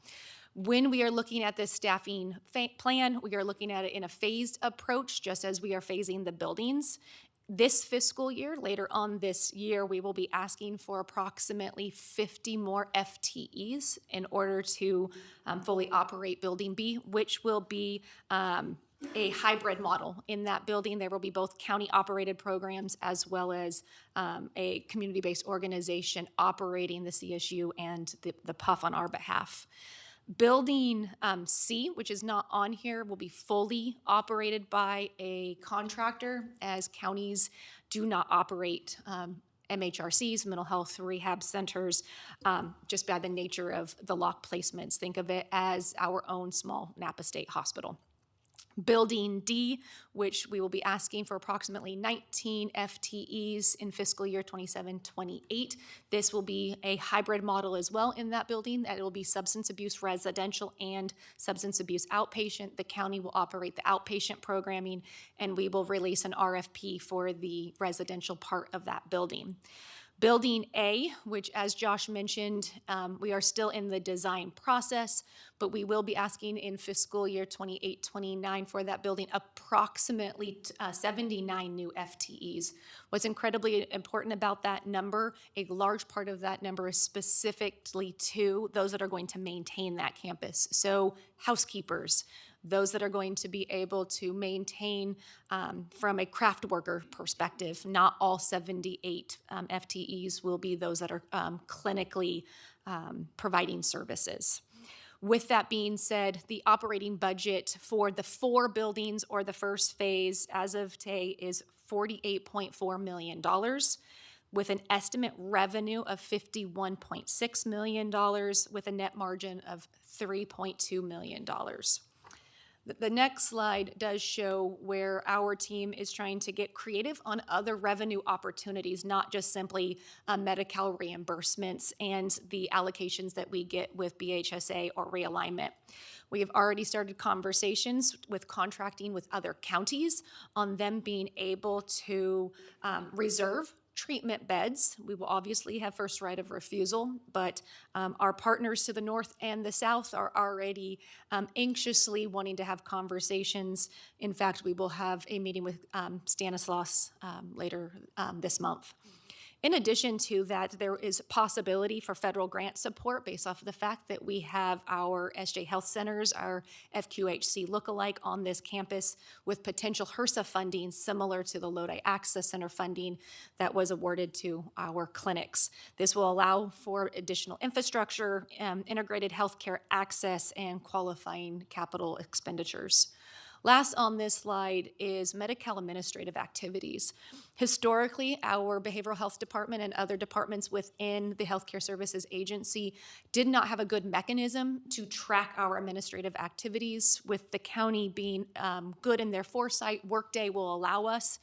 When we are looking at this staffing plan, we are looking at it in a phased approach, just as we are phasing the buildings. This fiscal year, later on this year, we will be asking for approximately 50 more FTEs in order to fully operate Building B, which will be a hybrid model. In that building, there will be both county-operated programs as well as a community-based organization operating the CSU and the PUF on our behalf. Building C, which is not on here, will be fully operated by a contractor, as counties do not operate MHRCs, mental health rehab centers, just by the nature of the lock placements. Think of it as our own small Napa State Hospital. Building D, which we will be asking for approximately 19 FTEs in fiscal year 27-28. This will be a hybrid model as well in that building. That it will be substance abuse residential and substance abuse outpatient. The county will operate the outpatient programming, and we will release an RFP for the residential part of that building. Building A, which as Josh mentioned, we are still in the design process, but we will be asking in fiscal year 28-29 for that building approximately 79 new FTEs. What's incredibly important about that number, a large part of that number is specifically to those that are going to maintain that campus. So housekeepers, those that are going to be able to maintain from a craft worker perspective. Not all 78 FTEs will be those that are clinically providing services. With that being said, the operating budget for the 4 buildings or the first phase as of today is $48.4 million with an estimate revenue of $51.6 million with a net margin of $3.2 million. The next slide does show where our team is trying to get creative on other revenue opportunities, not just simply Medi-Cal reimbursements and the allocations that we get with BHSA or realignment. We have already started conversations with contracting with other counties on them being able to reserve treatment beds. We will obviously have first right of refusal, but our partners to the north and the south are already anxiously wanting to have conversations. In fact, we will have a meeting with Stanislaus later this month. In addition to that, there is possibility for federal grant support based off of the fact that we have our SJ Health Centers, our FQHC lookalike on this campus with potential HRSA funding similar to the Lodi Access Center funding that was awarded to our clinics. This will allow for additional infrastructure, integrated healthcare access, and qualifying capital expenditures. Last on this slide is Medi-Cal administrative activities. Historically, our behavioral health department and other departments within the Healthcare Services Agency did not have a good mechanism to track our administrative activities. With the county being good in their foresight, Workday will allow us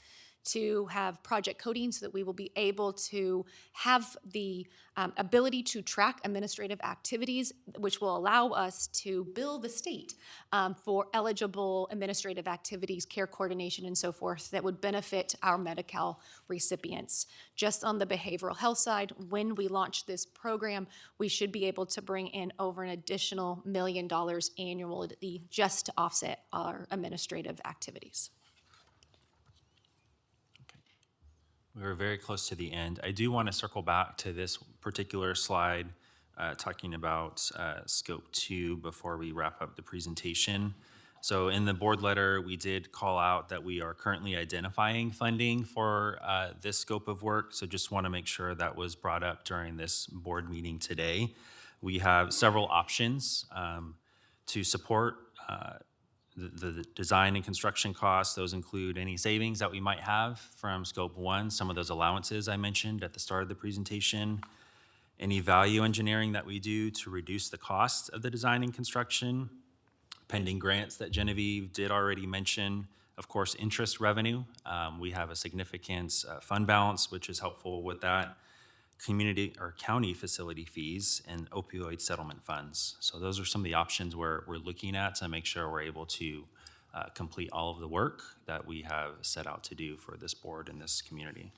to have project coding so that we will be able to have the ability to track administrative activities, which will allow us to bill the state for eligible administrative activities, care coordination, and so forth that would benefit our Medi-Cal recipients. Just on the behavioral health side, when we launch this program, we should be able to bring in over an additional $1 million annually just to offset our administrative activities. We're very close to the end. I do want to circle back to this particular slide talking about Scope 2 before we wrap up the presentation. So in the board letter, we did call out that we are currently identifying funding for this scope of work. So just want to make sure that was brought up during this board meeting today. We have several options to support the design and construction costs. Those include any savings that we might have from Scope 1, some of those allowances I mentioned at the start of the presentation, any value engineering that we do to reduce the cost of the design and construction, pending grants that Genevieve did already mention, of course, interest revenue. We have a significant fund balance, which is helpful with that, community or county facility fees, and opioid settlement funds. So those are some of the options we're looking at to make sure we're able to complete all of the work that we have set out to do for this board and this community.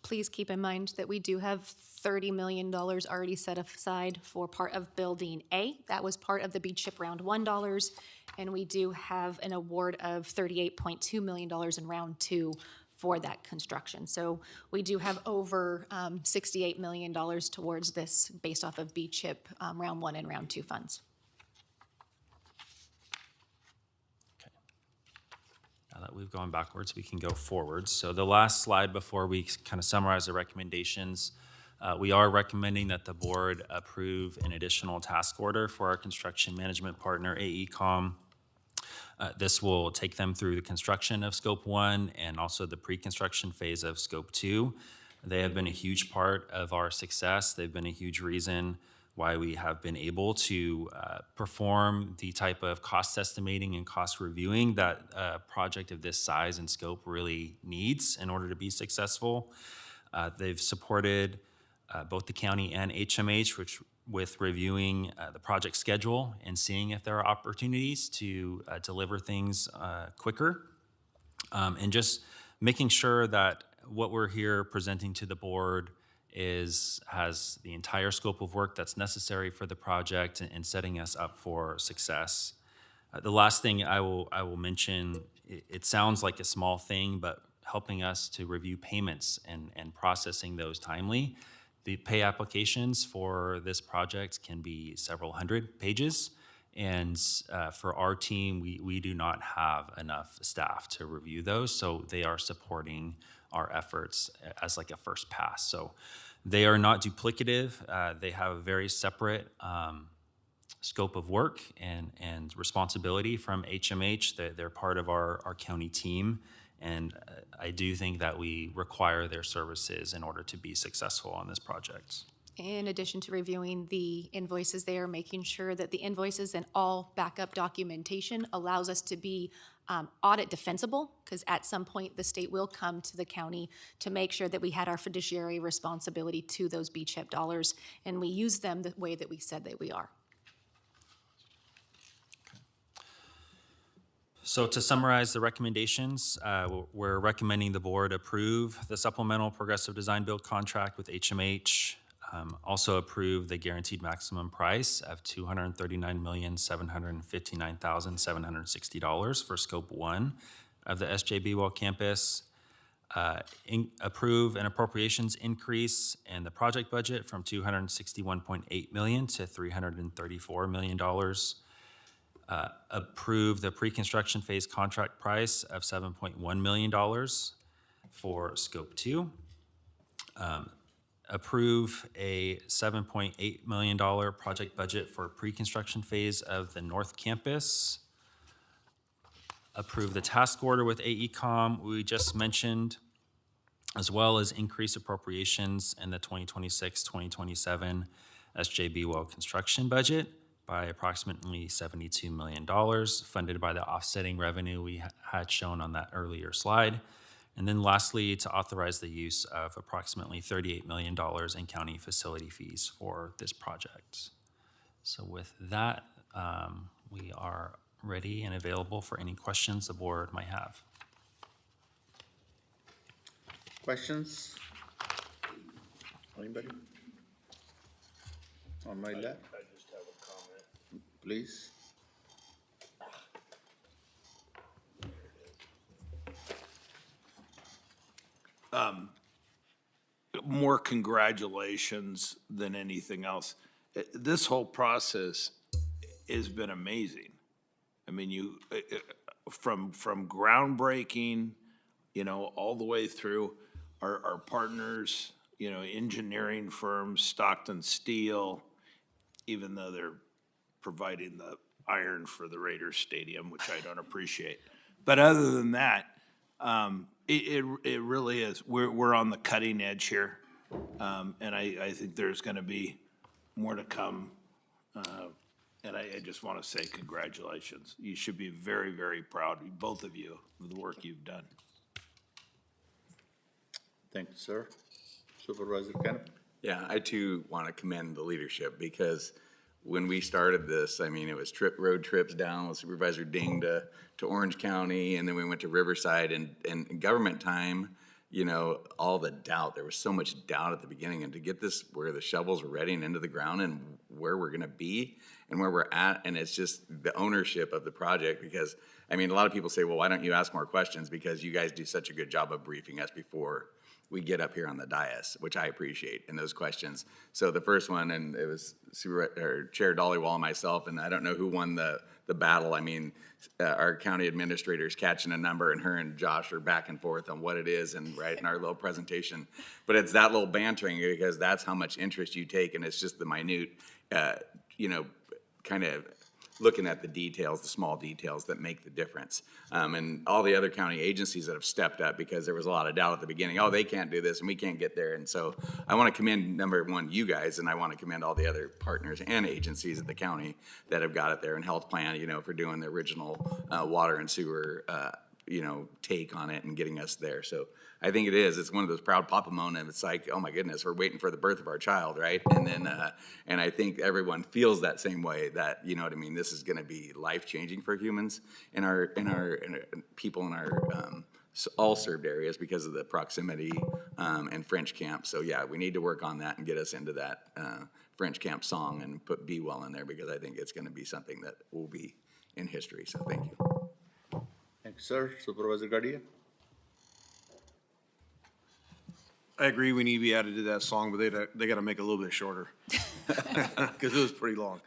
Please keep in mind that we do have $30 million already set aside for part of Building A. That was part of the BCHIP Round 1 dollars, and we do have an award of $38.2 million in Round 2 for that construction. So we do have over $68 million towards this based off of BCHIP Round 1 and Round 2 funds. Okay. Now that we've gone backwards, we can go forwards. So the last slide before we kind of summarize the recommendations, we are recommending that the board approve an additional task order for our construction management partner, AECOM. This will take them through the construction of Scope 1 and also the pre-construction phase of Scope 2. They have been a huge part of our success. They've been a huge reason why we have been able to perform the type of cost estimating and cost reviewing that a project of this size and scope really needs in order to be successful. They've supported both the county and HMH, with reviewing the project schedule and seeing if there are opportunities to deliver things quicker, and just making sure that what we're here presenting to the board has the entire scope of work that's necessary for the project and setting us up for success. The last thing I will mention, it sounds like a small thing, but helping us to review payments and processing those timely. The pay applications for this project can be several hundred pages, and for our team, we do not have enough staff to review those, so they are supporting our efforts as like a first pass. So they are not duplicative. They have a very separate scope of work and responsibility from HMH. They're part of our county team. And I do think that we require their services in order to be successful on this project. In addition to reviewing the invoices, they are making sure that the invoices and all backup documentation allows us to be audit defensible, because at some point the state will come to the county to make sure that we had our fiduciary responsibility to those BCHIP dollars, and we use them the way that we said that we are. So to summarize the recommendations, we're recommending the board approve the supplemental progressive design build contract with HMH, also approve the guaranteed maximum price of $239,759,760 for Scope 1 of the SJ Well campus, approve an appropriations increase in the project budget from $261.8 million to $334 million, approve the pre-construction phase contract price of $7.1 million for Scope 2, approve a $7.8 million project budget for pre-construction phase of the North Campus, approve the task order with AECom we just mentioned, as well as increase appropriations in the 2026-2027 SJB well construction budget by approximately $72 million, funded by the offsetting revenue we had shown on that earlier slide. And then lastly, to authorize the use of approximately $38 million in county facility fees for this project. So with that, we are ready and available for any questions the board might have. Questions? Anybody? On my left? I just have a comment. Please. More congratulations than anything else. This whole process has been amazing. I mean, from groundbreaking, all the way through our partners, engineering firms, Stockton Steel, even though they're providing the iron for the Raiders Stadium, which I don't appreciate. But other than that, it really is. We're on the cutting edge here, and I think there's going to be more to come. And I just want to say congratulations. You should be very, very proud, both of you, of the work you've done. Thank you, sir. Supervisor Kennedy? Yeah, I too want to commend the leadership because when we started this, I mean, it was road trips down with Supervisor Ding to Orange County, and then we went to Riverside, and government time, all the doubt. There was so much doubt at the beginning, and to get this where the shovels were ready and into the ground and where we're going to be and where we're at, and it's just the ownership of the project because, I mean, a lot of people say, well, why don't you ask more questions? Because you guys do such a good job of briefing us before we get up here on the dais, which I appreciate in those questions. So the first one, and it was Chair Dollywall and myself, and I don't know who won the battle. I mean, our county administrator's catching a number, and her and Josh are back and forth on what it is, and right in our little presentation. But it's that little bantering because that's how much interest you take, and it's just the minute, kind of looking at the details, the small details that make the difference. And all the other county agencies that have stepped up because there was a lot of doubt at the beginning, oh, they can't do this and we can't get there. And so I want to commend, number one, you guys, and I want to commend all the other partners and agencies at the county that have got it there, and Health Plan, for doing the original water and sewer, take on it and getting us there. So I think it's one of those proud papa moments. It's like, oh my goodness, we're waiting for the birth of our child, right? And then, and I think everyone feels that same way, that, what I mean, this is going to be life-changing for humans in our people in our all served areas because of the proximity and French Camp. So yeah, we need to work on that and get us into that French Camp song and put Be Well in there because I think it's going to be something that will be in history. So thank you. Thank you, sir. Supervisor Gardia? I agree, we need to be added to that song, but they got to make it a little bit shorter because it was pretty long.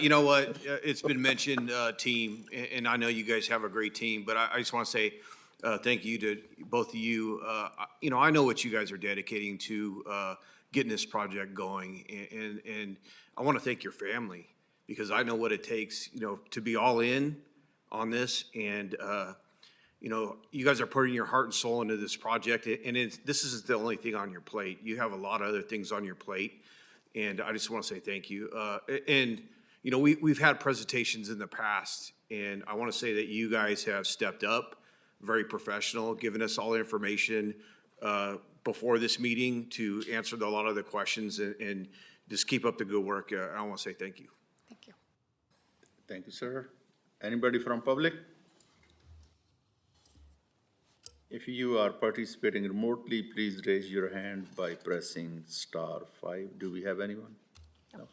You know what? It's been mentioned, team, and I know you guys have a great team, but I just want to say thank you to both of you. I know what you guys are dedicating to getting this project going, and I want to thank your family because I know what it takes, to be all in on this, and you guys are putting your heart and soul into this project, and this isn't the only thing on your plate. You have a lot of other things on your plate, and I just want to say thank you. We've had presentations in the past, and I want to say that you guys have stepped up, very professional, given us all the information before this meeting to answer a lot of the questions, and just keep up the good work. I want to say thank you. Thank you. Thank you, sir. Anybody from public? If you are participating remotely, please raise your hand by pressing *5. Do we have anyone? No.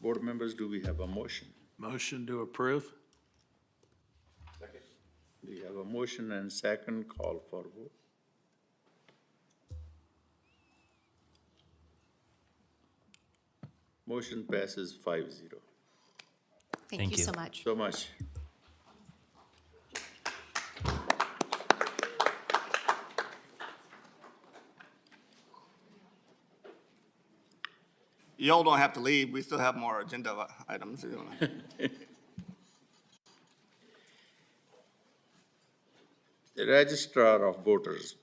Board members, do we have a motion? Motion to approve? Second. We have a motion and second. Call for vote. Motion passes 5-0. Thank you so much. So much. Y'all don't have to leave. We still have more agenda items. Registrar of Voters.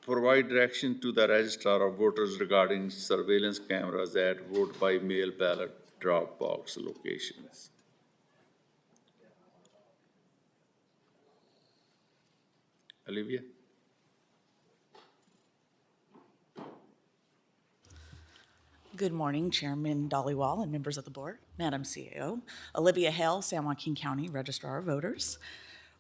Provide direction to the Registrar of Voters regarding surveillance cameras at vote-by-mail ballot drop box locations. Olivia? Good morning, Chairman Dollywall and members of the board, Madam CAO. Olivia Hale, San Joaquin County Registrar of Voters.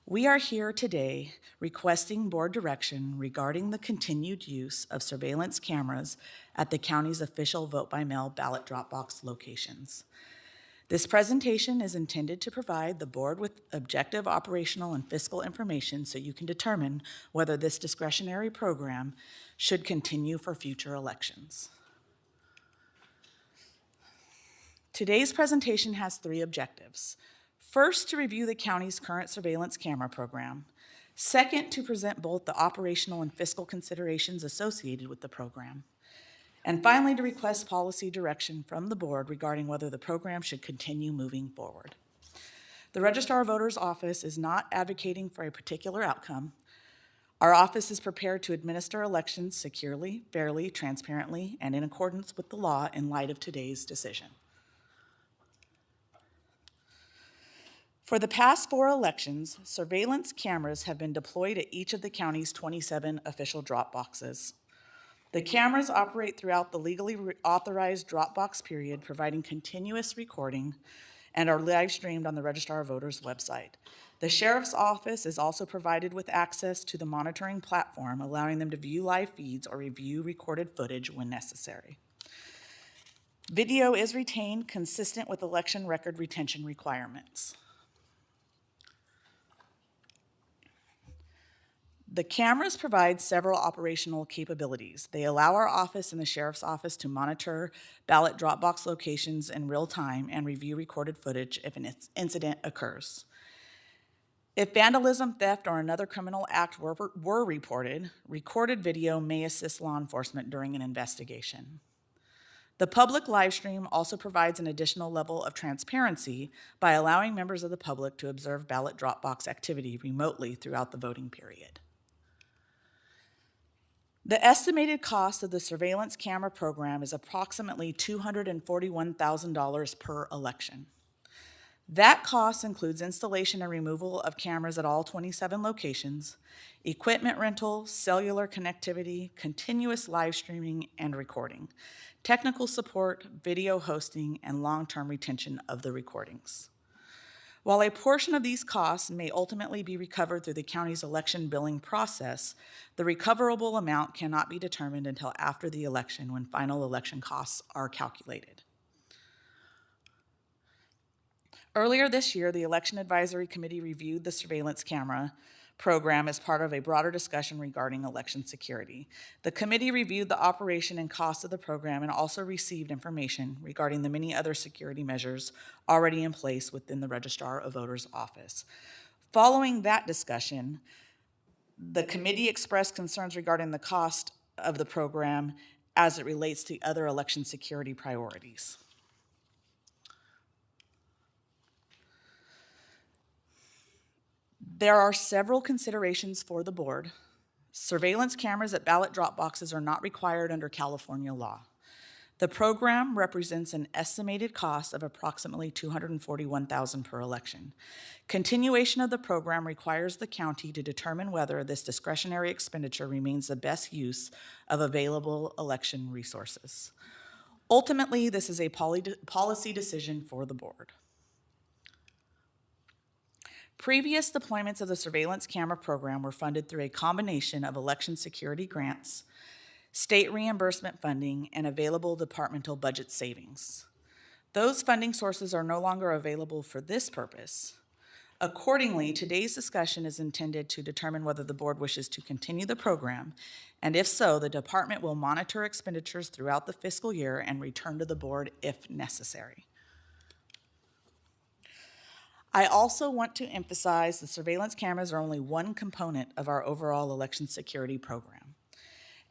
We are here today requesting board direction regarding the continued use of surveillance cameras at the county's official vote-by-mail ballot drop box locations. This presentation is intended to provide the board with objective operational and fiscal information so you can determine whether this discretionary program should continue for future elections. Today's presentation has three objectives. First, to review the county's current surveillance camera program. Second, to present both the operational and fiscal considerations associated with the program. And finally, to request policy direction from the board regarding whether the program should continue moving forward. The Registrar of Voters office is not advocating for a particular outcome. Our office is prepared to administer elections securely, fairly, transparently, and in accordance with the law in light of today's decision. For the past 4 elections, surveillance cameras have been deployed at each of the county's 27 official drop boxes. The cameras operate throughout the legally authorized drop box period, providing continuous recording, and are live streamed on the Registrar of Voters website. The Sheriff's Office is also provided with access to the monitoring platform, allowing them to view live feeds or review recorded footage when necessary. Video is retained consistent with election record retention requirements. The cameras provide several operational capabilities. They allow our office and the Sheriff's Office to monitor ballot drop box locations in real time and review recorded footage if an incident occurs. If vandalism, theft, or another criminal act were reported, recorded video may assist law enforcement during an investigation. The public live stream also provides an additional level of transparency by allowing members of the public to observe ballot drop box activity remotely throughout the voting period. The estimated cost of the surveillance camera program is approximately $241,000 per election. That cost includes installation and removal of cameras at all 27 locations, equipment rental, cellular connectivity, continuous live streaming and recording, technical support, video hosting, and long-term retention of the recordings. While a portion of these costs may ultimately be recovered through the county's election billing process, the recoverable amount cannot be determined until after the election when final election costs are calculated. Earlier this year, the Election Advisory Committee reviewed the surveillance camera program as part of a broader discussion regarding election security. The committee reviewed the operation and cost of the program and also received information regarding the many other security measures already in place within the Registrar of Voters office. Following that discussion, the committee expressed concerns regarding the cost of the program as it relates to other election security priorities. There are several considerations for the board. Surveillance cameras at ballot drop boxes are not required under California law. The program represents an estimated cost of approximately $241,000 per election. Continuation of the program requires the county to determine whether this discretionary expenditure remains the best use of available election resources. Ultimately, this is a policy decision for the board. Previous deployments of the surveillance camera program were funded through a combination of election security grants, state reimbursement funding, and available departmental budget savings. Those funding sources are no longer available for this purpose. Accordingly, today's discussion is intended to determine whether the board wishes to continue the program, and if so, the department will monitor expenditures throughout the fiscal year and return to the board if necessary. I also want to emphasize the surveillance cameras are only one component of our overall election security program.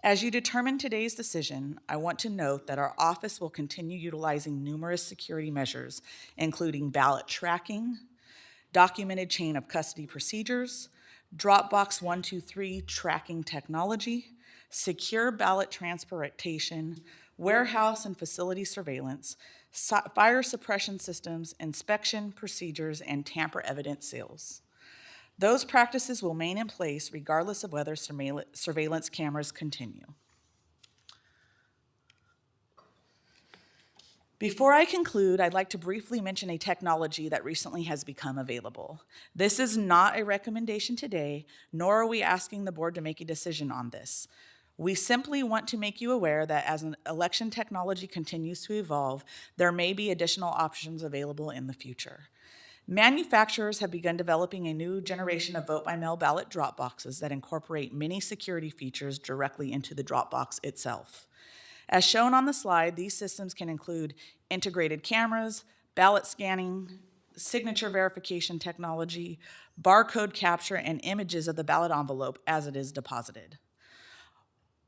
As you determine today's decision, I want to note that our office will continue utilizing numerous security measures, including ballot tracking, documented chain of custody procedures, Dropbox 123 tracking technology, secure ballot transportation, warehouse and facility surveillance, fire suppression systems, inspection procedures, and tamper evidence sales. Those practices will remain in place regardless of whether surveillance cameras continue. Before I conclude, I'd like to briefly mention a technology that recently has become available. This is not a recommendation today, nor are we asking the board to make a decision on this. We simply want to make you aware that as an election technology continues to evolve, there may be additional options available in the future. Manufacturers have begun developing a new generation of vote-by-mail ballot drop boxes that incorporate many security features directly into the drop box itself. As shown on the slide, these systems can include integrated cameras, ballot scanning, signature verification technology, barcode capture, and images of the ballot envelope as it is deposited.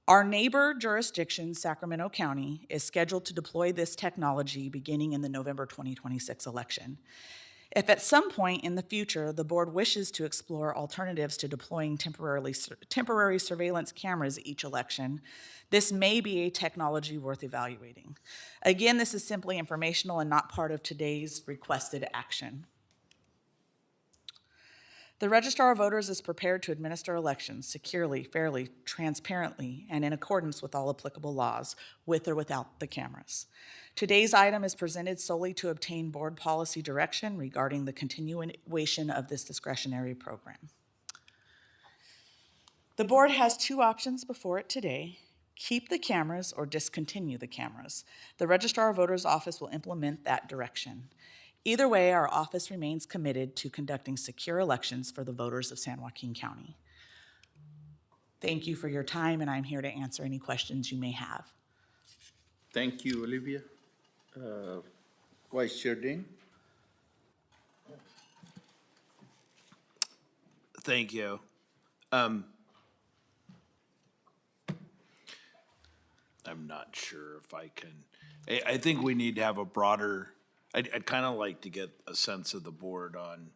Our neighbor jurisdiction, Sacramento County, is scheduled to deploy this technology beginning in the November 2026 election. If at some point in the future the board wishes to explore alternatives to deploying temporary surveillance cameras each election, this may be a technology worth evaluating. Again, this is simply informational and not part of today's requested action. The Registrar of Voters is prepared to administer elections securely, fairly, transparently, and in accordance with all applicable laws, with or without the cameras. Today's item is presented solely to obtain board policy direction regarding the continuation of this discretionary program. The board has two options before it today: keep the cameras or discontinue the cameras. The Registrar of Voters office will implement that direction. Either way, our office remains committed to conducting secure elections for the voters of San Joaquin County. Thank you for your time, and I'm here to answer any questions you may have. Thank you, Olivia. Vice Chair Ding? Thank you. I'm not sure if I can, I think we need to have a broader, I'd kind of like to get a sense of the board on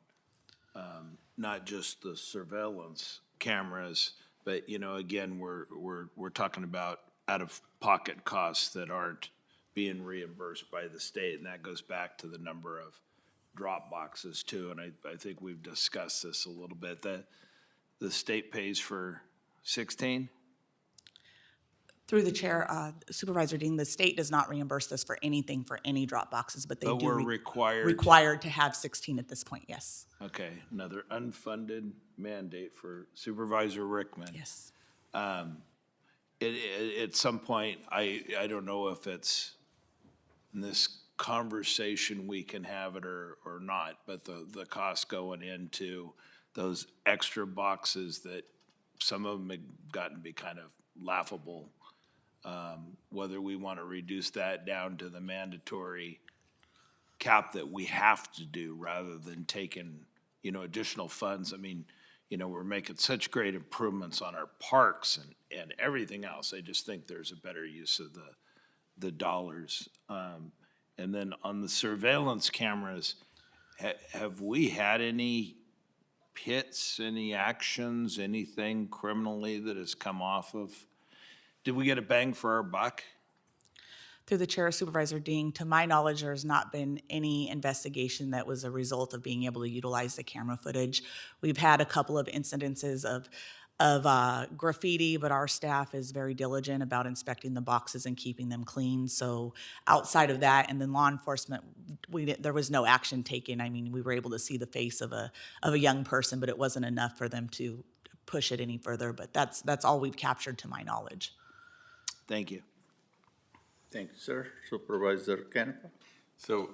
not just the surveillance cameras, but, you know, again, we're talking about out-of-pocket costs that aren't being reimbursed by the state, and that goes back to the number of drop boxes too, and I think we've discussed this a little bit, that the state pays for 16? Through the chair, Supervisor Dean, the state does not reimburse us for anything for any drop boxes, but they But do. we're required. Required to have 16 at this point, yes. Okay, another unfunded mandate for Supervisor Rickman. Yes. At some point, I don't know if it's in this conversation we can have it or not, but the cost going into those extra boxes that some of them have gotten to be kind of laughable, whether we want to reduce that down to the mandatory cap that we have to do rather than taking, you know, additional funds. I mean, you know, we're making such great improvements on our parks and everything else. I just think there's a better use of the dollars. And then on the surveillance cameras, have we had any hits, any actions, anything criminally that has come off of? Did we get a bang for our buck? Through the chair, Supervisor Dean, to my knowledge, there has not been any investigation that was a result of being able to utilize the camera footage. We've had a couple of incidences of graffiti, but our staff is very diligent about inspecting the boxes and keeping them clean. So outside of that, and then law enforcement, there was no action taken. I mean, we were able to see the face of a young person, but it wasn't enough for them to push it any further. But that's all we've captured to my knowledge. Thank you. Thank you, sir. Supervisor Canepa? So,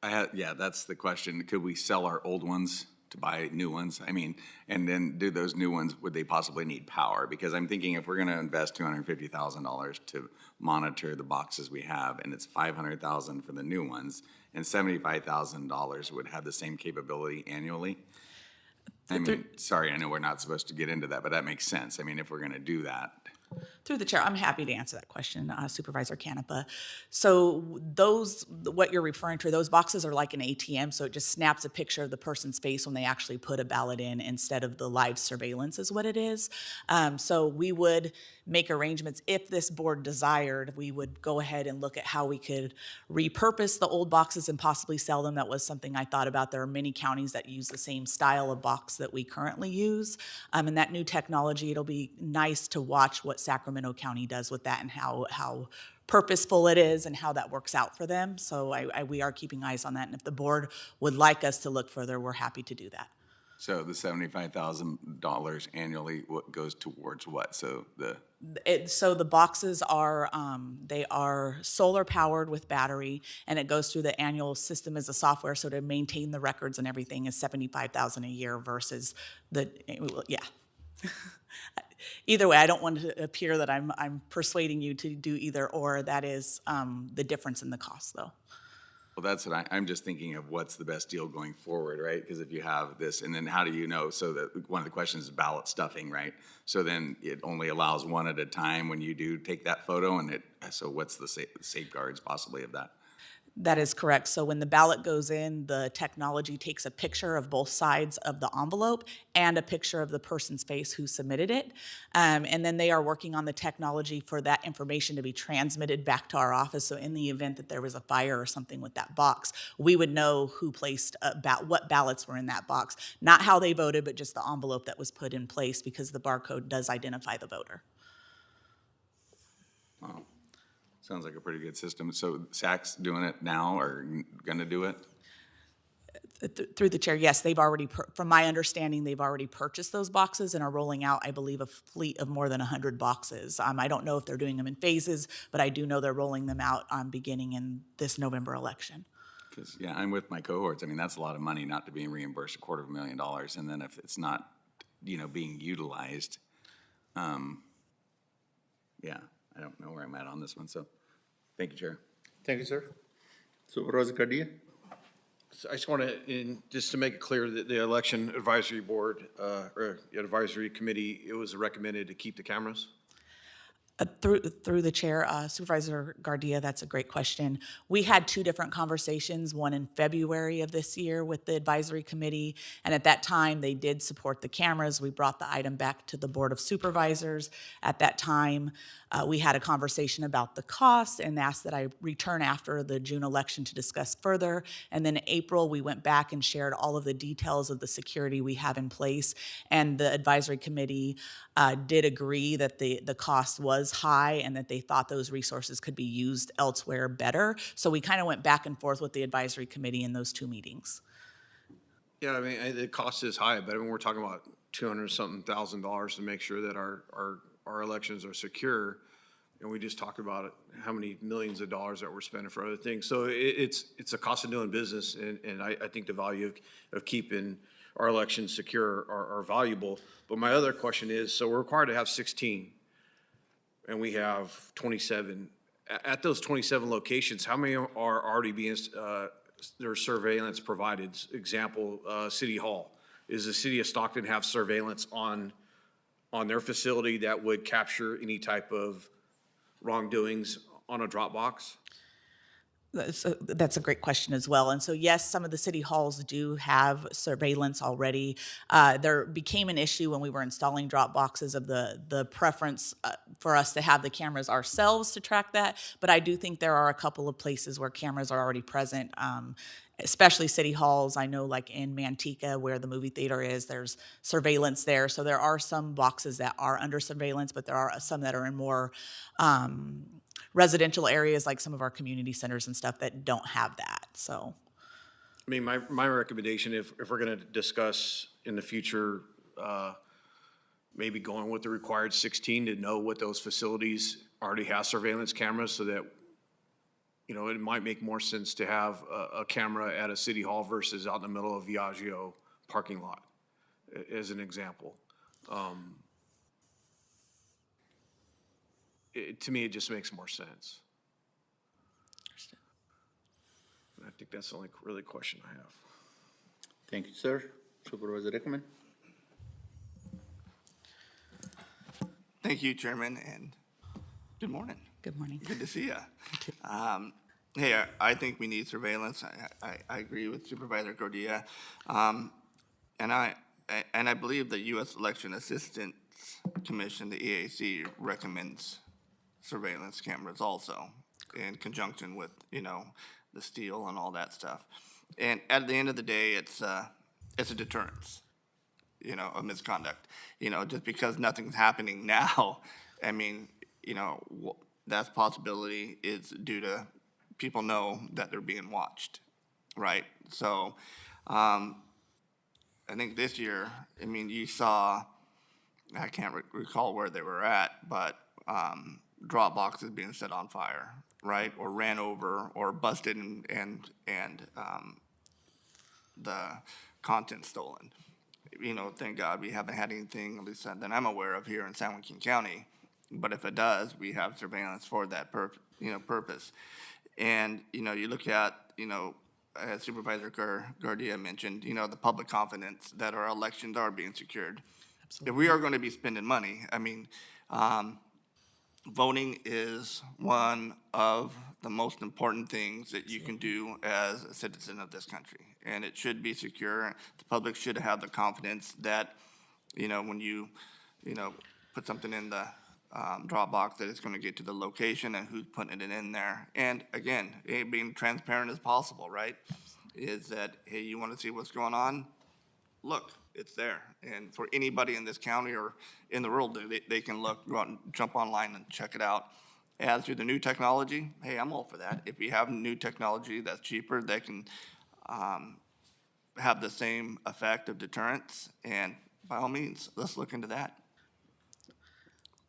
that's the question. Could we sell our old ones to buy new ones? I mean, and then do those new ones, would they possibly need power? Because I'm thinking if we're gonna invest $250,000 to monitor the boxes we have, and it's $500,000 for the new ones, and $75,000 would have the same capability annually. I mean, sorry, I know we're not supposed to get into that, but that makes sense. I mean, if we're gonna do that. Through the chair, I'm happy to answer that question, Supervisor Canepa. So those, what you're referring to, those boxes are like an ATM, so it just snaps a picture of the person's face when they actually put a ballot in instead of the live surveillance is what it is. So we would make arrangements, if this board desired, we would go ahead and look at how we could repurpose the old boxes and possibly sell them. That was something I thought about. There are many counties that use the same style of box that we currently use. And that new technology, it'll be nice to watch what Sacramento County does with that and how purposeful it is and how that works out for them. So we are keeping eyes on that. And if the board would like us to look further, we're happy to do that. So the $75,000 annually, what goes towards what? So So the boxes are, they are solar powered with battery, and it goes through the annual system as a software. So to maintain the records and everything is $75,000 a year versus yeah. Either way, I don't want to appear that I'm persuading you to do either or. That is the difference in the cost, though. Well, that's what I'm just thinking of what's the best deal going forward, right? Because if you have this, and then how do you know? So that one of the questions is ballot stuffing, right? So then it only allows one at a time when you do take that photo, and so what's the safeguards possibly of that? That is correct. So when the ballot goes in, the technology takes a picture of both sides of the envelope and a picture of the person's face who submitted it. And then they are working on the technology for that information to be transmitted back to our office. So in the event that there was a fire or something with that box, we would know who placed what ballots were in that box. Not how they voted, but just the envelope that was put in place, because the barcode does identify the voter. Wow. Sounds like a pretty good system. So SAC's doing it now or gonna do it? Through the chair, yes, they've already, from my understanding, they've already purchased those boxes and are rolling out, I believe, a fleet of more than 100 boxes. I don't know if they're doing them in phases, but I do know they're rolling them out beginning in this November election. Because, yeah, I'm with my cohorts. I mean, that's a lot of money not to be reimbursed $250,000. And then if it's not, being utilized, yeah, I don't know where I'm at on this one. So thank you, Chair. Thank you, sir. Supervisor Garcia? So I just want to, just to make it clear that the election advisory board, or advisory committee, it was recommended to keep the cameras? Through the chair, Supervisor Garcia, that's a great question. We had two different conversations, one in February of this year with the advisory committee, and at that time, they did support the cameras. We brought the item back to the Board of Supervisors. At that time, we had a conversation about the cost and asked that I return after the June election to discuss further. And then in April, we went back and shared all of the details of the security we have in place, and the advisory committee did agree that the cost was high and that they thought those resources could be used elsewhere better. So we kind of went back and forth with the advisory committee in those two meetings. Yeah, I mean, the cost is high, but I mean, we're talking about $200-something thousand to make sure that our elections are secure. And we just talked about how many millions of dollars that we're spending for other things. So it's a cost of doing business, and I think the value of keeping our elections secure are valuable. But my other question is, so we're required to have 16, and we have 27. At those 27 locations, how many are already being, their surveillance provided? Example, City Hall. Is the city of Stockton have surveillance on their facility that would capture any type of wrongdoings on a Dropbox? That's a great question as well. And so, yes, some of the city halls do have surveillance already. There became an issue when we were installing drop boxes of the preference for us to have the cameras ourselves to track that. But I do think there are a couple of places where cameras are already present, especially city halls. I know like in Manteca where the movie theater is, there's surveillance there. So there are some boxes that are under surveillance, but there are some that are in more residential areas like some of our community centers and stuff that don't have that, so. I mean, my recommendation, if we're gonna discuss in the future, maybe going with the required 16 to know what those facilities already have surveillance cameras so that, it might make more sense to have a camera at a city hall versus out in the middle of Viaggio parking lot, as an example. To me, it just makes more sense. I think that's the only really question I have. Thank you, sir. Supervisor Rickman? Thank you, Chairman, and good morning. Good morning. Good to see you. Hey, I think we need surveillance. I agree with Supervisor Gordillo. And I believe the U.S. Election Assistance Commission, the EAC, recommends surveillance cameras also in conjunction with, the steel and all that stuff. And at the end of the day, it's a deterrence, of misconduct. Just because nothing's happening now, I mean, that possibility is due to people know that they're being watched, right? So, I think this year, you saw, I can't recall where they were at, but drop boxes being set on fire, right? Or ran over or busted and the content stolen. Thank God we haven't had anything, at least that I'm aware of here in San Joaquin County. But if it does, we have surveillance for that purpose. And, you look at, as Supervisor Gordillo mentioned, the public confidence that our elections are being secured. Absolutely. If we are going to be spending money, voting is one of the most important things that you can do as a citizen of this country. And it should be secure. The public should have the confidence that, when you, put something in the drop box, that it's going to get to the location and who's putting it in there. And again, being transparent as possible, right? Is that, hey, you want to see what's going on? Look, it's there. And for anybody in this county or in the world, they can look, go out and jump online and check it out. As to the new technology, hey, I'm all for that. If we have new technology that's cheaper, that can have the same effect of deterrence, and by all means, let's look into that.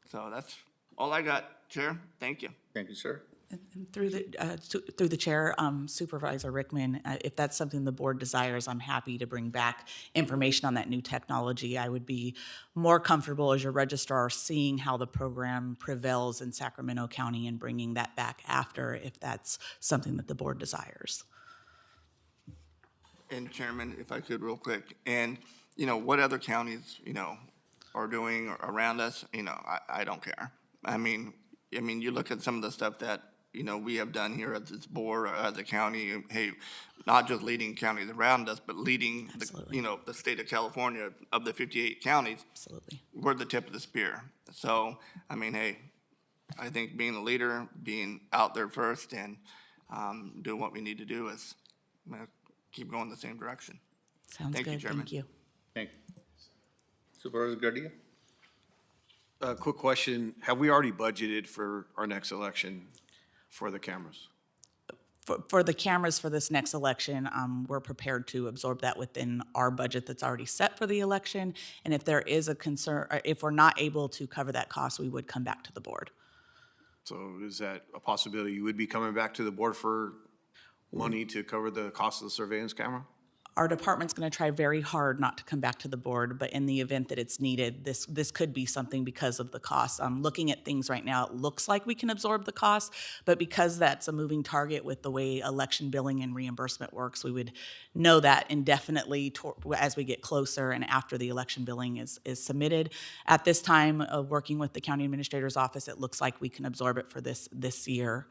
So that's all I got, Chair. Thank you. Thank you, sir. And through the chair, Supervisor Rickman, if that's something the board desires, I'm happy to bring back information on that new technology. I would be more comfortable as your registrar seeing how the program prevails in Sacramento County and bringing that back after, if that's something that the board desires. And Chairman, if I could real quick, and, what other counties, are doing around us, I don't care. I mean, you look at some of the stuff that, we have done here at this board or as a county, hey, not just leading counties around us, but leading, the state of California of the 58 counties. Absolutely. We're the tip of the spear. So, hey, I think being a leader, being out there first and doing what we need to do is keep going the same direction. Sounds Thank good. you, Chairman. Thank you. Thank you. Supervisor Gordillo? Quick question. Have we already budgeted for our next election for the cameras? For the cameras for this next election, we're prepared to absorb that within our budget that's already set for the election. And if there is a concern, or if we're not able to cover that cost, we would come back to the board. So is that a possibility you would be coming back to the board for money to cover the cost of the surveillance camera? Our department's going to try very hard not to come back to the board, but in the event that it's needed, this could be something because of the cost. Looking at things right now, it looks like we can absorb the cost, but because that's a moving target with the way election billing and reimbursement works, we would know that indefinitely as we get closer and after the election billing is submitted. At this time, working with the county administrator's office, it looks like we can absorb it for this year.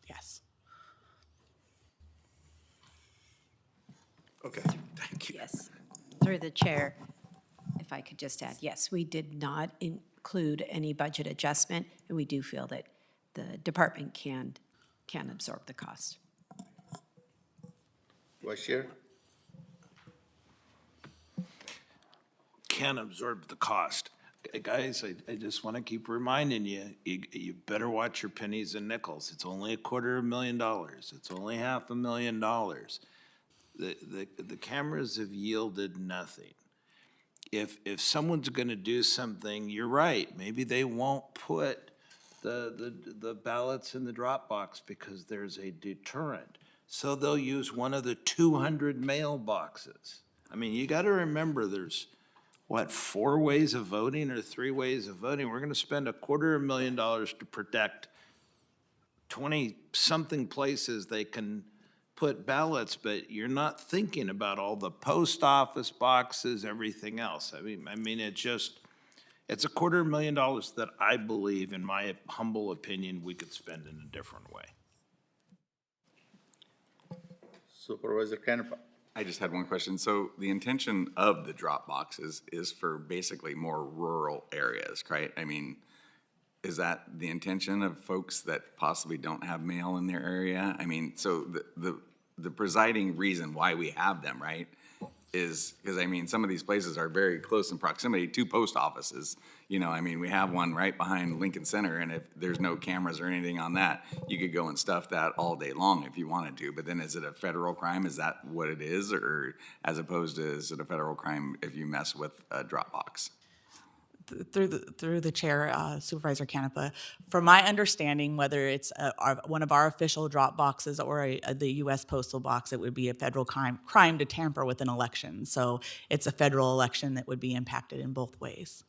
Yes. Okay, thank you. Yes, through the chair, if I could just add, yes, we did not include any budget adjustment, and we do feel that the department can absorb the cost. Vice Chair? Can absorb the cost. Guys, I just want to keep reminding you, you better watch your pennies and nickels. It's only $250,000. It's only $500,000. The cameras have yielded nothing. If someone's going to do something, you're right. Maybe they won't put the ballots in the drop box because there's a deterrent. So they'll use one of the 200 mailboxes. You got to remember there's, 4 ways of voting or 3 ways of voting? We're going to spend $250,000 to protect 20-something places they can put ballots, but you're not thinking about all the post office boxes, everything else. It's $250,000 that I believe, in my humble opinion, we could spend in a different way. Supervisor Canepa. I just had one question. So the intention of the drop boxes is for basically more rural areas, right? I mean, is that the intention of folks that possibly don't have mail in their area? I mean, so the presiding reason why we have them, right, is because, I mean, some of these places are very close in proximity to post offices. You know, I mean, we have one right behind Lincoln Center, and if there's no cameras or anything on that, you could go and stuff that all day long if you wanted to. But then is it a federal crime? Is that what it is? Or as opposed to, is it a federal crime if you mess with a drop box? Through the chair, Supervisor Canepa, from my understanding, whether it's one of our official drop boxes or the U.S. postal box, it would be a federal crime to tamper with an election. So it's a federal election that would be impacted in both ways.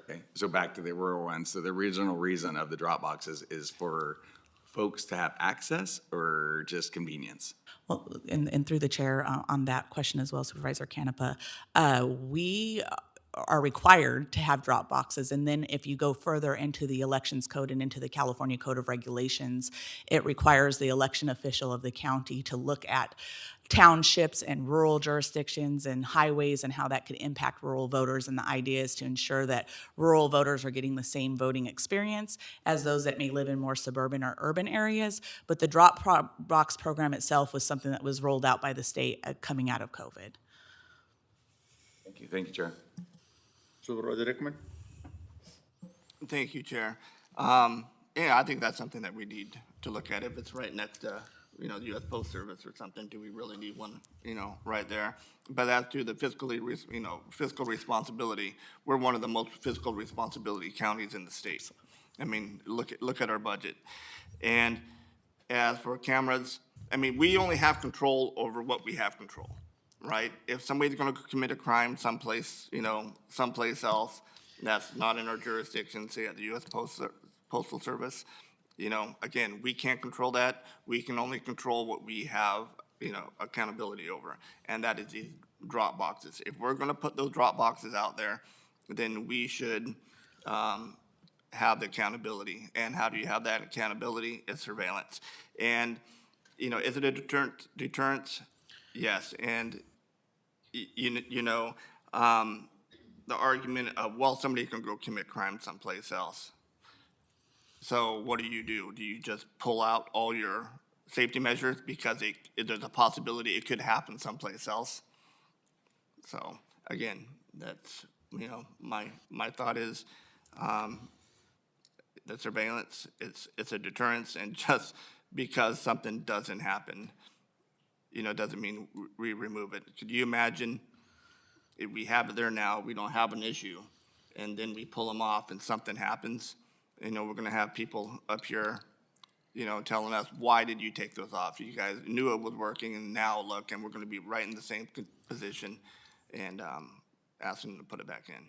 Okay, so back to the rural one. So the original reason of the drop boxes is for folks to have access or just convenience? Well, and through the chair on that question as well, Supervisor Canepa, we are required to have drop boxes. And then if you go further into the elections code and into the California Code of Regulations, it requires the election official of the county to look at townships and rural jurisdictions and highways and how that could impact rural voters. And the idea is to ensure that rural voters are getting the same voting experience as those that may live in more suburban or urban areas. But the drop box program itself was something that was rolled out by the state coming out of COVID. Thank you, Chair. Supervisor Rickman. Thank you, Chair. Yeah, I think that's something that we need to look at. If it's right next to, the U.S. Post Service or something, do we really need one, right there? But as to the fiscal responsibility, we're one of the most fiscal responsibility counties in the state. I mean, look at our budget. And as for cameras, I mean, we only have control over what we have control. Right? If somebody's going to commit a crime someplace, someplace else, that's not in our jurisdiction, say at the U.S. Postal Service, again, we can't control that. We can only control what we have, accountability over, and that is these drop boxes. If we're going to put those drop boxes out there, then we should have the accountability. And how do you have that accountability? It's surveillance. And, is it a deterrence? Yes, and the argument of, well, somebody can go commit crime someplace else. So what do? Do you just pull out all your safety measures because there's a possibility it could happen someplace else? So again, that's, my thought is the surveillance, it's a deterrence, and just because something doesn't happen, doesn't mean we remove it. Could you imagine if we have it there now, we don't have an issue, and then we pull them off and something happens? We're going to have people up here, telling us, why did you take those off? You guys knew it was working, and now look, and we're going to be right in the same position and ask them to put it back in.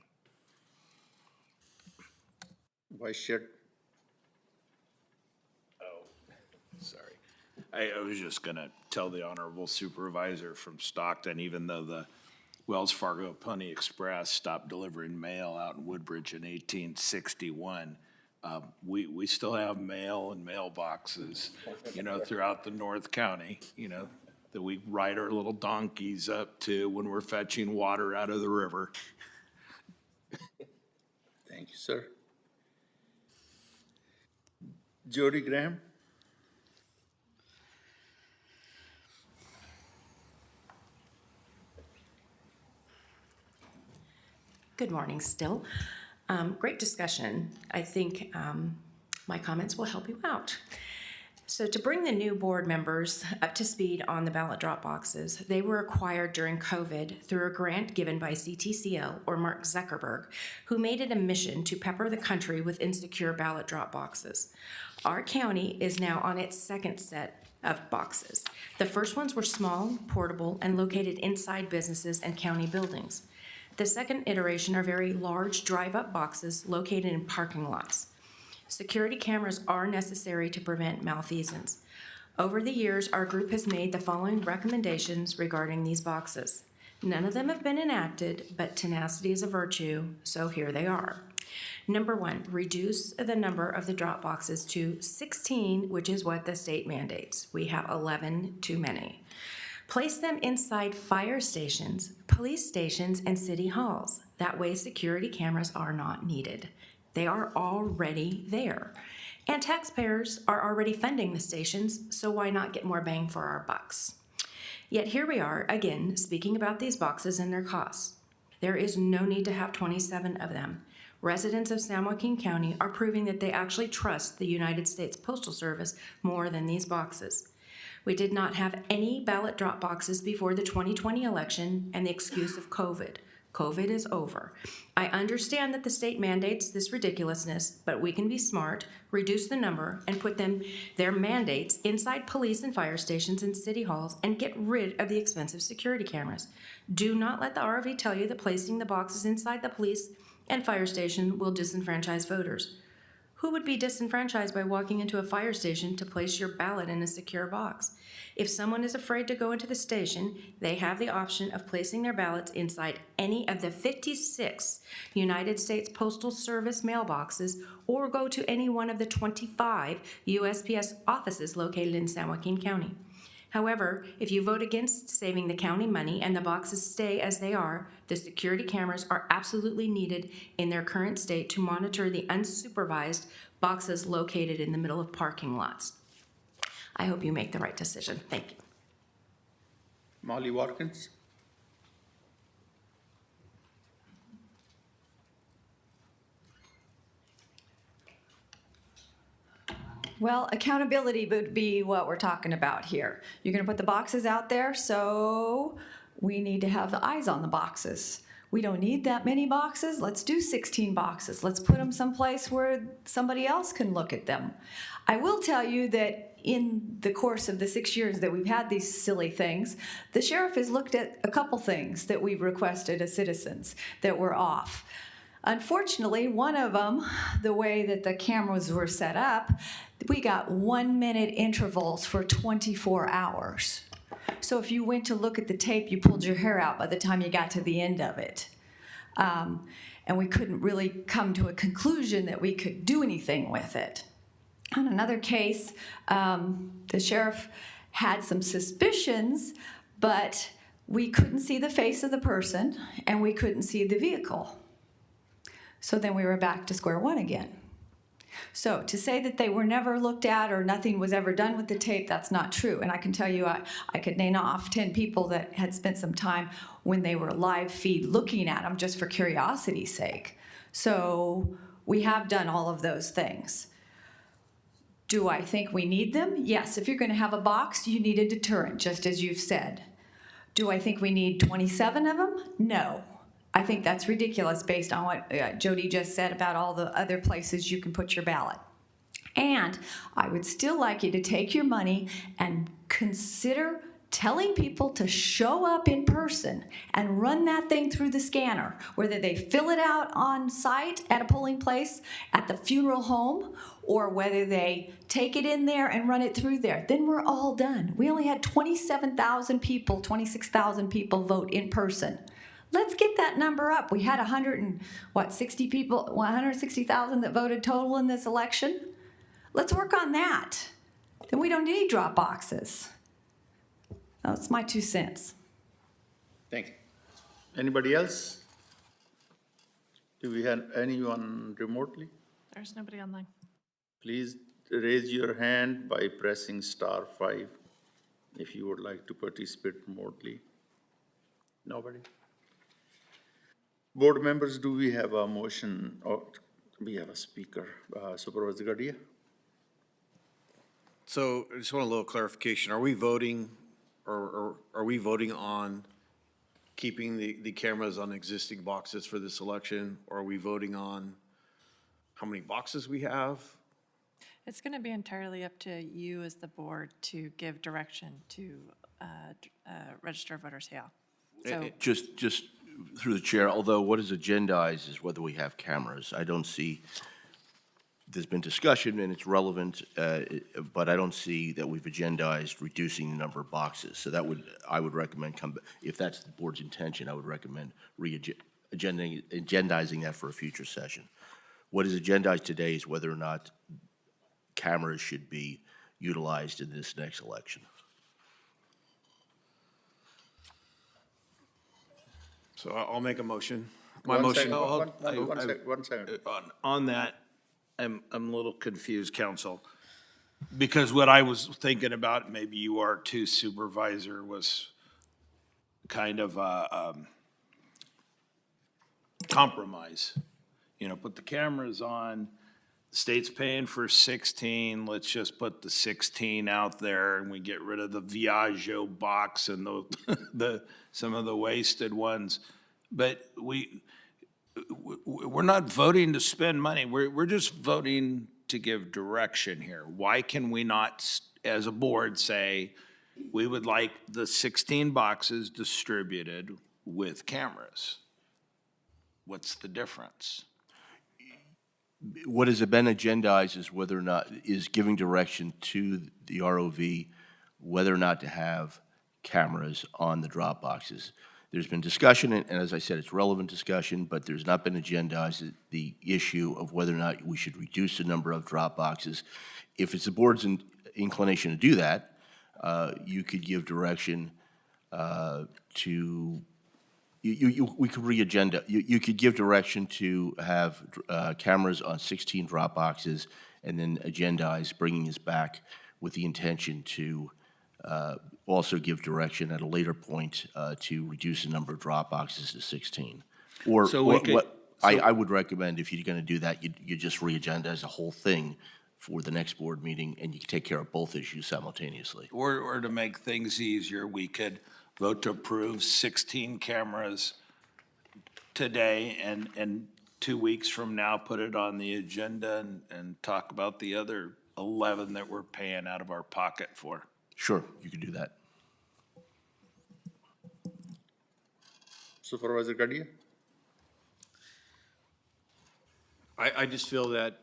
Vice Chair. Sorry. I was just going to tell the honorable supervisor from Stockton, even though the Wells Fargo Pony Express stopped delivering mail out in Woodbridge in 1861, we still have mail and mailboxes, throughout the North County, that we ride our little donkeys up to when we're fetching water out of the river. Thank you, sir. Jody Graham. Good morning still. Great discussion. I think my comments will help you out. So to bring the new board members up to speed on the ballot drop boxes, they were acquired during COVID through a grant given by CTCL, or Mark Zuckerberg, who made it a mission to pepper the country with insecure ballot drop boxes. Our county is now on its second set of boxes. The first ones were small, portable, and located inside businesses and county buildings. The second iteration are very large drive-up boxes located in parking lots. Security cameras are necessary to prevent malfeasance. Over the years, our group has made the following recommendations regarding these boxes. None of them have been enacted, but tenacity is a virtue, so here they are. Number one, reduce the number of the drop boxes to 16, which is what the state mandates. We have 11 too many. Place them inside fire stations, police stations, and city halls. That way security cameras are not needed. They are already there. And taxpayers are already funding the stations, so why not get more bang for our bucks? Yet here we are, again, speaking about these boxes and their costs. There is no need to have 27 of them. Residents of San Joaquin County are proving that they actually trust the United States Postal Service more than these boxes. We did not have any ballot drop boxes before the 2020 election and the excuse of COVID. COVID is over. I understand that the state mandates this ridiculousness, but we can be smart, reduce the number, and put their mandates inside police and fire stations and city halls and get rid of the expensive security cameras. Do not let the RV tell you that placing the boxes inside the police and fire station will disenfranchise voters. Who would be disenfranchised by walking into a fire station to place your ballot in a secure box? If someone is afraid to go into the station, they have the option of placing their ballots inside any of the 56 United States Postal Service mailboxes or go to any one of the 25 USPS offices located in San Joaquin County. However, if you vote against saving the county money and the boxes stay as they are, the security cameras are absolutely needed in their current state to monitor the unsupervised boxes located in the middle of parking lots. I hope you make the right decision. Thank you. Molly Watkins? Well, accountability would be what we're talking about here. You're gonna put the boxes out there, so we need to have the eyes on the boxes. We don't need that many boxes. Let's do 16 boxes. Let's put them someplace where somebody else can look at them. I will tell you that in the course of the 6 years that we've had these silly things, the sheriff has looked at a couple things that we've requested as citizens that were off. Unfortunately, one of them, the way that the cameras were set up, we got 1-minute intervals for 24 hours. So if you went to look at the tape, you pulled your hair out by the time you got to the end of it. And we couldn't really come to a conclusion that we could do anything with it. On another case, the sheriff had some suspicions, but we couldn't see the face of the person and we couldn't see the vehicle. So then we were back to square one again. So to say that they were never looked at or nothing was ever done with the tape, that's not true. And I can tell you, I could name off 10 people that had spent some time when they were live feed looking at them just for curiosity's sake. So we have done all of those things. Do I think we need them? Yes, if you're gonna have a box, you need a deterrent, just as you've said. Do I think we need 27 of them? No. I think that's ridiculous based on what Jody just said about all the other places you can put your ballot. And I would still like you to take your money and consider telling people to show up in person and run that thing through the scanner, whether they fill it out on site at a polling place, at the funeral home, or whether they take it in there and run it through there. Then we're all done. We only had 27,000 people, 26,000 people vote in person. Let's get that number up. We had 160,000 that voted total in this election. Let's work on that. Then we don't need drop boxes. That's my 2 cents. Thank you. Anybody else? Do we have anyone remotely? There's nobody online. Please raise your hand by pressing *5 if you would like to participate remotely. Nobody? Board members, do we have a motion or we have a speaker? Supervisor Garcia? So I just want a little clarification. Are we voting or are we voting on keeping the cameras on existing boxes for this election? Or are we voting on how many boxes we have? It's going to be entirely up to you as the board to give direction to register voters, yeah. So Just through the chair, although what is agendized is whether we have cameras. I don't see, there's been discussion and it's relevant, but I don't see that we've agendized reducing the number of boxes. So that I would recommend, if that's the board's intention, I would recommend agendizing that for a future session. What is agendized today is whether or not cameras should be utilized in this next election. So I'll make a motion. My One motion. second, I'll- one second. On that, I'm a little confused, counsel. Because what I was thinking about, maybe you are too, Supervisor, was kind of a compromise. You know, put the cameras on, the state's paying for 16, let's just put the 16 out there and we get rid of the Viaggio box and some of the wasted ones. But we're not voting to spend money, we're just voting to give direction here. Why can we not, as a board, say, we would like the 16 boxes distributed with cameras? What's the difference? What has been agendized is whether or not, is giving direction to the ROV, whether or not to have cameras on the drop boxes. There's been discussion, and as I said, it's relevant discussion, but there's not been agendized the issue of whether or not we should reduce the number of drop boxes. If it's the board's inclination to do that, you could give direction to, we could re-agenda. You could give direction to have cameras on 16 drop boxes and then agendize bringing us back with the intention to also give direction at a later point to reduce the number of drop boxes to 16. Or So we could- I would recommend if you're going to do that, you just re-agenda as a whole thing for the next board meeting, and you can take care of both issues simultaneously. Or to make things easier, we could vote to approve 16 cameras today and 2 weeks from now, put it on the agenda and talk about the other 11 that we're paying out of our pocket for. Sure, you can do that. Supervisor Garcia? I just feel that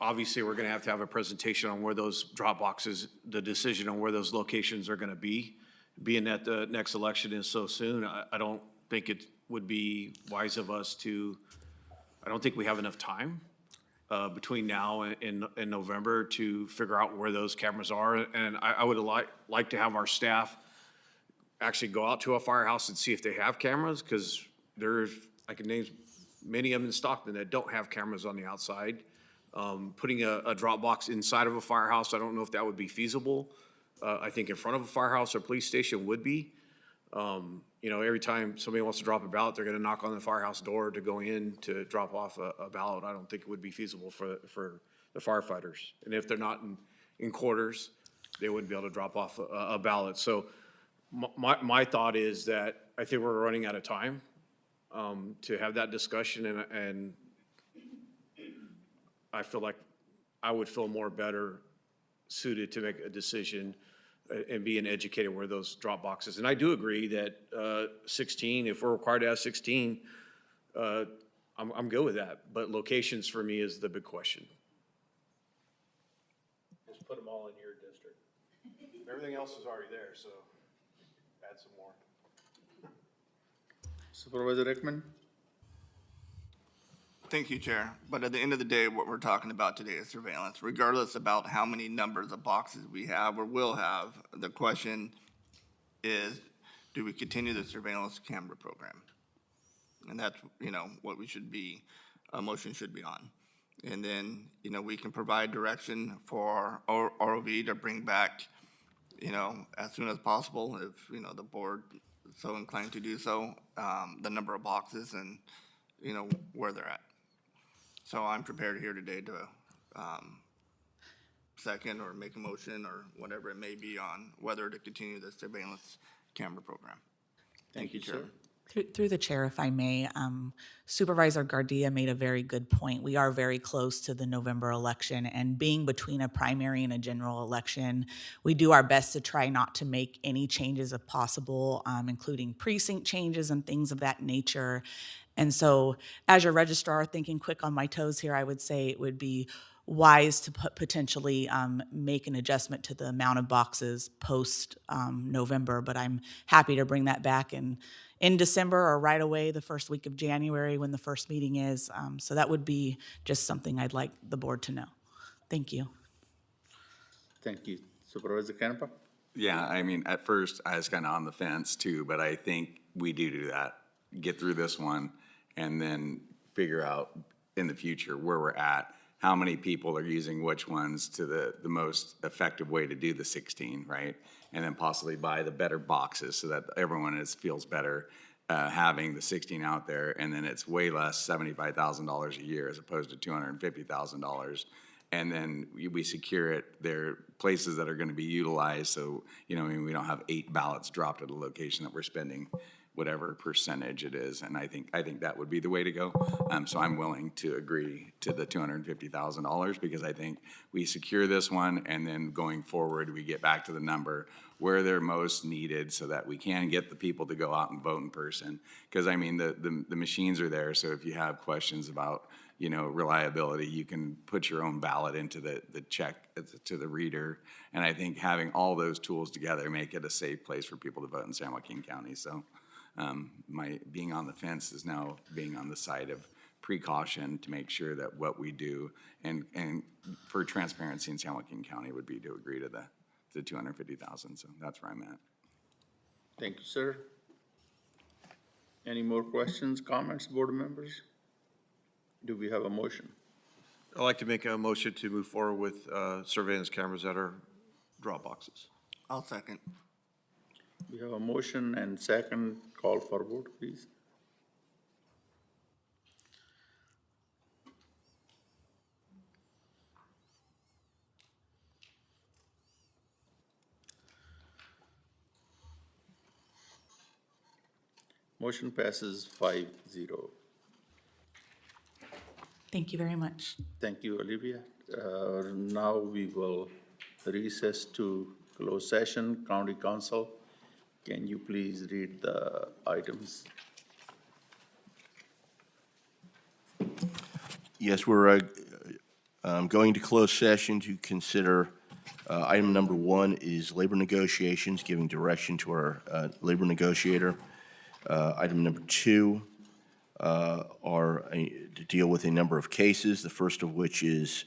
obviously we're going to have a presentation on where those drop boxes, the decision on where those locations are going to be. Being that the next election is so soon, I don't think it would be wise of us to, I don't think we have enough time between now and November to figure out where those cameras are. And I would like to have our staff actually go out to a firehouse and see if they have cameras, because I can name many of them in Stockton that don't have cameras on the outside. Putting a drop box inside of a firehouse, I don't know if that would be feasible. I think in front of a firehouse or police station would be. You know, every time somebody wants to drop a ballot, they're gonna knock on the firehouse door to go in to drop off a ballot. I don't think it would be feasible for the firefighters. And if they're not in quarters, they wouldn't be able to drop off a ballot. So my thought is that I think we're running out of time to have that discussion, and I feel like I would feel more better suited to make a decision and being educated where those drop boxes. And I do agree that 16, if we're required to have 16, I'm good with that. But locations for me is the big question. Just put them all in your district. Everything else is already there, so add some more. Supervisor Rickman? Thank you, Chair. But at the end of the day, what we're talking about today is surveillance. Regardless about how many numbers of boxes we have or will have, the question is, do we continue the surveillance camera program? And that's, you know, what we should be, a motion should be on. And then, you know, we can provide direction for our ROV to bring back, you know, as soon as possible, if, you know, the board is so inclined to do so, the number of boxes and, you know, where they're at. So I'm prepared here today to second or make a motion or whatever it may be on whether to continue the surveillance camera program. Thank you, Chair. Through the chair, if I may, Supervisor Garcia made a very good point. We are very close to the November election, and being between a primary and a general election, we do our best to try not to make any changes if possible, including precinct changes and things of that nature. And so as your registrar, thinking quick on my toes here, I would say it would be wise to potentially make an adjustment to the amount of boxes post November, but I'm happy to bring that back in December or right away the first week of January when the first meeting is. So that would be just something I'd like the board to know. Thank you. Thank you. Supervisor Canepa? Yeah, I mean, at first, I was kind of on the fence too, but I think we do that. Get through this one, and then figure out in the future where we're at, how many people are using which ones to the most effective way to do the 16, right? And then possibly buy the better boxes so that everyone feels better having the 16 out there, and then it's way less, $75,000 a year as opposed to $250,000. And then we secure it. They're places that are going to be utilized, so, I mean, we don't have 8 ballots dropped at a location that we're spending whatever percentage it is, and I think that would be the way to go. So I'm willing to agree to the $250,000 because I think we secure this one, and then going forward, we get back to the number where they're most needed so that we can get the people to go out and vote in person. Because, I mean, the machines are there, so if you have questions about, reliability, you can put your own ballot into the check to the reader. And I think having all those tools together make it a safe place for people to vote in San Joaquin County. So my being on the fence is now being on the side of precaution to make sure that what we do and for transparency in San Joaquin County would be to agree to the 250,000. So that's where I'm at. Thank you, sir. Any more questions, comments, board members? Do we have a motion? I'd like to make a motion to move forward with surveillance cameras at our drop boxes. I'll second. We have a motion and second. Call for vote, please. Motion passes 5-0. Thank you very much. Thank you, Olivia. Now we will recess to closed session. County Council, can you please read the items? Yes, we're going to close session to consider item number 1 is labor negotiations, giving direction to our labor negotiator. Item number 2 are to deal with a number of cases, the first of which is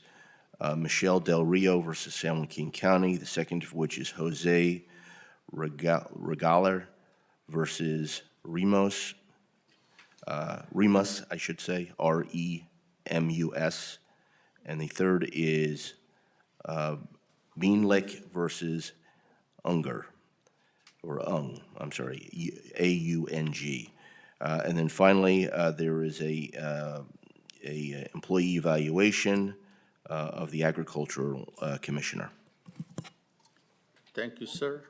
Michelle Del Rio versus San Joaquin County, the second of which is Jose Regaler versus Remus, I should say, Remus, and the third is Beanlick versus Unger, or Ung, I'm sorry, Aung. And then finally, there is a employee evaluation of the agricultural commissioner. Thank you, sir.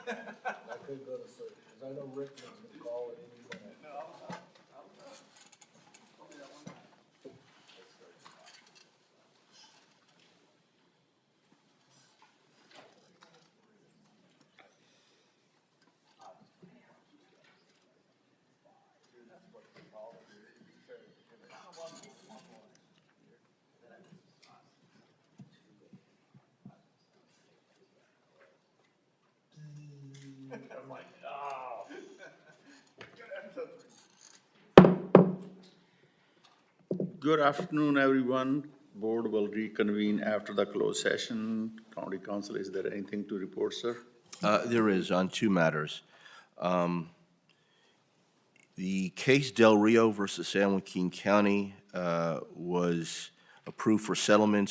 I could go to sleep, because I know Rick was gonna call it any minute. I'm like, oh. Good afternoon, everyone. Board will reconvene after the closed session. County Council, is there anything to report, sir? There is, on two matters. The case Del Rio versus San Joaquin County was approved for settlement.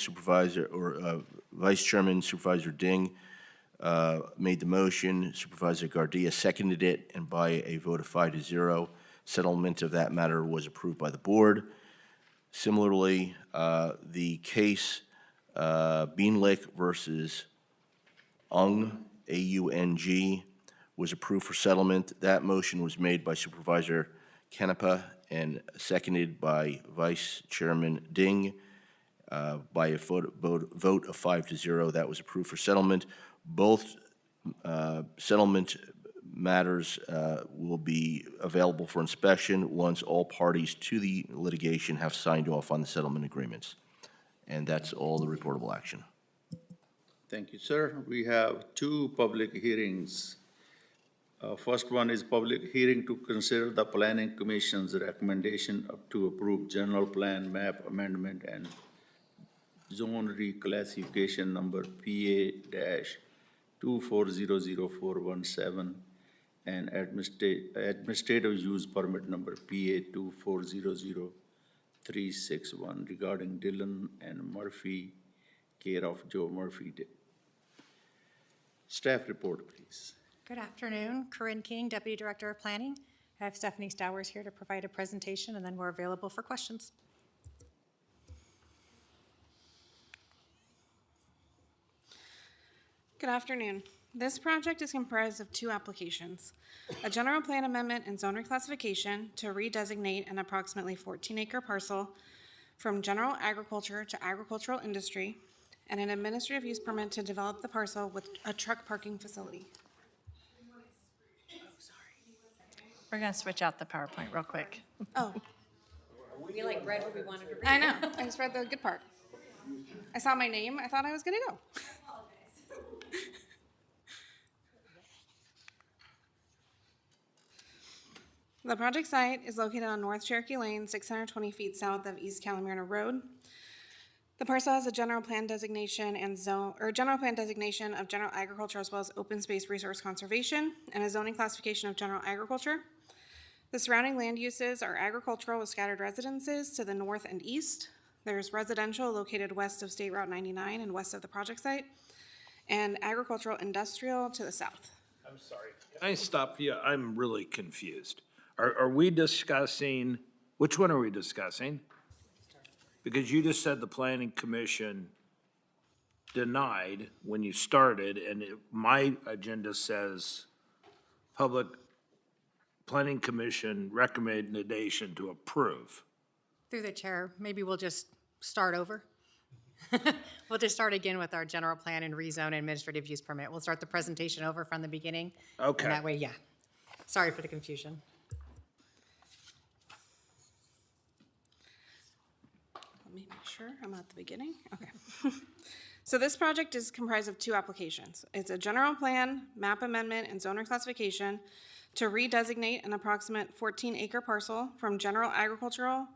Vice Chairman Supervisor Ding made the motion. Supervisor Gardia seconded it, and by a vote of 5-0, settlement of that matter was approved by the board. Similarly, the case Bean Lake versus Ung, AUNG, was approved for settlement. That motion was made by Supervisor Canepa and seconded by Vice Chairman Ding. By a vote of 5-0, that was approved for settlement. Both settlement matters will be available for inspection once all parties to the litigation have signed off on the settlement agreements. And that's all the reportable action. Thank you, sir. We have two public hearings. First one is public hearing to consider the Planning Commission's recommendation to approve general plan map amendment and zone reclassification number PA-24000417 and administrative use permit number PA-24000361 regarding Dillon and Murphy, care of Joe Murphy. Staff report, please. Good afternoon. Corinne King, Deputy Director of Planning. I have Stephanie Stowers here to provide a presentation, and then we're available for questions. Good afternoon. This project is comprised of two applications: a general plan amendment and zone reclassification to redesignate an approximately 14-acre parcel from general agriculture to agricultural industry, and an administrative use permit to develop the parcel with a truck parking facility. We're going to switch out the PowerPoint real quick. Oh, We like read what we wanted to read. I know. I just read the good part. I saw my name. I thought I was going to go. The project site is located on North Cherokee Lane, 620 feet south of East Calamirna Road. The parcel has a general plan designation and general plan designation of general agriculture, as well as open space resource conservation, and a zoning classification of general agriculture. The surrounding land uses are agricultural with scattered residences to the north and east. There's residential located west of State Route 99 and west of the project site, and agricultural industrial to the south. I'm sorry. Can I stop you? I'm really confused. Are we discussing, which one are we discussing? Because you just said the planning commission denied when you started, and my agenda says public planning commission recommendation to approve. Through the chair, maybe we'll just start over. We'll just start again with our general plan and rezone and administrative use permit. We'll start the presentation over from the beginning. Okay. And that way, yeah. Sorry for the confusion. Let me make sure I'm at the beginning. Okay. So this project is comprised of two applications. It's a general plan, map amendment, and zone reclassification to redesignate an approximate 14-acre parcel from general agricultural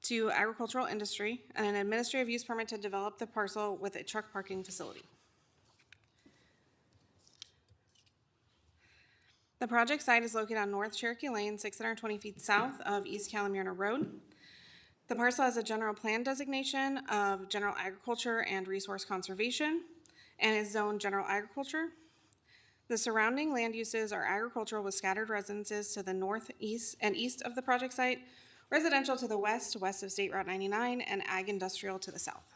to agricultural industry, and an administrative use permit to develop the parcel with a truck parking facility. The project site is located on North Cherokee Lane, 620 feet south of East Calamirna Road. The parcel has a general plan designation of general agriculture and resource conservation, and is zoned general agriculture. The surrounding land uses are agricultural with scattered residences to the northeast and east of the project site, residential to the west of State Route 99, and ag industrial to the south.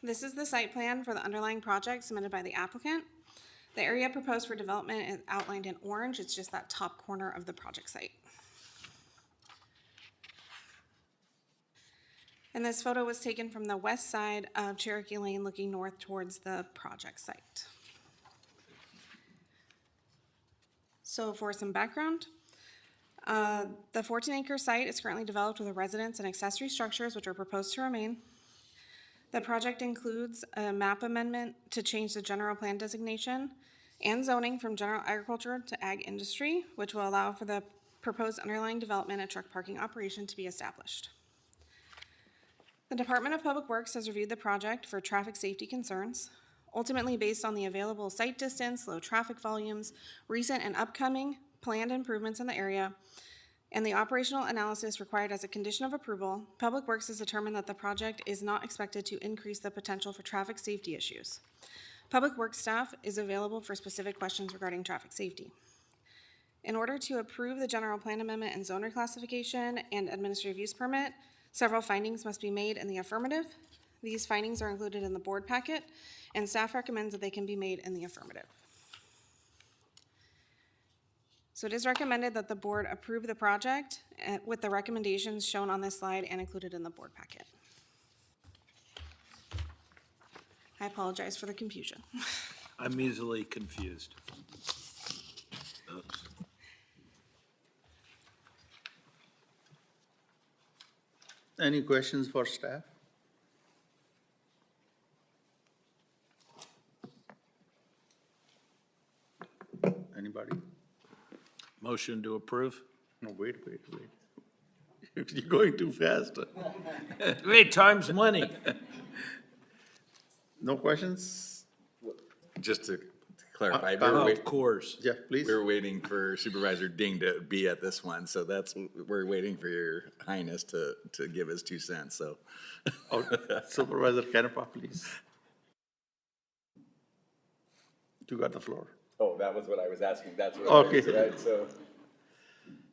This is the site plan for the underlying project submitted by the applicant. The area proposed for development is outlined in orange. It's just that top corner of the project site. And this photo was taken from the west side of Cherokee Lane looking north towards the project site. So for some background, the 14-acre site is currently developed with a residence and accessory structures which are proposed to remain. The project includes a map amendment to change the general plan designation and zoning from general agriculture to ag industry, which will allow for the proposed underlying development and truck parking operation to be established. The Department of Public Works has reviewed the project for traffic safety concerns, ultimately based on the available site distance, low traffic volumes, recent and upcoming planned improvements in the area, and the operational analysis required as a condition of approval. Public Works has determined that the project is not expected to increase the potential for traffic safety issues. Public Works staff is available for specific questions regarding traffic safety. In order to approve the general plan amendment and zone reclassification and administrative use permit, several findings must be made in the affirmative. These findings are included in the board packet, and staff recommends that they can be made in the affirmative. So it is recommended that the board approve the project with the recommendations shown on this slide and included in the board packet. I apologize for the confusion. I'm easily confused. Any questions for staff? Anybody? Motion to approve? No, wait. You're going too fast. Wait, time's money. No questions? Just to clarify, Of course. Jeff, please. we were waiting for Supervisor Ding to be at this one, so we're waiting for your highness to give his 2 cents, so. Oh, Supervisor Canepa, please. You got the floor. Oh, that was what I was asking, that's what Okay. right, so.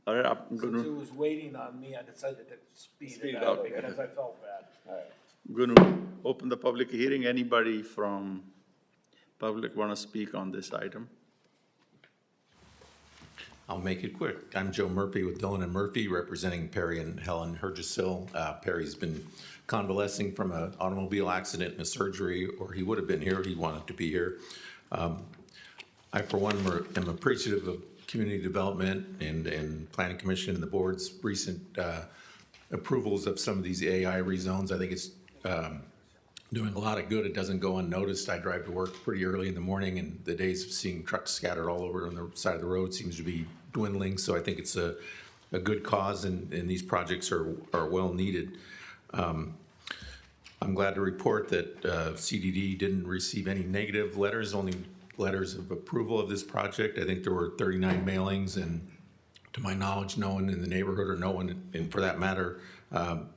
All right, I'm Since gonna. it was waiting on me, I decided to speed Speed it it up up, okay. because I felt bad. All right. I'm gonna open the public hearing. Anybody from public want to speak on this item? I'll make it quick. I'm Joe Murphy with Dillon and Murphy, representing Perry and Helen Hergesil. Perry's been convalescing from an automobile accident and a surgery, or he would have been here. He wanted to be here. I, for one, am appreciative of community development and planning commission and the board's recent approvals of some of these AI rezones. I think it's doing a lot of good. It doesn't go unnoticed. I drive to work pretty early in the morning, and the days of seeing trucks scattered all over on the side of the road seems to be dwindling. So I think it's a good cause, and these projects are well needed. I'm glad to report that CDD didn't receive any negative letters, only letters of approval of this project. I think there were 39 mailings, and to my knowledge, no one in the neighborhood, or no one, and for that matter,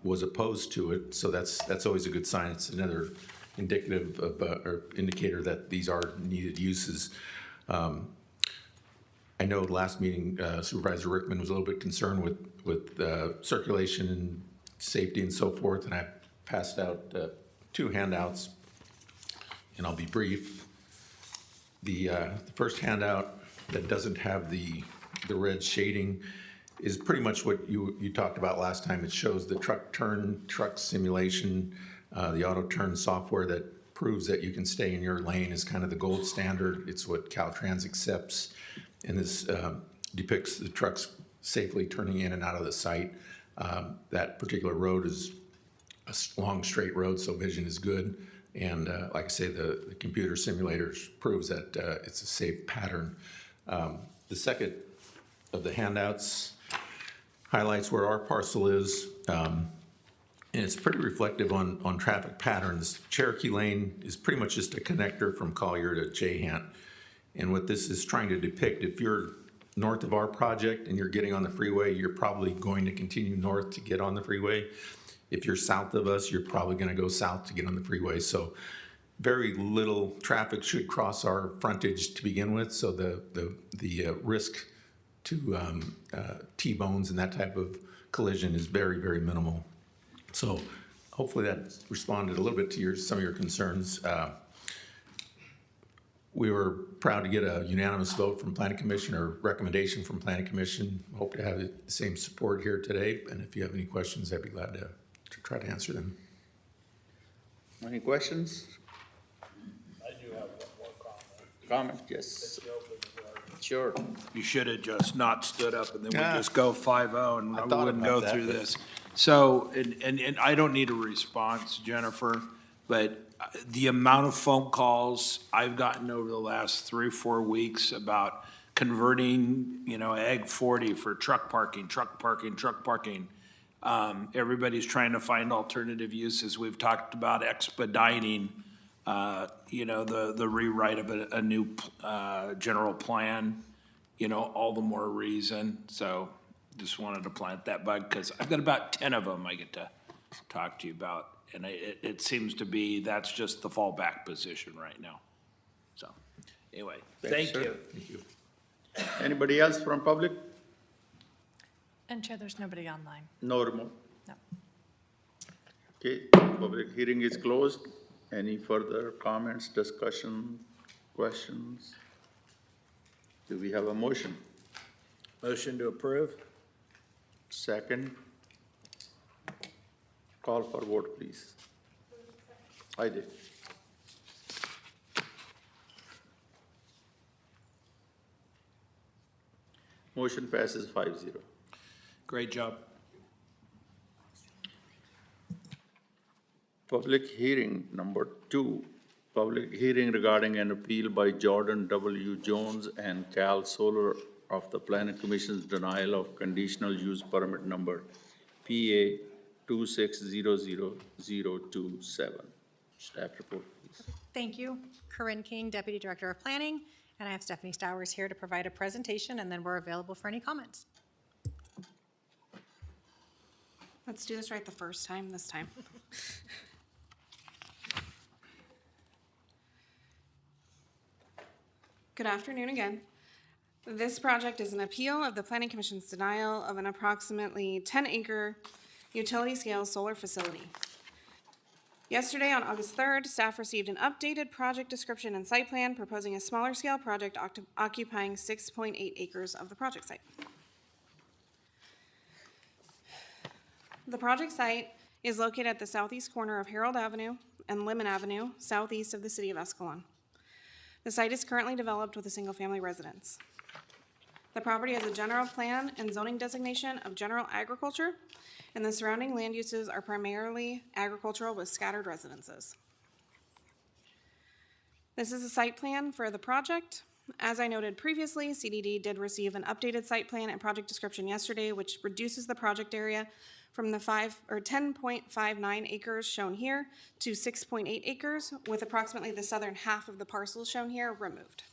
was opposed to it. So that's always a good sign. It's another indicative of, or indicator that these are needed uses. I know last meeting, Supervisor Rickman was a little bit concerned with circulation and safety and so forth, and I passed out 2 handouts, and I'll be brief. The first handout that doesn't have the red shading is pretty much what you talked about last time. It shows the truck simulation, the auto turn software that proves that you can stay in your lane is kind of the gold standard. It's what Caltrans accepts, and this depicts the trucks safely turning in and out of the site. That particular road is a long straight road, so vision is good. And like I say, the computer simulators proves that it's a safe pattern. The second of the handouts highlights where our parcel is, and it's pretty reflective on traffic patterns. Cherokee Lane is pretty much just a connector from Collier to Jayhant. And what this is trying to depict, if you're north of our project and you're getting on the freeway, you're probably going to continue north to get on the freeway. If you're south of us, you're probably going to go south to get on the freeway. So very little traffic should cross our frontage to begin with. So the risk to T-bones and that type of collision is very, very minimal. So hopefully that responded a little bit to some of your concerns. We were proud to get a unanimous vote from Planning Commission or recommendation from Planning Commission. Hope to have the same support here today. And if you have any questions, I'd be glad to try to answer them. Any questions? I do have one more comment. Comment, yes. Sure. You should have just not stood up and then we Yeah. just go 5-0 and I we thought wouldn't about go that, through but- this. So, and I don't need a response, Jennifer, but the amount of phone calls I've gotten over the last 3 or 4 weeks about converting, Ag 40 for truck parking. Everybody's trying to find alternative uses. We've talked about expediting, the rewrite of a new general plan, all the more reason. So just wanted to plant that bug because I've got about 10 of them I get to talk to you about. And it seems to be that's just the fallback position right now. So anyway, Thanks, thank sir. you. Thank you. Anybody else from public? And Chair, there's nobody online. No remote? No. Okay, public hearing is closed. Any further comments, discussion, questions? Do we have a motion? Motion to approve? Second? Call for vote, please. I did. Motion passes 5-0. Great job. Public hearing number 2, public hearing regarding an appeal by Jordan W. Jones and Cal Solar of the Planning Commission's denial of conditional use permit number PA 2600027. Staff report, please. Thank you. Corinne King, Deputy Director of Planning, and I have Stephanie Stowers here to provide a presentation, and then we're available for any comments. Let's do this right the first time this time. Good afternoon again. This project is an appeal of the Planning Commission's denial of an approximately 10-acre utility-scale solar facility. Yesterday, on August 3rd, staff received an updated project description and site plan proposing a smaller-scale project occupying 6.8 acres of the project site. The project site is located at the southeast corner of Harold Avenue and Lemon Avenue, southeast of the city of Escalon. The site is currently developed with a single-family residence. The property has a general plan and zoning designation of general agriculture, and the surrounding land uses are primarily agricultural with scattered residences. This is a site plan for the project. As I noted previously, CDD did receive an updated site plan and project description yesterday, which reduces the project area from the 10.59 acres shown here to 6.8 acres, with approximately the southern half of the parcels shown here removed.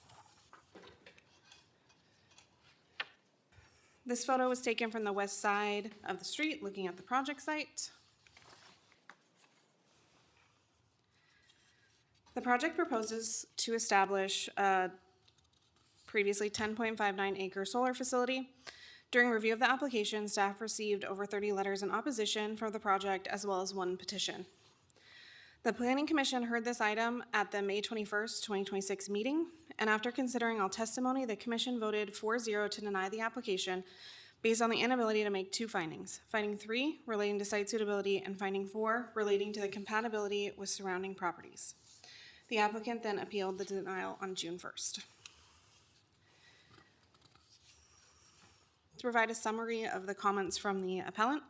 This photo was taken from the west side of the street, looking at the project site. The project proposes to establish a previously 10.59 acre solar facility. During review of the application, staff received over 30 letters in opposition for the project, as well as 1 petition. The Planning Commission heard this item at the May 21st, 2026 meeting, and after considering all testimony, the Commission voted 4-0 to deny the application based on the inability to make 2 findings. Finding 3 relating to site suitability and finding 4 relating to the compatibility with surrounding properties. The applicant then appealed the denial on June 1st. To provide a summary of the comments from the appellant,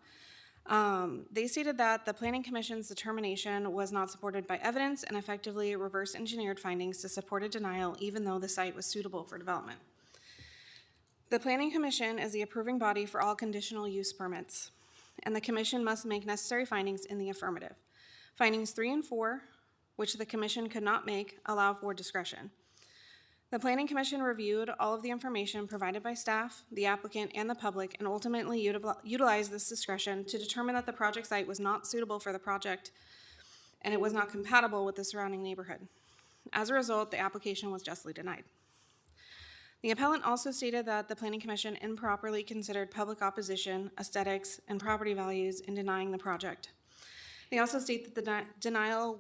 they stated that the Planning Commission's determination was not supported by evidence and effectively reverse engineered findings to support a denial even though the site was suitable for development. The Planning Commission is the approving body for all conditional use permits, and the Commission must make necessary findings in the affirmative. Findings 3 and 4, which the Commission could not make, allow for discretion. The Planning Commission reviewed all of the information provided by staff, the applicant, and the public, and ultimately utilized this discretion to determine that the project site was not suitable for the project and it was not compatible with the surrounding neighborhood. As a result, the application was justly denied. The appellant also stated that the Planning Commission improperly considered public opposition, aesthetics, and property values in denying the project. They also state that the denial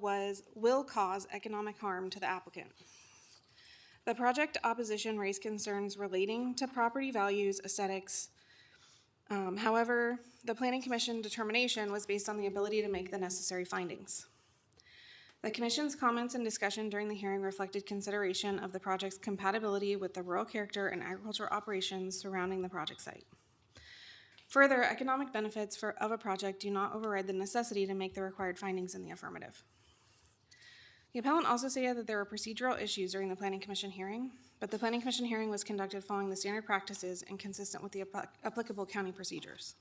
will cause economic harm to the applicant. The project opposition raised concerns relating to property values, aesthetics. However, the Planning Commission determination was based on the ability to make the necessary findings. The Commission's comments and discussion during the hearing reflected consideration of the project's compatibility with the rural character and agricultural operations surrounding the project site. Further, economic benefits of a project do not override the necessity to make the required findings in the affirmative. The appellant also stated that there were procedural issues during the Planning Commission hearing, but the Planning Commission hearing was conducted following the standard practices and consistent with the applicable county procedures.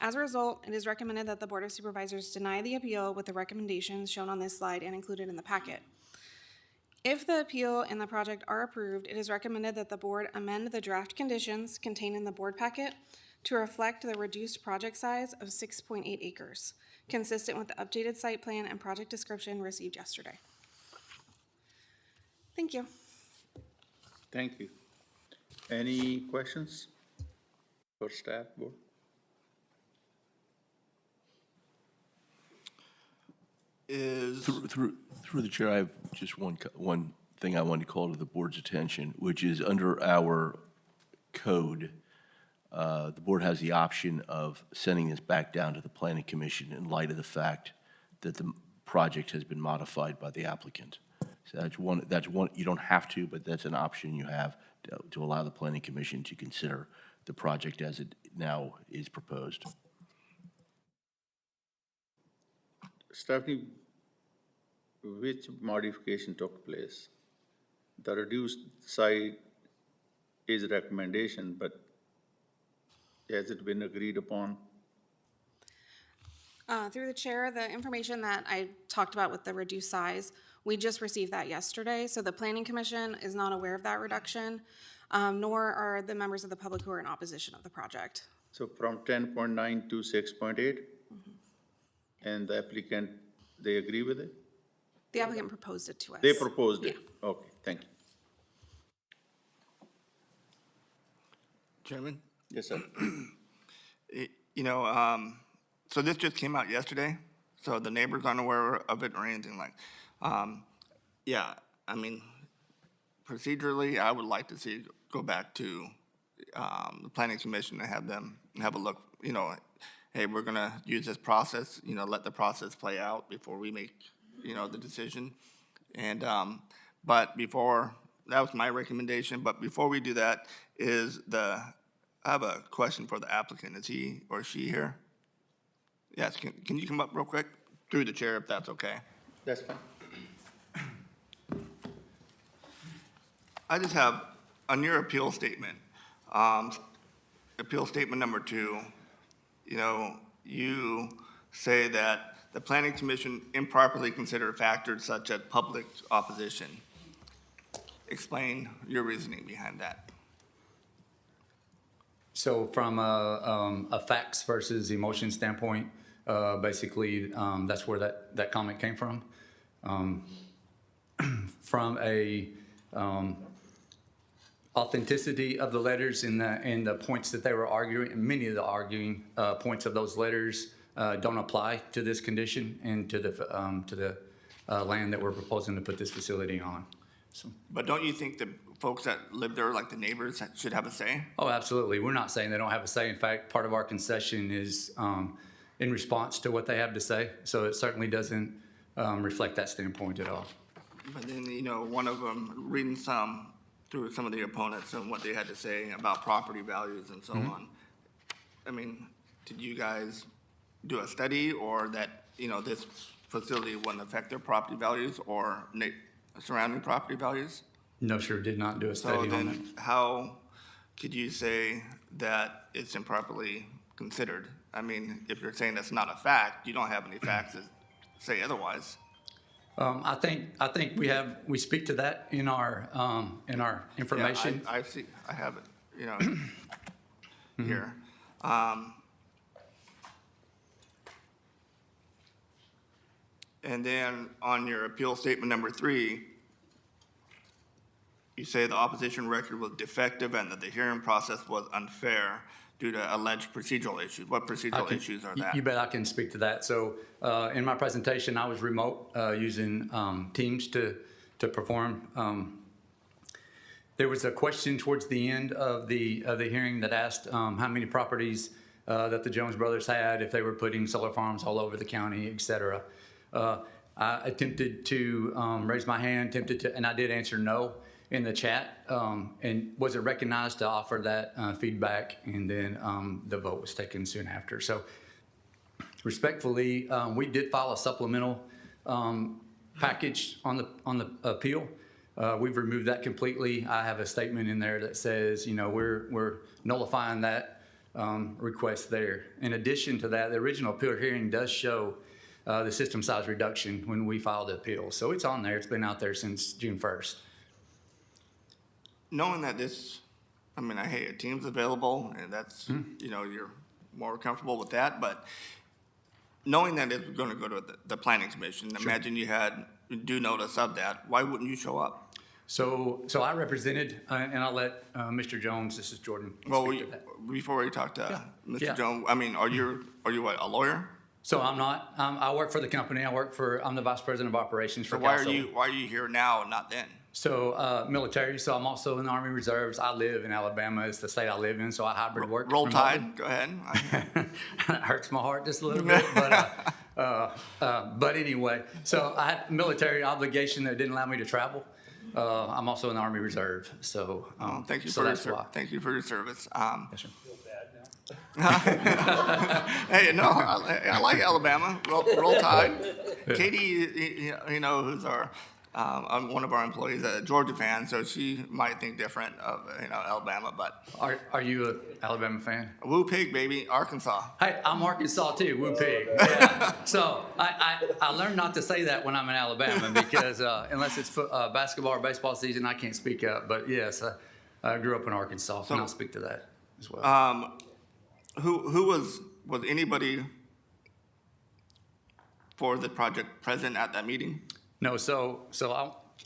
As a result, it is recommended that the Board of Supervisors deny the appeal with the recommendations shown on this slide and included in the packet. If the appeal and the project are approved, it is recommended that the board amend the draft conditions contained in the board packet to reflect the reduced project size of 6.8 acres, consistent with the updated site plan and project description received yesterday. Thank you. Thank you. Any questions for staff, board? Through the chair, I have just one thing I wanted to call to the board's attention, which is under our code, the board has the option of sending this back down to the planning commission in light of the fact that the project has been modified by the applicant. So that's one, you don't have to, but that's an option you have to allow the planning commission to consider the project as it now is proposed. Stephanie, which modification took place? The reduced site is a recommendation, but has it been agreed upon? Through the chair, the information that I talked about with the reduced size, we just received that yesterday, so the Planning Commission is not aware of that reduction, nor are the members of the public who are in opposition of the project. So from 10.9 to 6.8? And the applicant, they agree with it? The applicant proposed it to us. They proposed it? Yeah. Okay, thank you. Chairman? Yes, sir. You know, so this just came out yesterday, so the neighbors aren't aware of it or anything like. Yeah, I mean, procedurally, I would like to see it go back to the planning commission and have them have a look, you know, hey, we're gonna use this process, you know, let the process play out before we make, you know, the decision. And, but before, that was my recommendation, but before we do that, I have a question for the applicant. Is he or she here? Yes, can you come up real quick? Through the chair, if that's okay. That's fine. I just have, on your appeal statement, appeal statement number 2, you know, you say that the planning commission improperly considered factors such as public opposition. Explain your reasoning behind that. So from a facts versus emotion standpoint, basically, that's where that comment came from. From a authenticity of the letters and the points that they were arguing, and many of the arguing points of those letters don't apply to this condition and to the land that we're proposing to put this facility on. So. But don't you think the folks that live there, like the neighbors, should have a say? Oh, absolutely. We're not saying they don't have a say. In fact, part of our concession is in response to what they have to say. So it certainly doesn't reflect that standpoint at all. But then, you know, one of them, reading through some of the opponents and what they had to say about property values and so on. I mean, did you guys do a study or that, you know, this facility wouldn't affect their property values or surrounding property values? No, sir, did not do a study on that. So then how could you say that it's improperly considered? I mean, if you're saying that's not a fact, you don't have any facts that say otherwise. I think we speak to that in our information. Yeah, I have it, you know, here. And then on your appeal statement number 3, you say the opposition record was defective and that the hearing process was unfair. due to alleged procedural issues. What procedural issues are that? You bet I can speak to that. So in my presentation, I was remote using Teams to perform. There was a question towards the end of the hearing that asked how many properties that the Jones brothers had, if they were putting solar farms all over the county, et cetera. I attempted to raise my hand, and I did answer no in the chat, and wasn't recognized to offer that feedback, and then the vote was taken soon after. So respectfully, we did file a supplemental package on the appeal. We've removed that completely. I have a statement in there that says, you know, we're nullifying that request there. In addition to that, the original appeal hearing does show the system size reduction when we filed the appeal. So it's on there. It's been out there since June 1st. Knowing that this, I mean, hey, a team's available, and that's, you know, you're more comfortable with that, but knowing that it's going to go to the planning commission, imagine you had due notice of that, why wouldn't you show up? So I represented, and I'll let Mr. Jones, this is Jordan, Well, speak to that. before we talk to Mr. Yeah. Jones, I mean, are you what, a lawyer? So I'm not. I work for the company. I'm the vice president of operations for So why Cal. are you here now and not then? So military. So I'm also in the Army Reserves. I live in Alabama. It's the state I live in. So I hybrid work. Roll remotely. Tide, go ahead. It hurts my heart just a little bit, but anyway. So I had military obligation that didn't allow me to travel. I'm also in the Army Reserve. So thank you so for that's why. thank you for your service. Yes, sir. Hey, no, I like Alabama. Roll Tide. Katie, you know, who's our one of our employees, a Georgia fan, so she might think different of Alabama. But Are you an Alabama fan? Woo Pig, baby, Arkansas. Hey, I'm Arkansas too. Woo pig. Yeah. So I learned not to say that when I'm in Alabama because unless it's basketball or baseball season, I can't speak up. But yes, I grew up in Arkansas, and I'll speak to that as well. Who was anybody for the project present at that meeting? No, so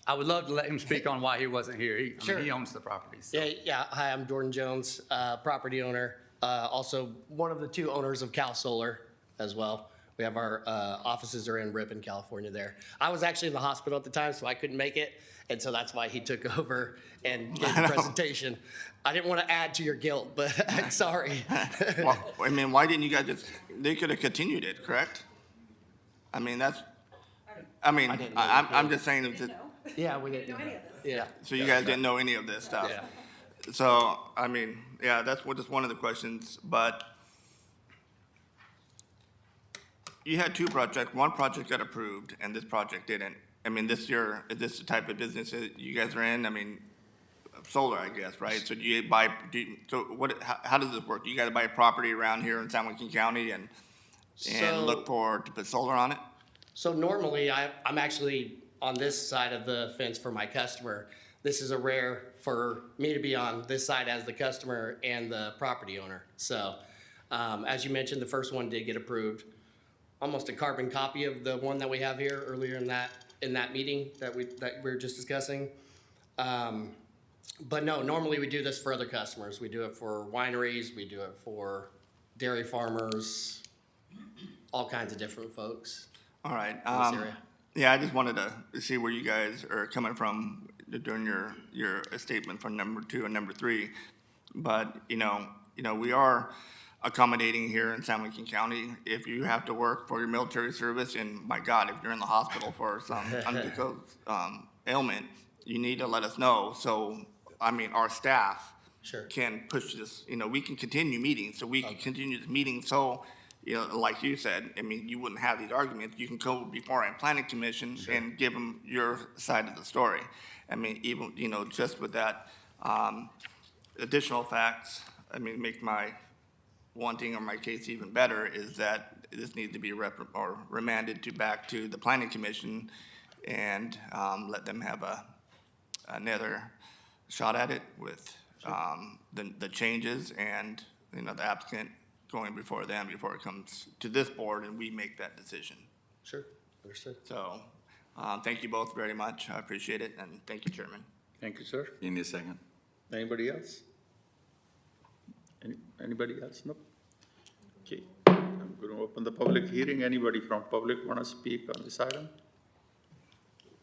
I would love to let him speak on why he wasn't here. Sure. He owns the property. So. Yeah. Hi, I'm Jordan Jones, property owner. Also one of the two owners of Cal Solar as well. We have our offices are in Ripon, California there. I was actually in the hospital at the time, so I couldn't make it. And so that's why he took over and gave the presentation. I didn't want to add to your guilt, but I'm sorry. Well, I mean, why didn't you guys they could have continued it, correct? I mean, I'm just saying that. Yeah, we didn't know any of this. Yeah. So you guys didn't know any of this stuff? Yeah. So, I mean, yeah, that's just one of the questions, but you had two projects. One project got approved and this project didn't. I mean, is this the type of business that you guys are in? I mean, solar, I guess, right? So how does this work? You got to buy a property around here in San Joaquin County and look to put solar on it? So normally, I'm actually on this side of the fence for my customer. This is a rare for me to be on this side as the customer and the property owner. So as you mentioned, the first one did get approved. Almost a carbon copy of the one that we have here earlier in that meeting that we were just discussing. But no, normally we do this for other customers. We do it for wineries, we do it for dairy farmers, all kinds of different folks. All right. In this area. Yeah, I just wanted to see where you guys are coming from during your statement for number 2 and number 3. But you know, we are accommodating here in San Joaquin County. If you have to work for your military service, and my God, if you're in the hospital for some undisclosed ailment, you need to let us know. So, I mean, our staff can push this. You know, we can continue meetings, so we can continue this meeting. So, you know, like you said, I mean, you wouldn't have these arguments. You can go before a planning commission and give them your side of the story. I mean, even, you know, just with that additional facts, I mean, make my wanting or my case even better is that this needs to be remanded back to the planning commission and let them have another shot at it with the changes and, you know, the applicant going before them before it comes to this board and we make that decision. Sure, understood. So, thank you both very much. I appreciate it, and thank you, Chairman. Thank you, sir. You need a second? Anybody else? Anybody else? Nope. Okay, I'm going to open the public hearing. Anybody from public want to speak on this item?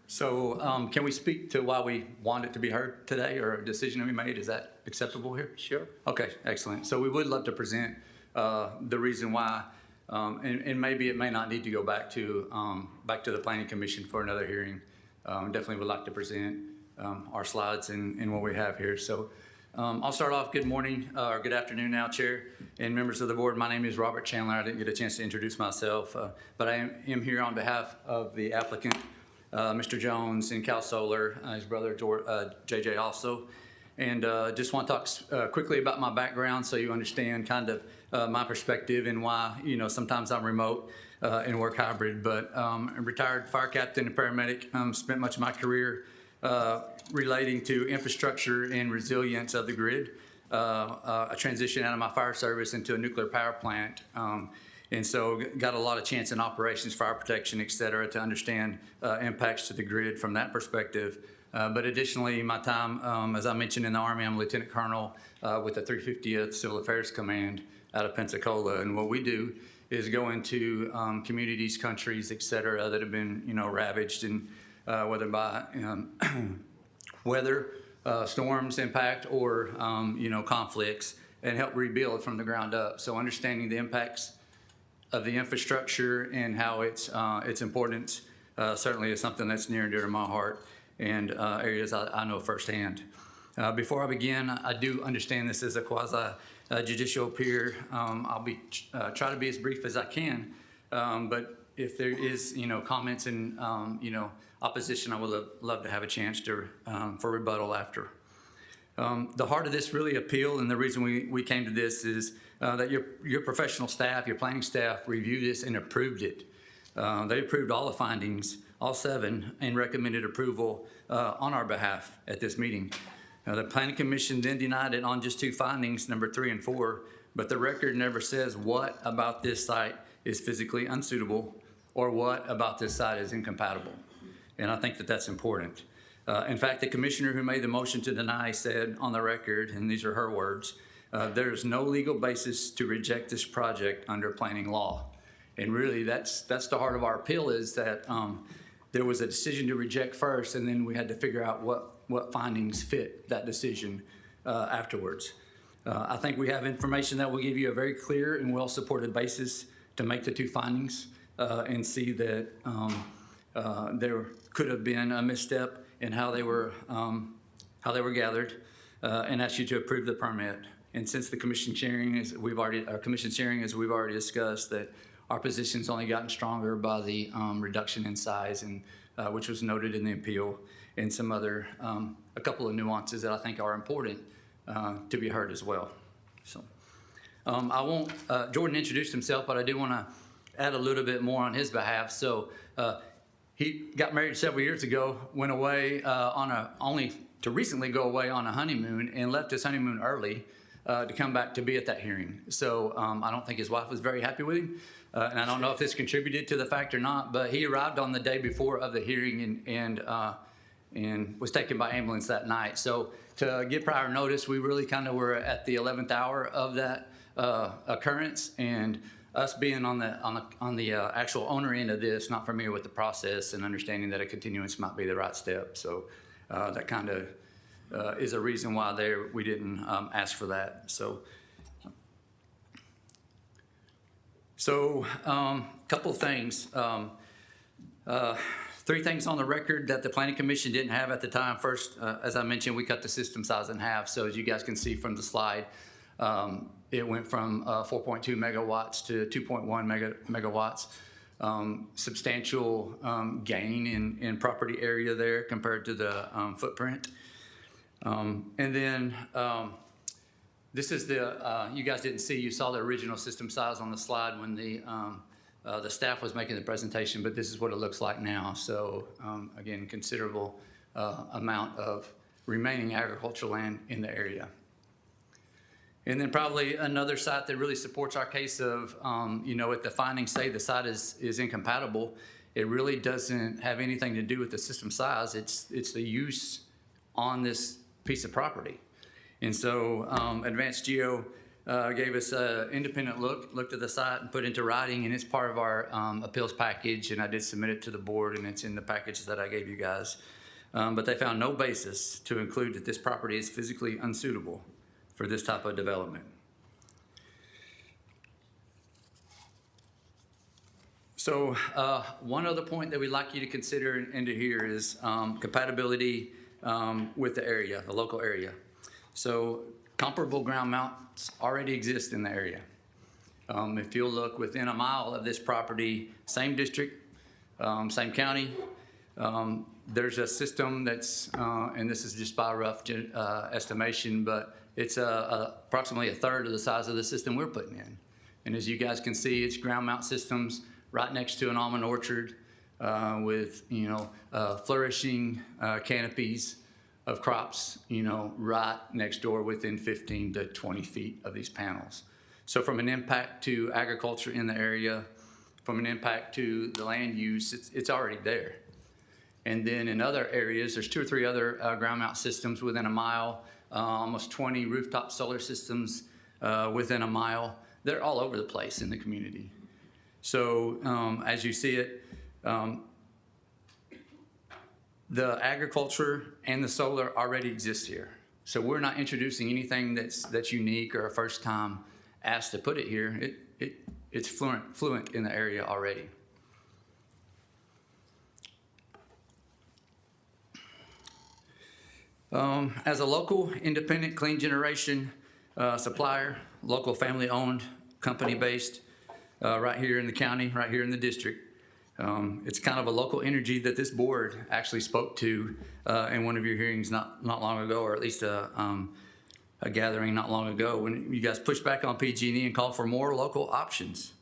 So can we speak to why we want it to be heard today or a decision to be made? Is that acceptable here? Sure. Okay, excellent. So we would love to present the reason why, and maybe it may not need to go back to the Planning Commission for another hearing. Definitely would like to present our slides and what we have here. So I'll start off. Good morning, or good afternoon now, Chair and members of the board. My name is Robert Chandler. I didn't get a chance to introduce myself, but I am here on behalf of the applicant, Mr. Jones, and Cal Solar, his brother JJ also. And just want to talk quickly about my background so you understand kind of my perspective and why, sometimes I'm remote and work hybrid. But I'm a retired fire captain and paramedic. Spent much of my career relating to infrastructure and resilience of the grid. A transition out of my fire service into a nuclear power plant. And so got a lot of chance in operations, fire protection, et cetera, to understand impacts to the grid from that perspective. But additionally, my time, as I mentioned in the Army, I'm a Lieutenant Colonel with the 350th Civil Affairs Command out of Pensacola. And what we do is go into communities, countries, et cetera, that have been, ravaged, and whether by weather, storms impact, or, conflicts, and help rebuild from the ground up. So understanding the impacts of the infrastructure and how its importance certainly is something that's near and dear to my heart, and areas I know firsthand. Before I begin, I do understand this is a quasi-judicial peer. I'll be try to be as brief as I can, but if there is, comments and, opposition, I would love to have a chance to for rebuttal after. The heart of this really appeal, and the reason we came to this is that your professional staff, your planning staff, reviewed this and approved it. They approved all the findings, all 7, and recommended approval on our behalf at this meeting. The Planning Commission then denied it on just 2 findings, number 3 and 4, but the record never says what about this site is physically unsuitable or what about this site is incompatible. And I think that that's important. In fact, the commissioner who made the motion to deny said on the record, and these are her words, there is no legal basis to reject this project under planning law. And really, that's the heart of our appeal, is that there was a decision to reject first, and then we had to figure out what findings fit that decision afterwards. I think we have information that will give you a very clear and well-supported basis to make the 2 findings and see that there could have been a misstep in how they were gathered, and ask you to approve the permit. And since the commission sharing, as we've already discussed, that our position's only gotten stronger by the reduction in size, and which was noted in the appeal, and some other a couple of nuances that I think are important to be heard as well. So I won't. Jordan introduced himself, but I do want to add a little bit more on his behalf. So he got married several years ago, went away only to recently go away on a honeymoon, and left his honeymoon early to come back to be at that hearing. So I don't think his wife was very happy with him, and I don't know if this contributed to the fact or not, but he arrived on the day before of the hearing and was taken by ambulance that night. So to give prior notice, we really kind of were at the 11th hour of that occurrence, and us being on the actual owner end of this, not familiar with the process and understanding that a continuance might be the right step. So that kind of is a reason why we didn't ask for that. So couple things. 3 things on the record that the Planning Commission didn't have at the time. First, as I mentioned, we cut the system size in half. So as you guys can see from the slide, it went from 4.2 megawatts to 2.1 megawatts. Substantial gain in property area there compared to the footprint. And then this is you guys didn't see, you saw the original system size on the slide when the staff was making the presentation, but this is what it looks like now. So again, considerable amount of remaining agricultural land in the area. And then probably another site that really supports our case of, if the findings say the site is incompatible, it really doesn't have anything to do with the system size. It's the use on this piece of property. And so Advanced Geo gave us an independent looked at the site and put into writing, and it's part of our appeals package, and I did submit it to the board, and it's in the package that I gave you guys. But they found no basis to include that this property is physically unsuitable for this type of development. So one other point that we'd like you to consider and to hear is compatibility with the area, the local area. So comparable ground mounts already exist in the area. If you'll look within a mile of this property, same district, same county, there's a system that's, and this is just by rough estimation, but it's approximately a third of the size of the system we're putting in. And as you guys can see, it's ground mount systems right next to an almond orchard with, flourishing canopies of crops, right next door within 15 to 20 feet of these panels. So from an impact to agriculture in the area, from an impact to the land use, it's already there. And then in other areas, there's 2 or 3 other ground mount systems within a mile, almost 20 rooftop solar systems within a mile. They're all over the place in the community. So as you see it, the agriculture and the solar already exist here. So we're not introducing anything that's unique or a first time asked to put it here. It's fluent in the area already. As a local independent clean generation supplier, local family owned, company based, right here in the county, right here in the district, it's kind of a local energy that this board actually spoke to in one of your hearings not long ago, or at least a gathering not long ago, when you guys pushed back on PG&E and called for more local options.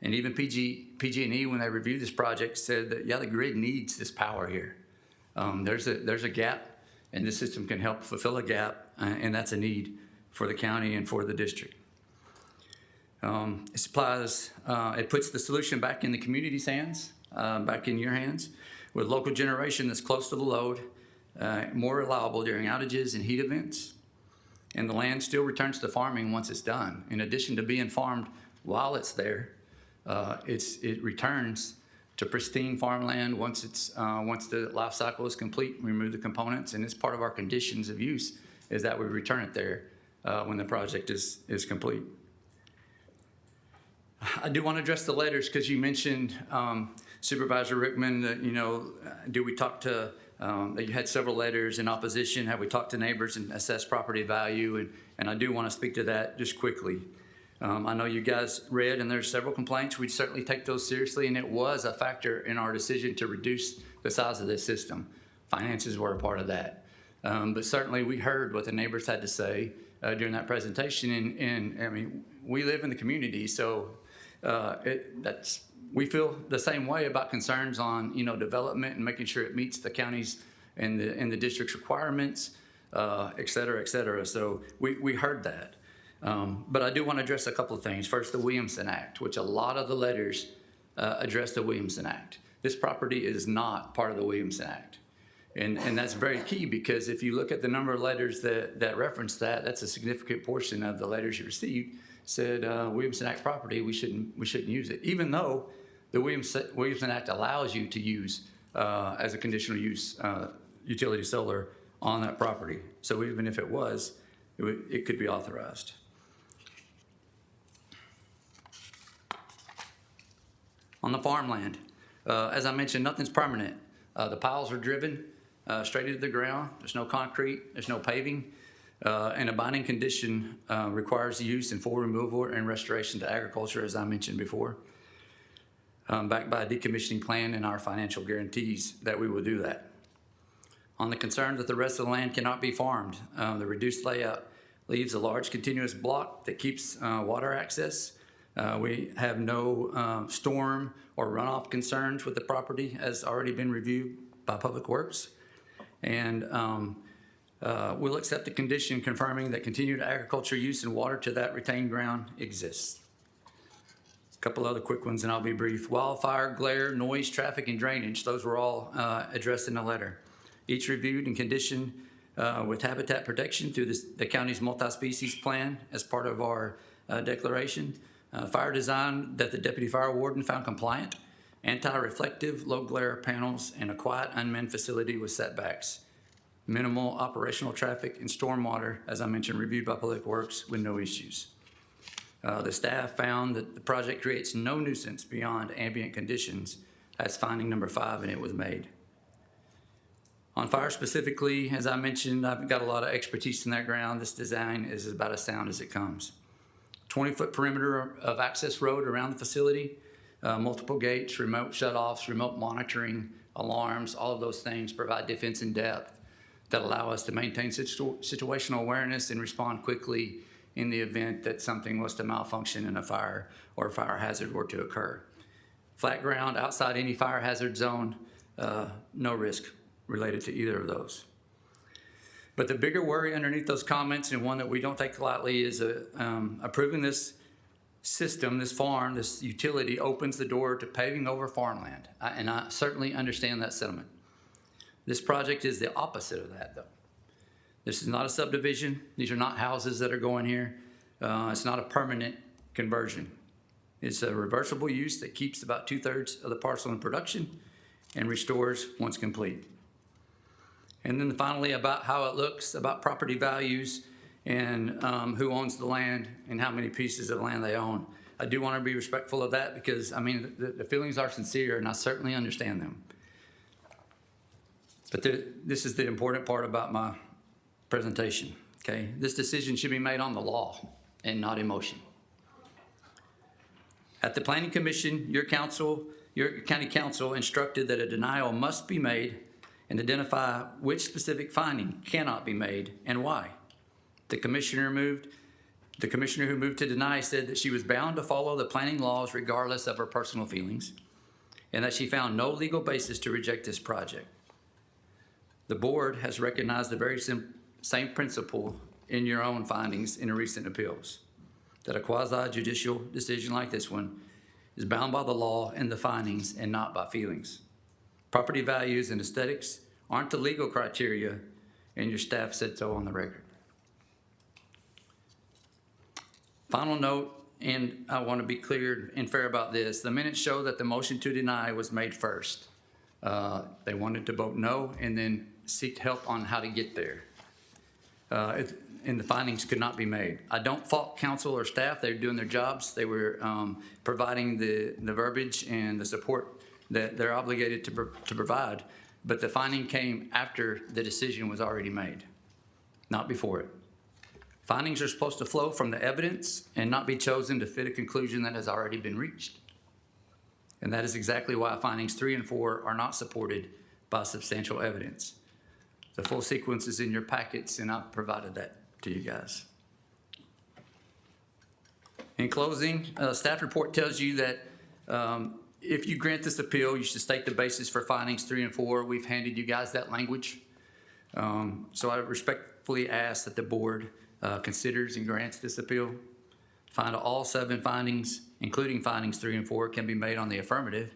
And even PG&E, when they reviewed this project, said that, yeah, the grid needs this power here. There's a gap, and this system can help fulfill a gap, and that's a need for the county and for the district. It puts the solution back in the community's hands, back in your hands, with local generation that's close to the load, more reliable during outages and heat events. And the land still returns to farming once it's done. In addition to being farmed while it's there, it returns to pristine farmland once the life cycle is complete. We remove the components, and it's part of our conditions of use is that we return it there when the project is complete. I do want to address the letters because you mentioned Supervisor Rickman. Do we talk to? You had several letters in opposition. Have we talked to neighbors and assessed property value? And I do want to speak to that just quickly. I know you guys read, and there's several complaints. We certainly take those seriously, and it was a factor in our decision to reduce the size of this system. Finances were a part of that. But certainly we heard what the neighbors had to say during that presentation, and I mean, we live in the community, so we feel the same way about concerns on development and making sure it meets the county's and the district's requirements, et cetera, et cetera. So we heard that. But I do want to address a couple of things. First, the Williamson Act, which a lot of the letters address the Williamson Act. This property is not part of the Williamson Act. And that's very key, because if you look at the number of letters that reference that, that's a significant portion of the letters you received said Williamson Act property, we shouldn't use it, even though the Williamson Act allows you to use as a conditional use utility solar on that property. So even if it was, it could be authorized. On the farmland, as I mentioned, nothing's permanent. The piles are driven straight into the ground. There's no concrete, there's no paving. And a binding condition requires the use and full removal and restoration to agriculture, as I mentioned before, backed by a decommissioning plan and our financial guarantees that we will do that. On the concern that the rest of the land cannot be farmed, the reduced layout leaves a large continuous block that keeps water access. We have no storm or runoff concerns with the property, as already been reviewed by Public Works. And we'll accept the condition confirming that continued agriculture use and water to that retained ground exists. A couple other quick ones and I'll be brief. Wildfire, glare, noise, traffic, and drainage, those were all addressed in the letter. Each reviewed and conditioned with habitat protection through the county's multi-species plan as part of our declaration. Fire design that the deputy fire warden found compliant, anti-reflective, low glare panels, and a quiet unmanned facility with setbacks. Minimal operational traffic and stormwater, as I mentioned, reviewed by Public Works with no issues. The staff found that the project creates no nuisance beyond ambient conditions. That's finding number 5, and it was made. On fire specifically, as I mentioned, I've got a lot of expertise in that ground. This design is about as sound as it comes. 20-foot perimeter of access road around the facility, multiple gates, remote shutoffs, remote monitoring, alarms, all of those things provide defense in depth that allow us to maintain situational awareness and respond quickly in the event that something was to malfunction in a fire or a fire hazard were to occur. Flat ground outside any fire hazard zone, no risk related to either of those. But the bigger worry underneath those comments, and one that we don't take lightly, is approving this system, this farm, this utility opens the door to paving over farmland. And I certainly understand that sentiment. This project is the opposite of that, though. This is not a subdivision. These are not houses that are going here. It's not a permanent conversion. It's a reversible use that keeps about 2/3 of the parcel in production and restores once complete. And then finally, about how it looks, about property values, and who owns the land and how many pieces of land they own. I do want to be respectful of that because, I mean, the feelings are sincere, and I certainly understand them. But this is the important part about my presentation, okay? This decision should be made on the law and not emotion. At the Planning Commission, your county council instructed that a denial must be made and identify which specific finding cannot be made and why. The commissioner who moved to deny said that she was bound to follow the planning laws regardless of her personal feelings, and that she found no legal basis to reject this project. The board has recognized the very same principle in your own findings in recent appeals, that a quasi-judicial decision like this one is bound by the law and the findings and not by feelings. Property values and aesthetics aren't the legal criteria, and your staff said so on the record. Final note, and I want to be clear and fair about this, the minutes show that the motion to deny was made first. They wanted to vote no and then seek help on how to get there. And the findings could not be made. I don't fault council or staff. They're doing their jobs. They were providing the verbiage and the support that they're obligated to provide. But the finding came after the decision was already made, not before it. Findings are supposed to flow from the evidence and not be chosen to fit a conclusion that has already been reached. And that is exactly why findings 3 and 4 are not supported by substantial evidence. The full sequence is in your packets, and I've provided that to you guys. In closing, staff report tells you that if you grant this appeal, you should state the basis for findings 3 and 4. We've handed you guys that language. So I respectfully ask that the board considers and grants this appeal. Find all 7 findings, including findings 3 and 4, can be made on the affirmative.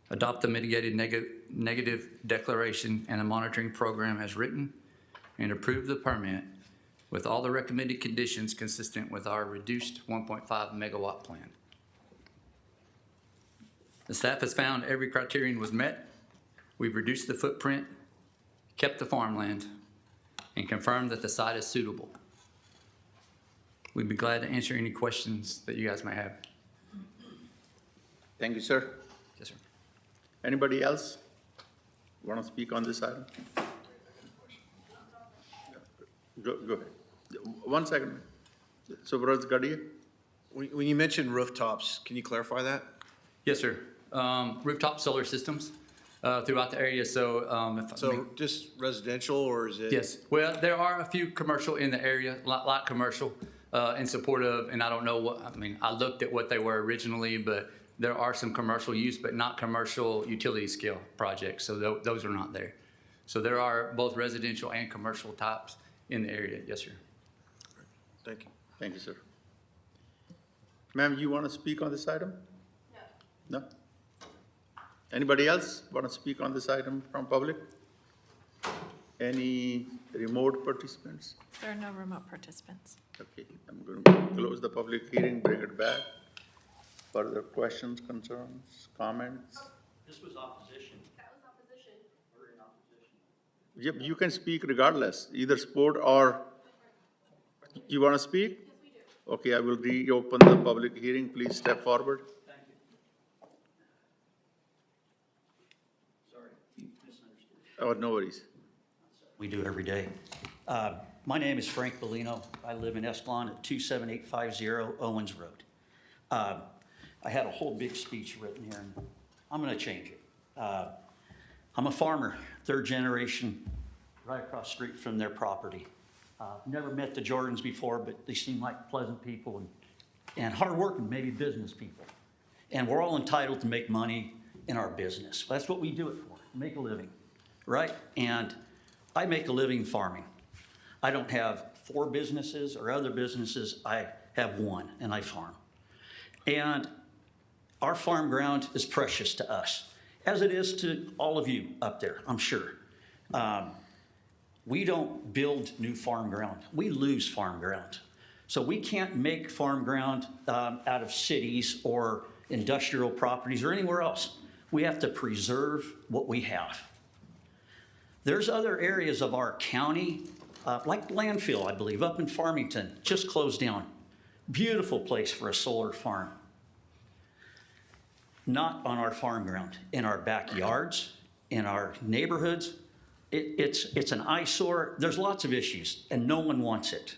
Adopt the mitigated negative declaration and a monitoring program as written, and approve the permit with all the recommended conditions consistent with our reduced 1.5 megawatt plan. The staff has found every criterion was met. We've reduced the footprint, kept the farmland, and confirmed that the site is suitable. We'd be glad to answer any questions that you guys may have. Thank you, sir. Yes, sir. Anybody else want to speak on this item? Go ahead. 1 second. Supervisor Gadia? When you mentioned rooftops, can you clarify that? Yes, sir. Rooftop solar systems throughout the area. So, Just residential, or is it? Yes. Well, there are a few commercial in the area, lot commercial, in support of, and I don't know what, I mean, I looked at what they were originally, but there are some commercial use, but not commercial utility scale projects. So those are not there. So there are both residential and commercial types in the area. Yes, sir. Thank you. Thank you, sir. Ma'am, you want to speak on this item? No. No? Anybody else want to speak on this item from public? Any remote participants? There are no remote participants. Okay, I'm going to close the public hearing, bring it back. Further questions, concerns, comments? This was opposition. Yep, you can speak regardless, either support or, you want to speak? Yes, we do. Okay, I will reopen the public hearing. Please step forward. Thank you. Sorry, misunderstood. Oh, no worries. We do every day. My name is Frank Bellino. I live in Escalon at 27850 Owens Road. I had a whole big speech written here, and I'm going to change it. I'm a farmer, third generation, right across the street from their property. Never met the Jordans before, but they seem like pleasant people and hardworking, maybe business people. And we're all entitled to make money in our business. That's what we do it for, make a living, right? And I make a living farming. I don't have 4 businesses or other businesses. I have one, and I farm. And our farm ground is precious to us, as it is to all of you up there, I'm sure. We don't build new farm ground. We lose farm ground. So we can't make farm ground out of cities or industrial properties or anywhere else. We have to preserve what we have. There's other areas of our county, like landfill, I believe, up in Farmington, just closed down. Beautiful place for a solar farm. Not on our farm ground, in our backyards, in our neighborhoods. It's an eyesore. There's lots of issues, and no one wants it.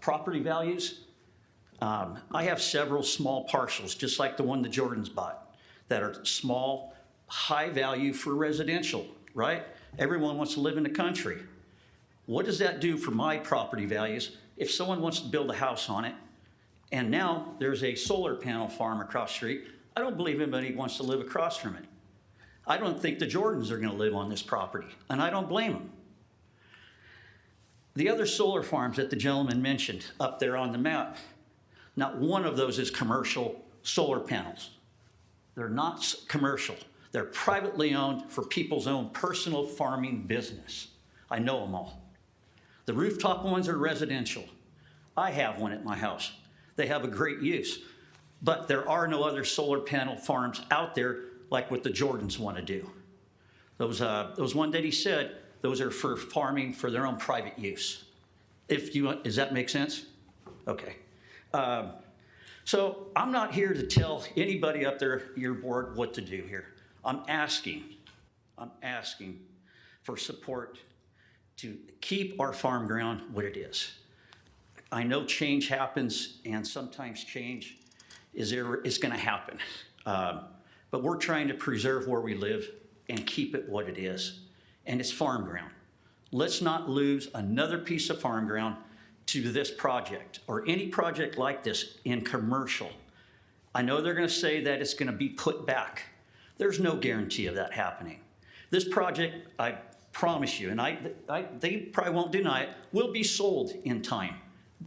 Property values, I have several small parcels, just like the one the Jordans bought, that are small, high value for residential, right? Everyone wants to live in the country. What does that do for my property values if someone wants to build a house on it, and now there's a solar panel farm across the street? I don't believe anybody wants to live across from it. I don't think the Jordans are going to live on this property, and I don't blame them. The other solar farms that the gentleman mentioned up there on the map, not one of those is commercial solar panels. They're not commercial. They're privately owned for people's own personal farming business. I know them all. The rooftop ones are residential. I have one at my house. They have a great use, but there are no other solar panel farms out there like what the Jordans want to do. Those one that he said, those are for farming for their own private use. Does that make sense? Okay. So I'm not here to tell anybody up there, your board, what to do here. I'm asking for support to keep our farm ground what it is. I know change happens, and sometimes change is going to happen. But we're trying to preserve where we live and keep it what it is, and it's farm ground. Let's not lose another piece of farm ground to this project or any project like this in commercial. I know they're going to say that it's going to be put back. There's no guarantee of that happening. This project, I promise you, and they probably won't deny it, will be sold in time.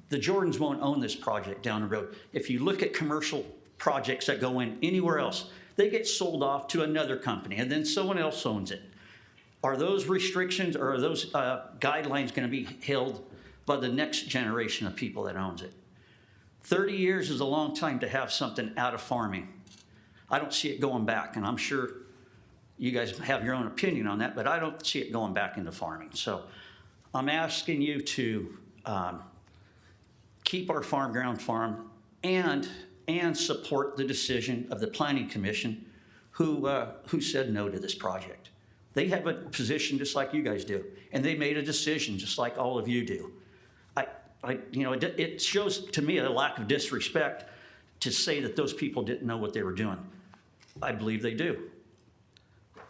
The Jordans won't own this project down the road. If you look at commercial projects that go in anywhere else, they get sold off to another company, and then someone else owns it. Are those restrictions or are those guidelines going to be held by the next generation of people that owns it? 30 years is a long time to have something out of farming. I don't see it going back, and I'm sure you guys have your own opinion on that, but I don't see it going back into farming. So I'm asking you to keep our farm ground farmed and support the decision of the Planning Commission who said no to this project. They have a position just like you guys do, and they made a decision just like all of you do. It shows to me a lack of disrespect to say that those people didn't know what they were doing. I believe they do.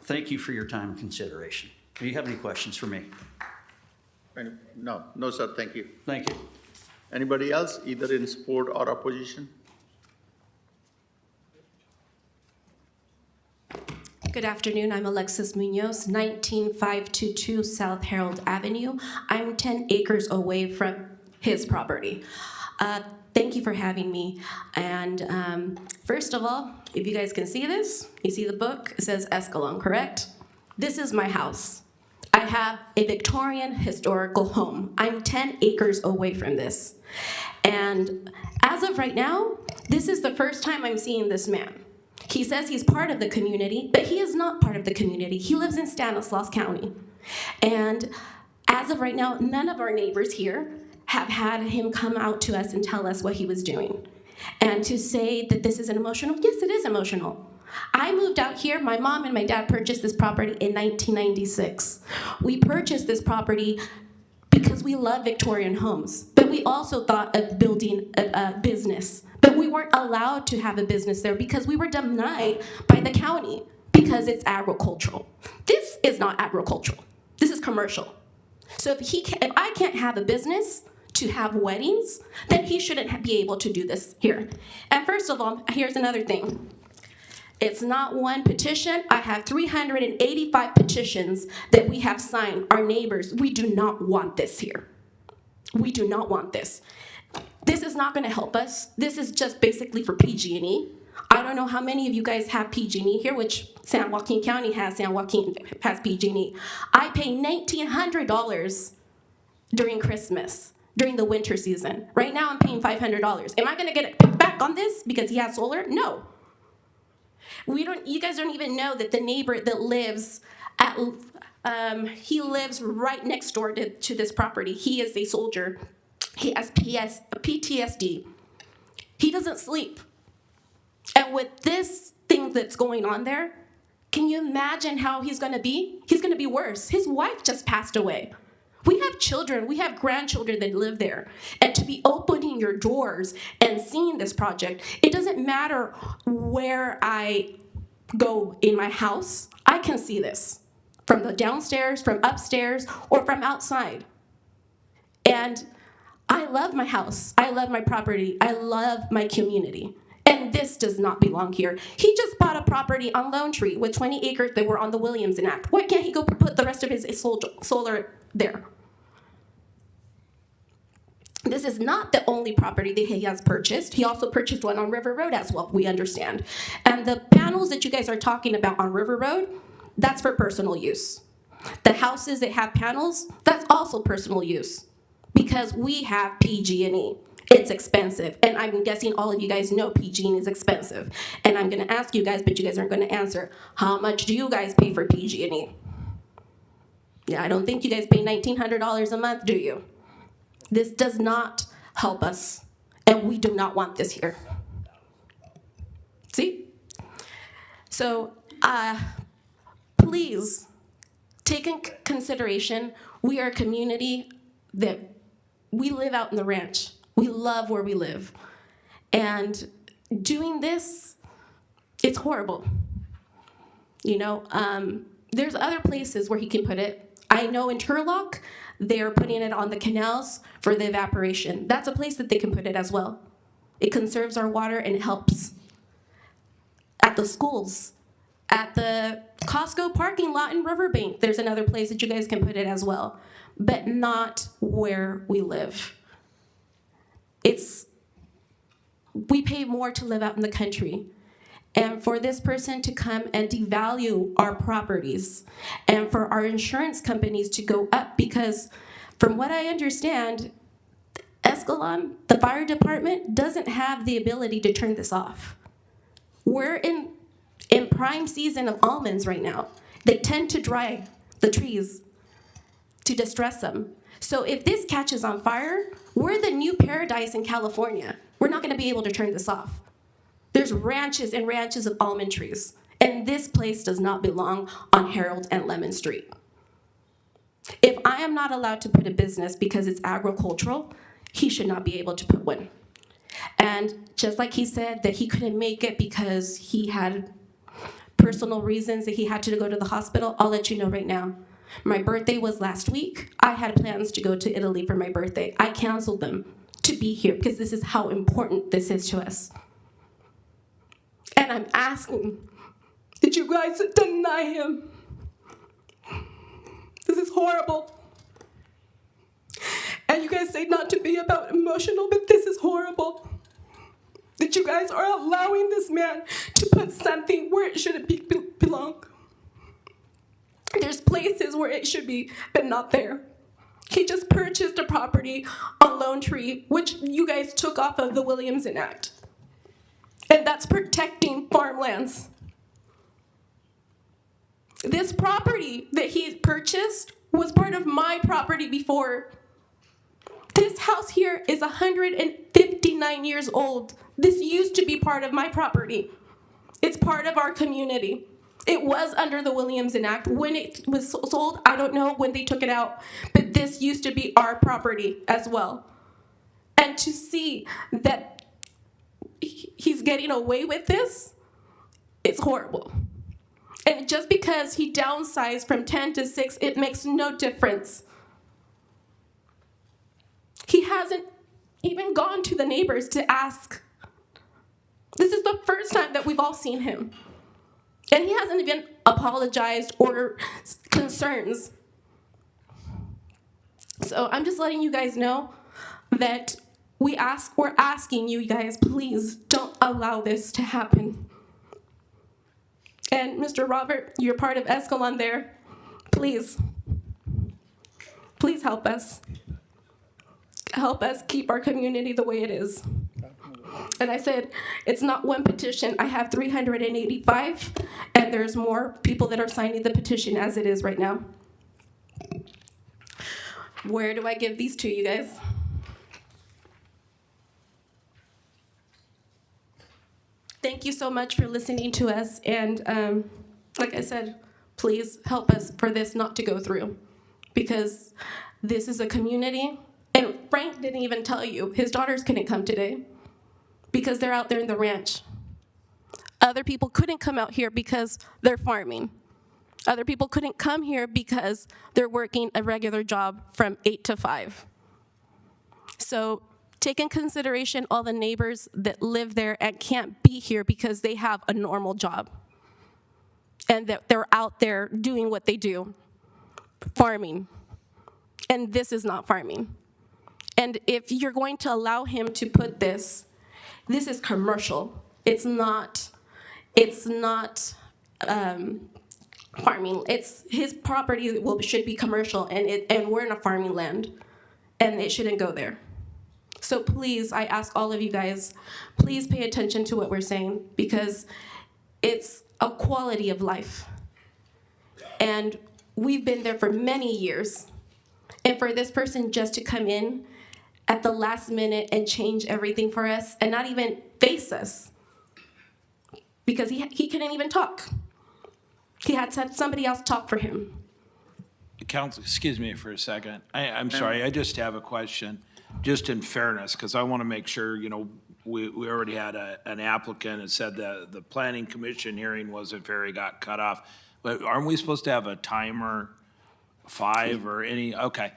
Thank you for your time and consideration. Do you have any questions for me? No, sir, thank you. Thank you. Anybody else, either in support or opposition? Good afternoon, I'm Alexis Munoz, 19522 South Harold Avenue. I'm 10 acres away from his property. Thank you for having me. And first of all, if you guys can see this, you see the book, it says Escalon, correct? This is my house. I have a Victorian historical home. I'm 10 acres away from this. And as of right now, this is the first time I'm seeing this man. He says he's part of the community, but he is not part of the community. He lives in Stanislaus County. And as of right now, none of our neighbors here have had him come out to us and tell us what he was doing. And to say that this isn't emotional, yes, it is emotional. I moved out here, my mom and my dad purchased this property in 1996. We purchased this property because we love Victorian homes, but we also thought of building a business. But we weren't allowed to have a business there because we were denied by the county because it's agricultural. This is not agricultural. This is commercial. So if I can't have a business to have weddings, then he shouldn't be able to do this here. And first of all, here's another thing. It's not one petition. I have 385 petitions that we have signed. Our neighbors, we do not want this here. We do not want this. This is not going to help us. This is just basically for PG&E. I don't know how many of you guys have PG&E here, which San Joaquin County has. San Joaquin has PG&E. I pay $1,900 during Christmas, during the winter season. Right now, I'm paying $500. Am I going to get it picked back on this because he has solar? No. You guys don't even know that the neighbor that lives at, he lives right next door to this property. He is a soldier. He has PTSD. He doesn't sleep. And with this thing that's going on there, can you imagine how he's going to be? He's going to be worse. His wife just passed away. We have children, we have grandchildren that live there. And to be opening your doors and seeing this project, it doesn't matter where I go in my house, I can see this from the downstairs, from upstairs, or from outside. And I love my house, I love my property, I love my community. And this does not belong here. He just bought a property on Lone Tree with 20 acres that were on the Williamson Act. Why can't he go put the rest of his solar there? This is not the only property that he has purchased. He also purchased one on River Road as well, we understand. And the panels that you guys are talking about on River Road, that's for personal use. The houses that have panels, that's also personal use because we have PG&E. It's expensive, and I'm guessing all of you guys know PG&E is expensive. And I'm gonna ask you guys, but you guys aren't gonna answer. How much do you guys pay for PG&E? Yeah, I don't think you guys pay $1,900 a month, do you? This does not help us, and we do not want this here. See? So, please take in consideration, we are a community that we live out in the ranch. We love where we live. And doing this, it's horrible. You know, there's other places where he can put it. I know in Turlock, they're putting it on the canals for the evaporation. That's a place that they can put it as well. It conserves our water and it helps. At the schools, at the Costco parking lot in Riverbank, there's another place that you guys can put it as well, but not where we live. We pay more to live out in the country. And for this person to come and devalue our properties and for our insurance companies to go up because from what I understand, Escalon, the fire department, doesn't have the ability to turn this off. We're in prime season of almonds right now. They tend to dry the trees to distress them. So if this catches on fire, we're the new paradise in California. We're not gonna be able to turn this off. There's ranches and ranches of almond trees, and this place does not belong on Harold and Lemon Street. If I am not allowed to put a business because it's agricultural, he should not be able to put one. And just like he said that he couldn't make it because he had personal reasons that he had to go to the hospital, I'll let you know right now. My birthday was last week. I had plans to go to Italy for my birthday. I canceled them to be here because this is how important this is to us. And I'm asking that you guys deny him. This is horrible. And you guys say not to be about emotional, but this is horrible. That you guys are allowing this man to put something where it shouldn't belong. There's places where it should be, but not there. He just purchased a property on Lone Tree, which you guys took off of the Williamson Act. And that's protecting farmlands. This property that he purchased was part of my property before. This house here is 159 years old. This used to be part of my property. It's part of our community. It was under the Williamson Act. When it was sold, I don't know when they took it out, but this used to be our property as well. And to see that he's getting away with this, it's horrible. And just because he downsized from 10 to 6, it makes no difference. He hasn't even gone to the neighbors to ask. This is the first time that we've all seen him. And he hasn't even apologized or concerns. So I'm just letting you guys know that we're asking you guys, please don't allow this to happen. And Mr. Robert, you're part of Escalon there. Please help us. Help us keep our community the way it is. And I said, it's not one petition. I have 385, and there's more people that are signing the petition as it is right now. Where do I give these to, you guys? Thank you so much for listening to us. And like I said, please help us for this not to go through, because this is a community. And Frank didn't even tell you, his daughters couldn't come today because they're out there in the ranch. Other people couldn't come out here because they're farming. Other people couldn't come here because they're working a regular job from 8 to 5. So take in consideration all the neighbors that live there and can't be here because they have a normal job and that they're out there doing what they do, farming. And this is not farming. And if you're going to allow him to put this is commercial. It's not farming. It's his property should be commercial, and we're in a farming land, and it shouldn't go there. So please, I ask all of you guys, please pay attention to what we're saying, because it's a quality of life. And we've been there for many years. And for this person just to come in at the last minute and change everything for us and not even face us, because he couldn't even talk. He had somebody else talk for him. Counsel, excuse me for a second. I'm sorry, I just have a question, just in fairness, because I want to make sure, we already had an applicant that said that the planning commission hearing wasn't fair, he got cut off. But aren't we supposed to have a timer, 5 or any? Okay.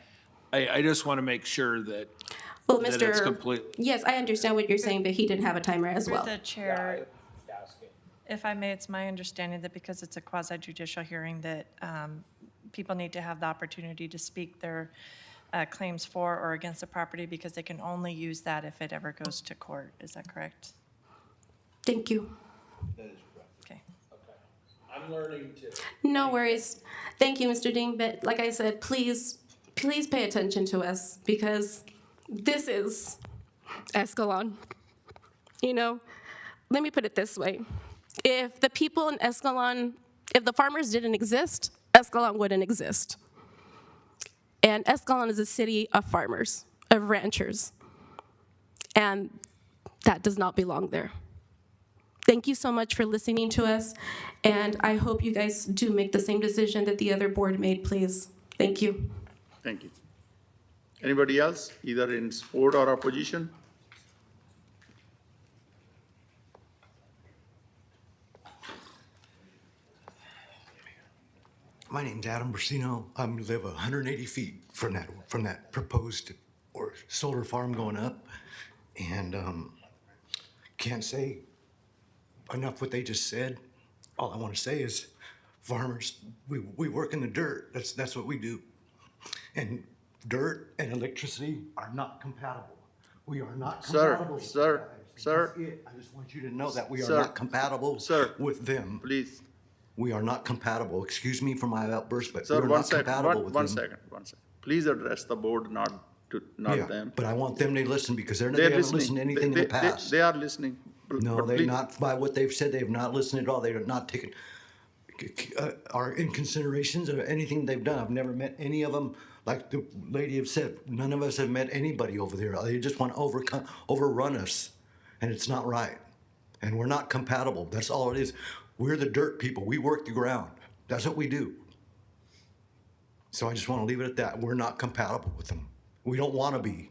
I just want to make sure that, Well, that it's complete. Yes, I understand what you're saying, but he didn't have a timer as well. Through the chair, if I may, it's my understanding that because it's a quasi-judicial hearing, that people need to have the opportunity to speak their claims for or against the property, because they can only use that if it ever goes to court. Is that correct? Thank you. That is correct. Okay. I'm learning too. No worries. Thank you, Mr. Ding. But like I said, please pay attention to us, because this is Escalon. Let me put it this way. If the people in Escalon, if the farmers didn't exist, Escalon wouldn't exist. And Escalon is a city of farmers, of ranchers. And that does not belong there. Thank you so much for listening to us. And I hope you guys do make the same decision that the other board made, please. Thank you. Thank you. Anybody else, either in support or opposition? My name's Adam Brasino. I live 180 feet from that proposed or solar farm going up, and can't say enough what they just said. All I want to say is, farmers, we work in the dirt. That's what we do, and dirt and electricity are not compatible. We are not compatible. Sir. That's it. I just want you to know that we are Sir. not compatible Sir. with them. Please. We are not compatible. Excuse me for my outburst, but Sir, we're not compatible with them. one second. Please address the board, not Yeah, them. but I want them to listen because they They're haven't listened listening. to anything in the past. They are listening. No, But they're please- not, by what they've said, they've not listened at all. They are not taking our in considerations or anything they've done. I've never met any of them. Like the lady have said, none of us have met anybody over there. They just want to overrun us, and it's not right. And we're not compatible. That's all it is. We're the dirt people. We work the ground. That's what we do. So I just want to leave it at that. We're not compatible with them. We don't want to be.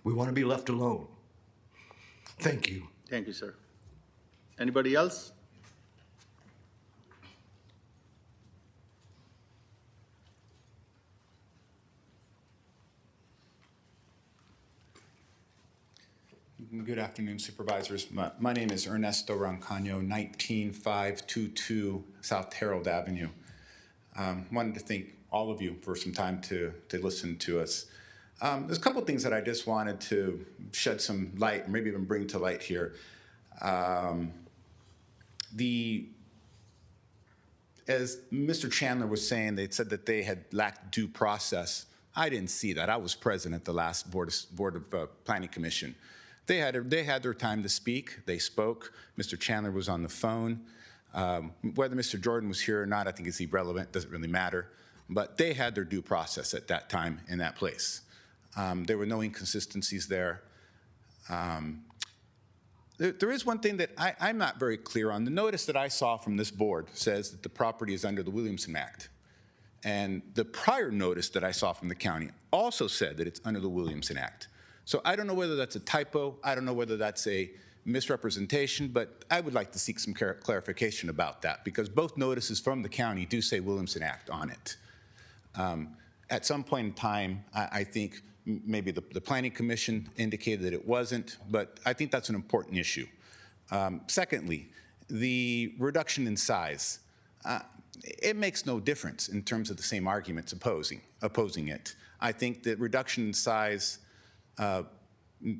We want to be left alone. Thank you. Thank you, sir. Anybody else? Good afternoon, Supervisors. My name is Ernesto Rancaño, 19522 South Harold Avenue. Wanted to thank all of you for some time to listen to us. There's a couple things that I just wanted to shed some light, maybe even bring to light here. As Mr. Chandler was saying, they said that they had lacked due process. I didn't see that. I was present at the last Board of Planning Commission. They had their time to speak. They spoke. Mr. Chandler was on the phone. Whether Mr. Jordan was here or not, I think is irrelevant. Doesn't really matter. But they had their due process at that time in that place. There were no inconsistencies there. There is one thing that I'm not very clear on. The notice that I saw from this board says that the property is under the Williamson Act. And the prior notice that I saw from the county also said that it's under the Williamson Act. So I don't know whether that's a typo. I don't know whether that's a misrepresentation, but I would like to seek some clarification about that because both notices from the county do say Williamson Act on it. At some point in time, I think maybe the Planning Commission indicated that it wasn't, but I think that's an important issue. Secondly, the reduction in size. It makes no difference in terms of the same arguments opposing it. I think that reduction in size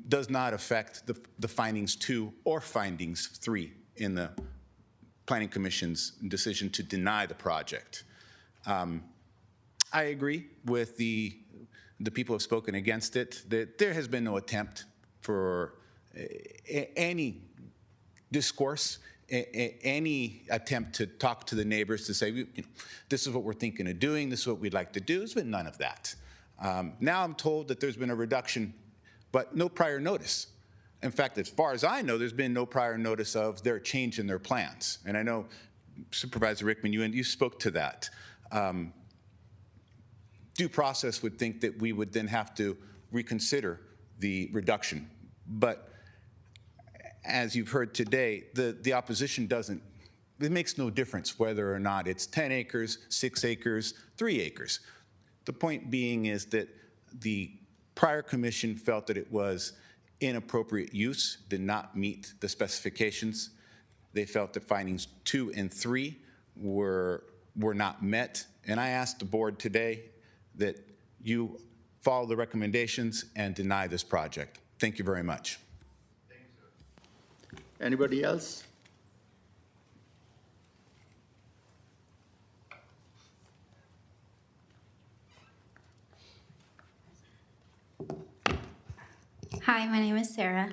does not affect the findings 2 or findings 3 in the Planning Commission's decision to deny the project. I agree with the people who have spoken against it, that there has been no attempt for any discourse, any attempt to talk to the neighbors to say, this is what we're thinking of doing, this is what we'd like to do. There's been none of that. Now I'm told that there's been a reduction, but no prior notice. In fact, as far as I know, there's been no prior notice of their change in their plans. And I know, Supervisor Rickman, you spoke to that. Due process would think that we would then have to reconsider the reduction. But as you've heard today, the opposition doesn't, it makes no difference whether or not it's 10 acres, 6 acres, 3 acres. The point being is that the prior commission felt that it was inappropriate use, did not meet the specifications. They felt that findings 2 and 3 were not met. And I asked the board today that you follow the recommendations and deny this project. Thank you very much. Anybody else? Hi, my name is Sarah.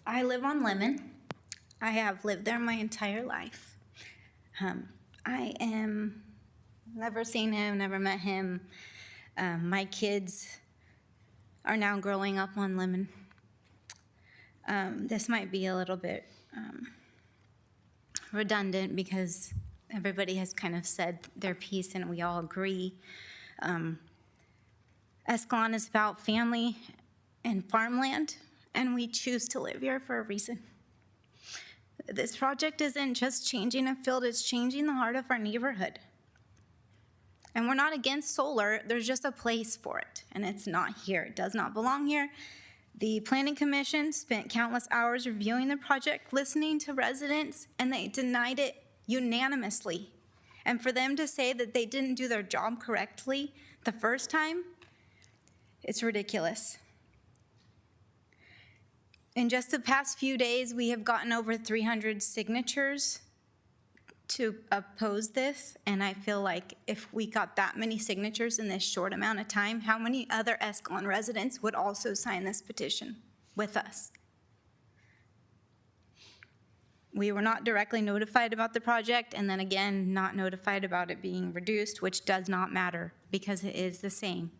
I live on Lemon. I have lived there my entire life. I am never seen him, never met him. My kids are now growing up on Lemon. This might be a little bit redundant because everybody has kind of said their piece and we all agree. Escalon is about family and farmland, and we choose to live here for a reason. This project isn't just changing a field, it's changing the heart of our neighborhood. And we're not against solar, there's just a place for it, and it's not here. It does not belong here. The Planning Commission spent countless hours reviewing the project, listening to residents, and they denied it unanimously. And for them to say that they didn't do their job correctly the first time, it's ridiculous. In just the past few days, we have gotten over 300 signatures to oppose this, and I feel like if we got that many signatures in this short amount of time, how many other Escalon residents would also sign this petition with us? We were not directly notified about the project, and then again, not notified about it being reduced, which does not matter because it is the same.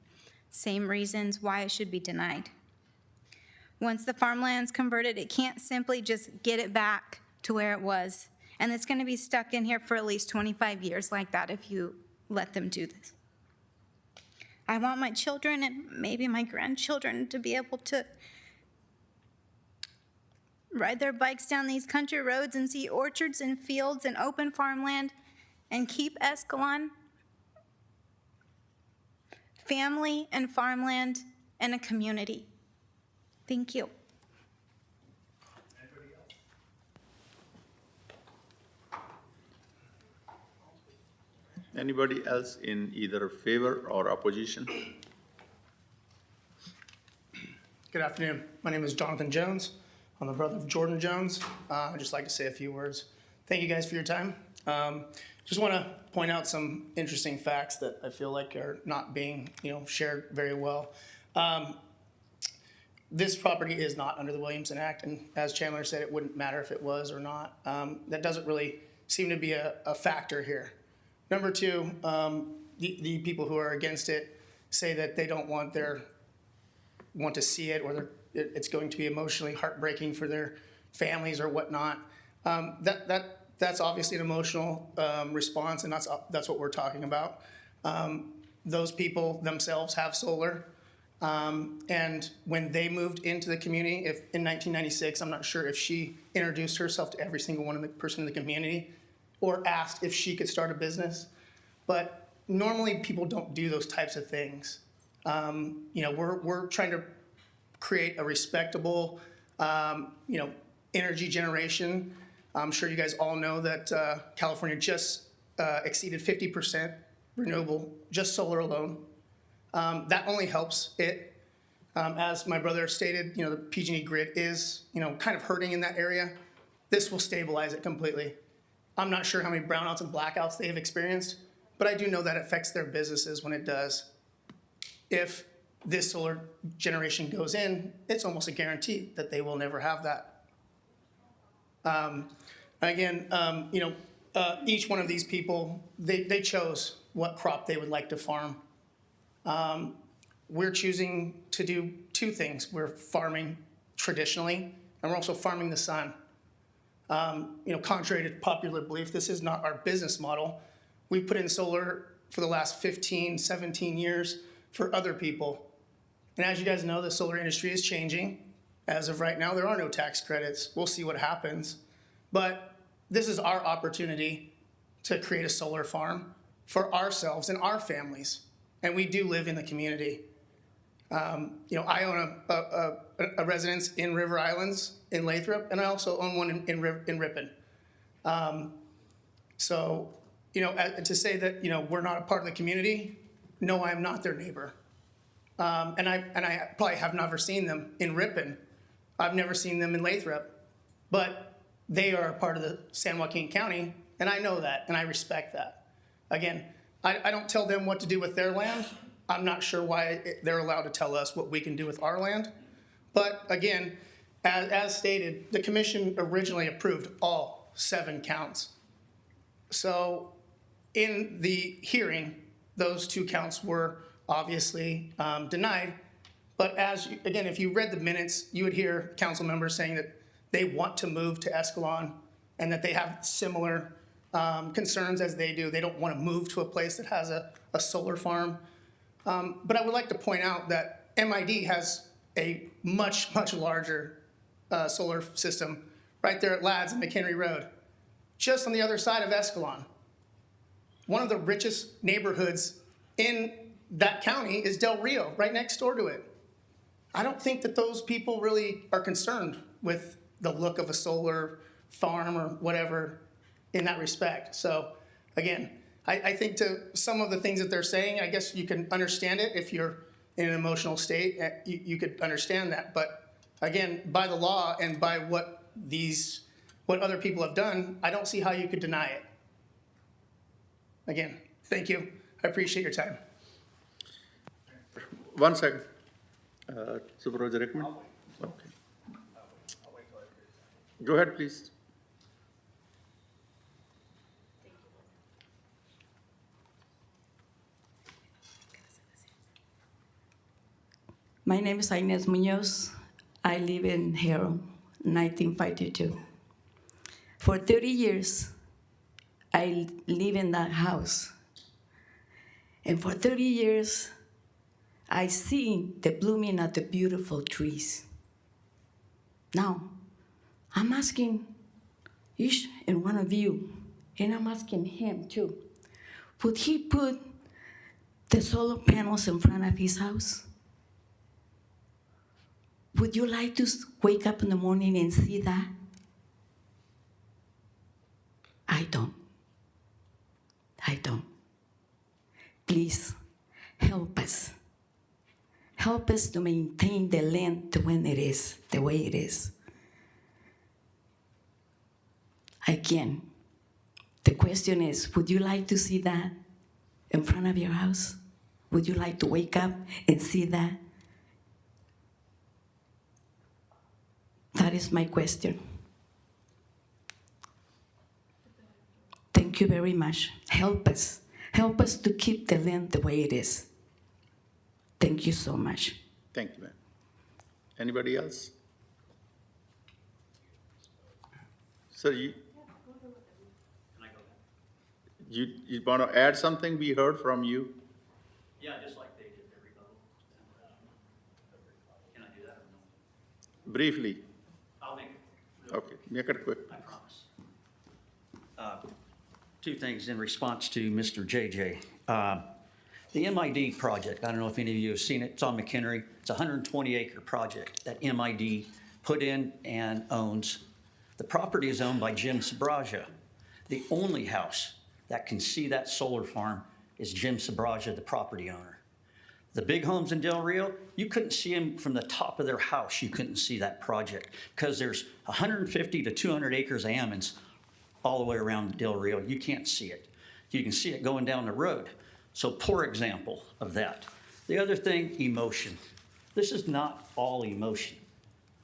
Same reasons why it should be denied. Once the farmland's converted, it can't simply just get it back to where it was. And it's going to be stuck in here for at least 25 years like that if you let them do this. I want my children and maybe my grandchildren to be able to ride their bikes down these country roads and see orchards and fields and open farmland and keep Escalon family and farmland and a community. Thank you. Anybody else in either favor or opposition? Good afternoon. My name is Jonathan Jones. I'm the brother of Jordan Jones. I'd just like to say a few words. Thank you guys for your time. Just want to point out some interesting facts that I feel like are not being, shared very well. This property is not under the Williamson Act, and as Chandler said, it wouldn't matter if it was or not. That doesn't really seem to be a factor here. Number two, the people who are against it say that they don't want to see it, or it's going to be emotionally heartbreaking for their families or whatnot. That's obviously an emotional response, and that's what we're talking about. Those people themselves have solar, and when they moved into the community, in 1996, I'm not sure if she introduced herself to every single person in the community or asked if she could start a business. But normally people don't do those types of things. We're trying to create a respectable, energy generation. I'm sure you guys all know that California just exceeded 50% renewable, just solar alone. That only helps it. As my brother stated, the PG&E grid is, kind of hurting in that area. This will stabilize it completely. I'm not sure how many brownouts and blackouts they've experienced, but I do know that affects their businesses when it does. If this solar generation goes in, it's almost a guarantee that they will never have that. Each one of these people, they chose what crop they would like to farm. We're choosing to do two things. We're farming traditionally, and we're also farming the sun. Contrary to popular belief, this is not our business model. We've put in solar for the last 15, 17 years for other people. And as you guys know, the solar industry is changing. As of right now, there are no tax credits. We'll see what happens. But this is our opportunity to create a solar farm for ourselves and our families. And we do live in the community. I own a residence in River Islands in Lathrop, and I also own one in Ripon. To say that, we're not a part of the community, no, I'm not their neighbor. And I probably have never seen them in Ripon. I've never seen them in Lathrop, but they are a part of the San Joaquin County, and I know that, and I respect that. Again, I don't tell them what to do with their land. I'm not sure why they're allowed to tell us what we can do with our land. But again, as stated, the commission originally approved all 7 counts. So in the hearing, those 2 counts were obviously denied. But if you read the minutes, you would hear council members saying that they want to move to Escalon and that they have similar concerns as they do. They don't want to move to a place that has a solar farm. But I would like to point out that MID has a much, much larger solar system right there at Ladd's and McHenry Road, just on the other side of Escalon. One of the richest neighborhoods in that county is Del Rio, right next door to it. I don't think that those people really are concerned with the look of a solar farm or whatever in that respect. So again, I think to some of the things that they're saying, I guess you can understand it if you're in an emotional state. You could understand that. But again, by the law and by what other people have done, I don't see how you could deny it. again, thank you. I appreciate your time. 1 second. Supervisor Rickman? Okay. Go ahead, please. My name is Inez Munoz. I live in Hero, 1952. For 30 years, I live in that house. And for 30 years, I see the blooming of the beautiful trees. Now, I'm asking each and one of you, and I'm asking him too, would he put the solar panels in front of his house? Would you like to wake up in the morning and see that? I don't. I don't. Please, help us. Help us to maintain the land the way it is, the way it is. Again, the question is, would you like to see that in front of your house? Would you like to wake up and see that? That is my question. Thank you very much. Help us. Help us to keep the land the way it is. Thank you so much. Thank you, ma'am. Anybody else? Sir, you want to add something we heard from you? Yeah, just like they did every rebuttal. Can I do that or no? Briefly. I'll make it. Okay, make it quick. I promise. Two things in response to Mr. JJ. The MID project, I don't know if any of you have seen it, it's on McHenry. It's a 120-acre project that MID put in and owns. The property is owned by Jim Sabraja. The only house that can see that solar farm is Jim Sabraja, the property owner. The big homes in Del Rio, you couldn't see them from the top of their house. You couldn't see that project because there's 150 to 200 acres of almonds all the way around Del Rio. You can't see it. You can see it going down the road. So poor example of that. The other thing, emotion. This is not all emotion.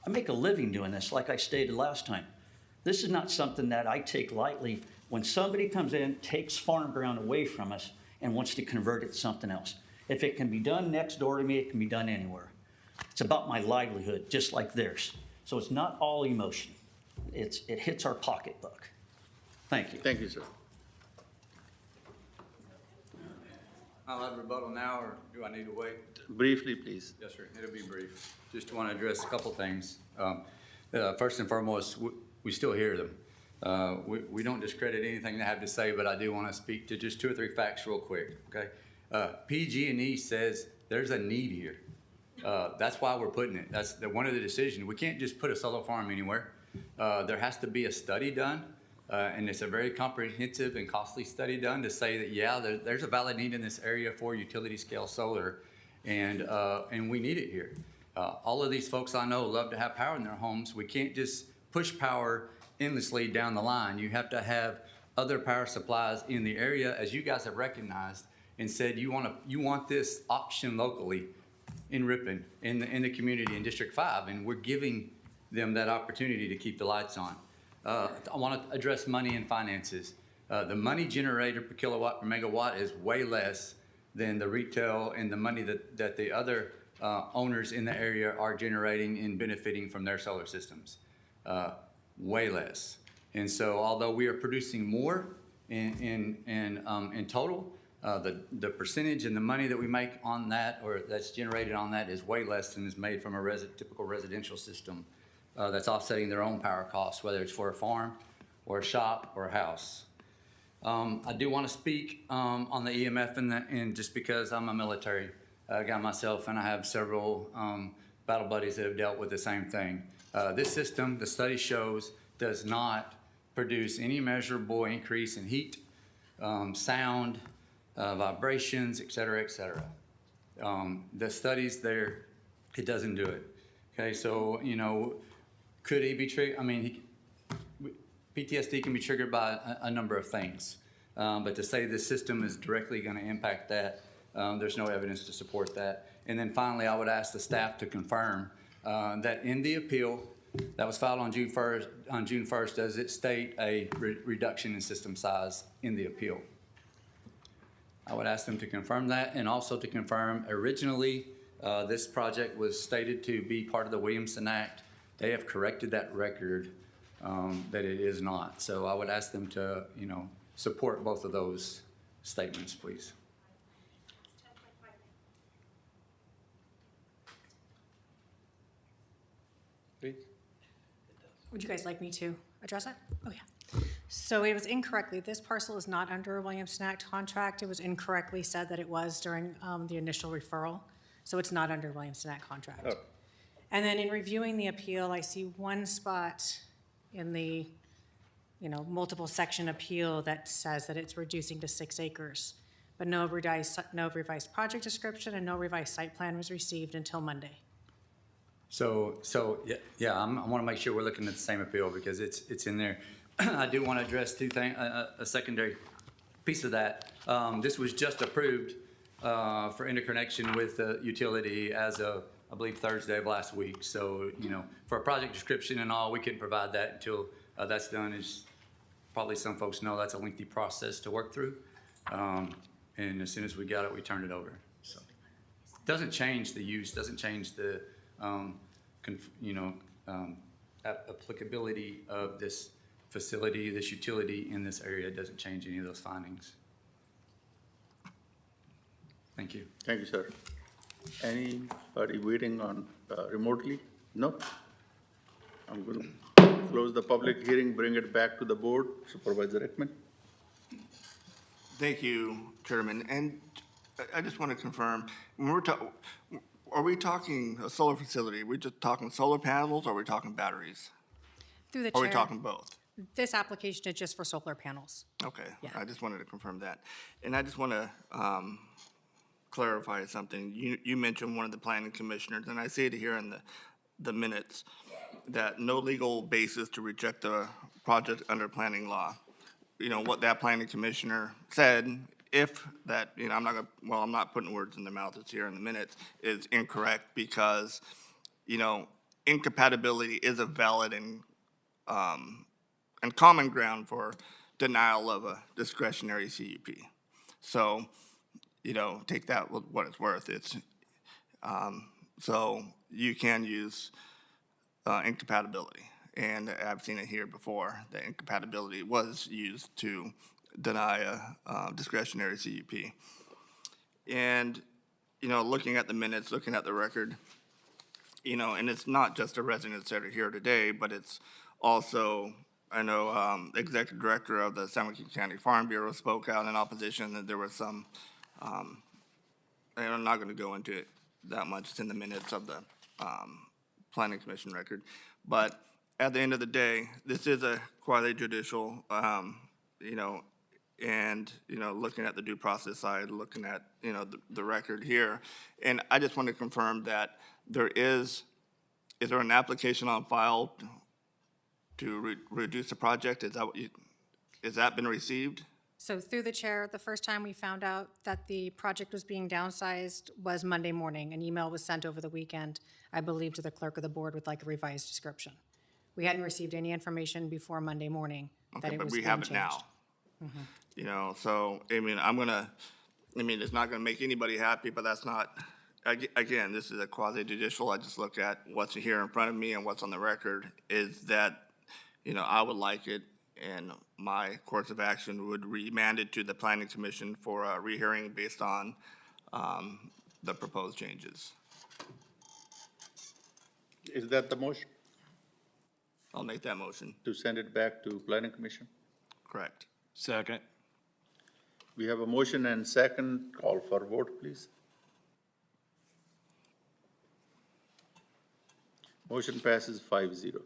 I make a living doing this, like I stated last time. This is not something that I take lightly when somebody comes in, takes farm ground away from us, and wants to convert it to something else. If it can be done next door to me, it can be done anywhere. It's about my livelihood, just like theirs. So it's not all emotion. It hits our pocketbook. Thank you. Thank you, sir. I'll have rebuttal now, or do I need to wait? Briefly, please. Yes, sir. It'll be brief. Just want to address a couple things. First and foremost, we still hear them. We don't discredit anything they have to say, but I do want to speak to just 2 or 3 facts real quick, okay? PG&E says there's a need here. That's why we're putting it. That's one of the decisions. We can't just put a solar farm anywhere. There has to be a study done, and it's a very comprehensive and costly study done to say that, yeah, there's a valid need in this area for utility scale solar, and we need it here. All of these folks I know love to have power in their homes. We can't just push power endlessly down the line. You have to have other power supplies in the area, as you guys have recognized and said you want this option locally in Ripon, in the community in District 5, and we're giving them that opportunity to keep the lights on. I want to address money and finances. The money generated per kilowatt per megawatt is way less than the retail and the money that the other owners in the area are generating and benefiting from their solar systems. Way less. And so although we are producing more in total, the percentage and the money that we make on that, or that's generated on that, is way less than is made from a typical residential system that's offsetting their own power costs, whether it's for a farm or a shop or a house. I do want to speak on the EMF and just because I'm a military guy myself, and I have several battle buddies that have dealt with the same thing. This system, the study shows, does not produce any measurable increase in heat, sound, vibrations, et cetera, et cetera. The studies there, it doesn't do it. Okay, so, could he be triggered? I mean, PTSD can be triggered by a number of things. But to say this system is directly going to impact that, there's no evidence to support that. And then finally, I would ask the staff to confirm that in the appeal that was filed on June 1st, does it state a reduction in system size in the appeal? I would ask them to confirm that, and also to confirm originally this project was stated to be part of the Williamson Act. They have corrected that record that it is not. So I would ask them to, support both of those statements, please. Please. Would you guys like me to address that? Oh, yeah. So it was incorrectly, this parcel is not under a Williamson Act contract. It was incorrectly said that it was during the initial referral. So it's not under Williamson Act contract. Oh. And then in reviewing the appeal, I see one spot in the, multiple section appeal that says that it's reducing to 6 acres. But no revised project description and no revised site plan was received until Monday. So yeah, I want to make sure we're looking at the same appeal because it's in there. I do want to address two things, a secondary piece of that. This was just approved for interconnection with the utility as of, I believe, Thursday of last week. So, for a project description and all, we couldn't provide that until that's done. As probably some folks know, that's a lengthy process to work through. And as soon as we got it, we turned it over. So, doesn't change the use, doesn't change the applicability of this facility, this utility in this area. It doesn't change any of those findings. Thank you. Thank you, sir. Anybody waiting on remotely? No? I'm going to close the public hearing, bring it back to the board. Supervisor Rickman. Thank you, Chairman. And I just want to confirm, when are we talking a solar facility? Are we just talking solar panels, or are we talking batteries? Through the Or are we chair, talking both? this application is just for solar panels. Okay, Yeah. I just wanted to confirm that. And I just want to clarify something. You mentioned one of the planning commissioners, and I see it here in the minutes, that no legal basis to reject the project under planning law. What that planning commissioner said, if that, I'm not putting words in their mouth, it's here in the minutes, is incorrect because, incompatibility is a valid and common ground for denial of a discretionary CUP. So, take that with what it's worth. It's, so you can use incompatibility. And I've seen it here before, that incompatibility was used to deny a discretionary CUP. And, looking at the minutes, looking at the record, and it's not just the residents that are here today, but it's also, I know, Executive Director of the San Joaquin County Farm Bureau spoke out in opposition, that there was some, and I'm not going to go into it that much, it's in the minutes of the Planning Commission record. But at the end of the day, this is a quasi-judicial, and, looking at the due process side, looking at, the record here. And I just want to confirm that is there an application on file to reduce the project? Is that been received? So through the chair, the first time we found out that the project was being downsized was Monday morning. An email was sent over the weekend, I believe, to the clerk of the board with like a revised description. We hadn't received any information before Monday morning that it was being changed. Okay, but we have it now. Mhm. So, it's not gonna make anybody happy, but that's not, again, this is a quasi-judicial. I just look at what's here in front of me and what's on the record, is that, I would like it, and my course of action would remand it to the Planning Commission for a rehearing based on the proposed changes. Is that the motion? I'll make that motion. To send it back to Planning Commission? Correct. Second. We have a motion and second. Call for vote, please. Motion passes 5-0.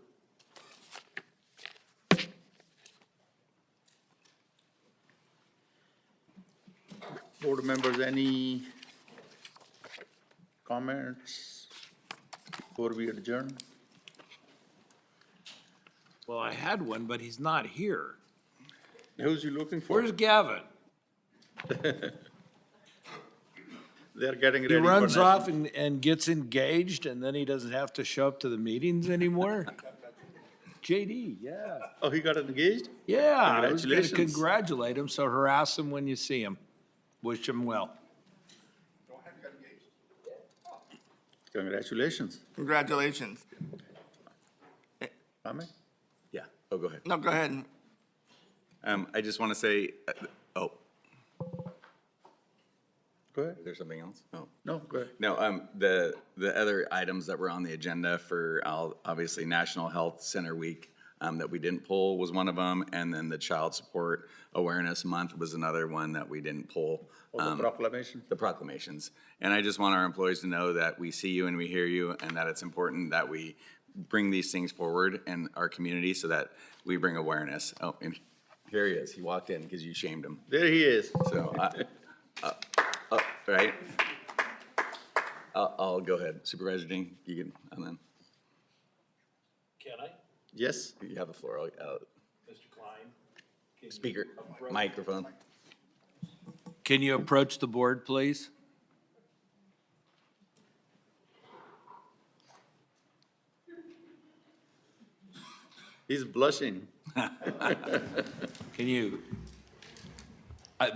Board members, any comments before we adjourn? Well, I had one, but he's not here. Who's you looking for? Where's Gavin? They're getting He ready for runs national- off and gets engaged, and then he doesn't have to show up to the meetings anymore? JD, yeah. Oh, he got engaged? Yeah, I was gonna Congratulations. congratulate him, so harass him when you see him. Wish him well. Congratulations. Congratulations. Amen. Yeah, oh, go ahead. No, go ahead. I just want to say, oh, Go ahead. is there something else? Oh. No, go ahead. No, the other items that were on the agenda for, obviously, National Health Center Week, that we didn't pull was one of them, and then the Child Support Awareness Month was another one that we didn't pull. Oh, the proclamation. The proclamations. And I just want our employees to know that we see you and we hear you, and that it's important that we bring these things forward in our community so that we bring awareness. Oh, and here he is. He walked in because you shamed him. There he is. So, right? I'll go ahead. Supervisor Ding, you can, and then Can I? Yes. you have the floor. Mr. Klein? Speaker, microphone. Can you approach the board, please? He's blushing. Can you,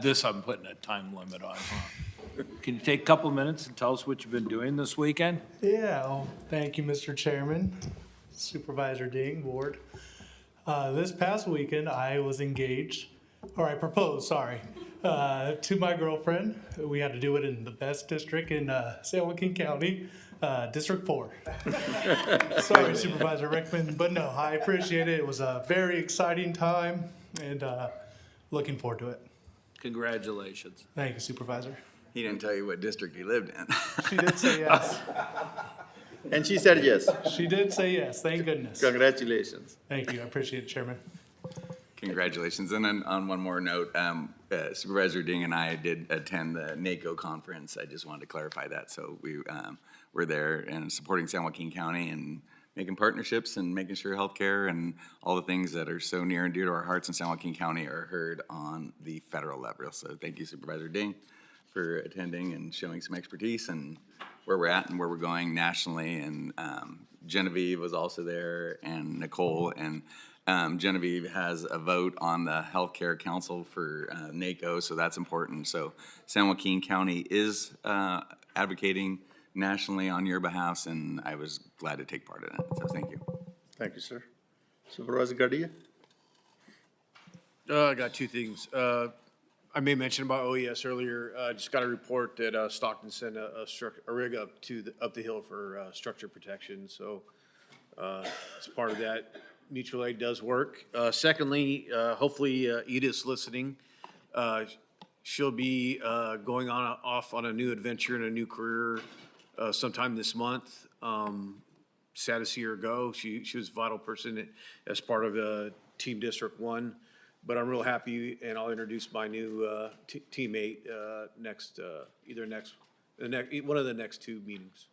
this I'm putting a time limit on, huh? Can you take a couple minutes and tell us what you've been doing this weekend? Yeah, well, thank you, Mr. Chairman, Supervisor Ding, Board. This past weekend, I was engaged, or I proposed, sorry, to my girlfriend. We had to do it in the best district in San Joaquin County, District 4. Sorry, Supervisor Rickman, but no, I appreciate it. It was a very exciting time, and looking forward to it. Congratulations. Thank you, Supervisor. He didn't tell you what district he lived in. She did say yes. And she said yes. She did say yes, thank goodness. Congratulations. Thank you, I appreciate it, Chairman. Congratulations. And then on one more note, Supervisor Ding and I did attend the NACO conference. I just wanted to clarify that. So we were there and supporting San Joaquin County and making partnerships and making sure healthcare and all the things that are so near and dear to our hearts in San Joaquin County are heard on the federal level. So thank you, Supervisor Ding, for attending and showing some expertise and where we're at and where we're going nationally. And Genevieve was also there, and Nicole. And Genevieve has a vote on the Healthcare Council for NACO, so that's important. So San Joaquin County is advocating nationally on your behalf, and I was glad to take part in it. So thank you. Thank you, sir. Supervisor Garcia? I got two things. I may mention about OES earlier. I just got a report that Stockton sent a rig up up the hill for structure protection. So as part of that, mutual aid does work. Secondly, hopefully Edith's listening. She'll be going off on a new adventure and a new career sometime this month. Sad to see her go. She was a vital person as part of Team District 1. But I'm real happy, and I'll introduce my new teammate one of the next two meetings.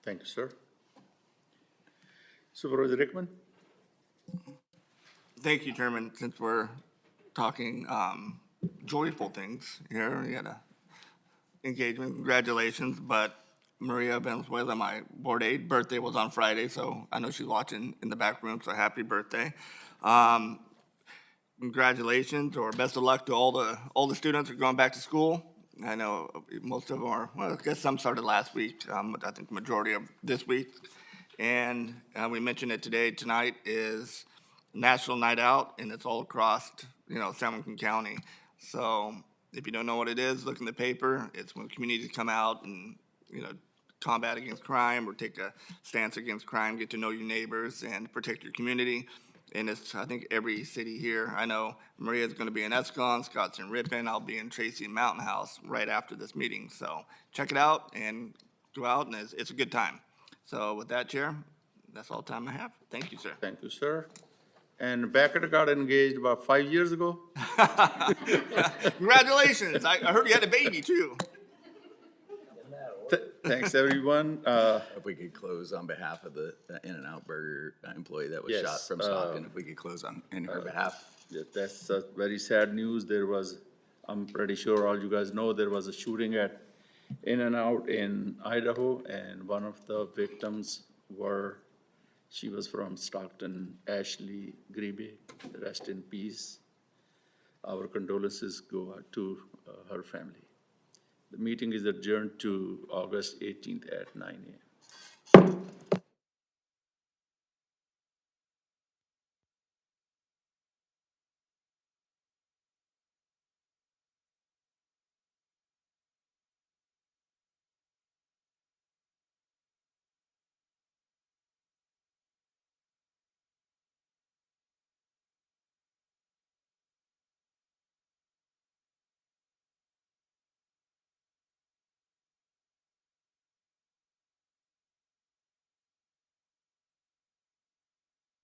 Thank you, sir. Supervisor Rickman? Thank you, Chairman. Since we're talking joyful things here, we had a engagement. Congratulations, but Maria Valenzuela, my board aide, birthday was on Friday, so I know she's watching in the back room, so happy birthday. Congratulations or best of luck to all the students who are going back to school. I know most of them are, well, I guess some started last week, but I think the majority of this week. And we mentioned it tonight is National Night Out, and it's all across, San Joaquin County. So if you don't know what it is, look in the paper. It's when communities come out and, combat against crime or take a stance against crime, get to know your neighbors and protect your community. And it's, I think, every city here. I know Maria's going to be in Escalon, Scott's in Ripon. I'll be in Tracy and Mountain House right after this meeting. So check it out and go out, and it's a good time. So with that, Chair, that's all the time I have. Thank you, sir. Thank you, sir. And Becker got engaged about 5 years ago. Congratulations. I heard you had a baby, too. Thanks, everyone. If we could close on behalf of the In-N-Out Burger employee that was Yes, shot from Stockton, if we could close on, in her behalf. Yeah, that's very sad news. There was, I'm pretty sure all you guys know, there was a shooting at In-N-Out in Idaho, and one of the victims she was from Stockton, Ashley Grebe. Rest in peace. Our condolences go out to her family. The meeting is adjourned to August 18th at 9 a.m.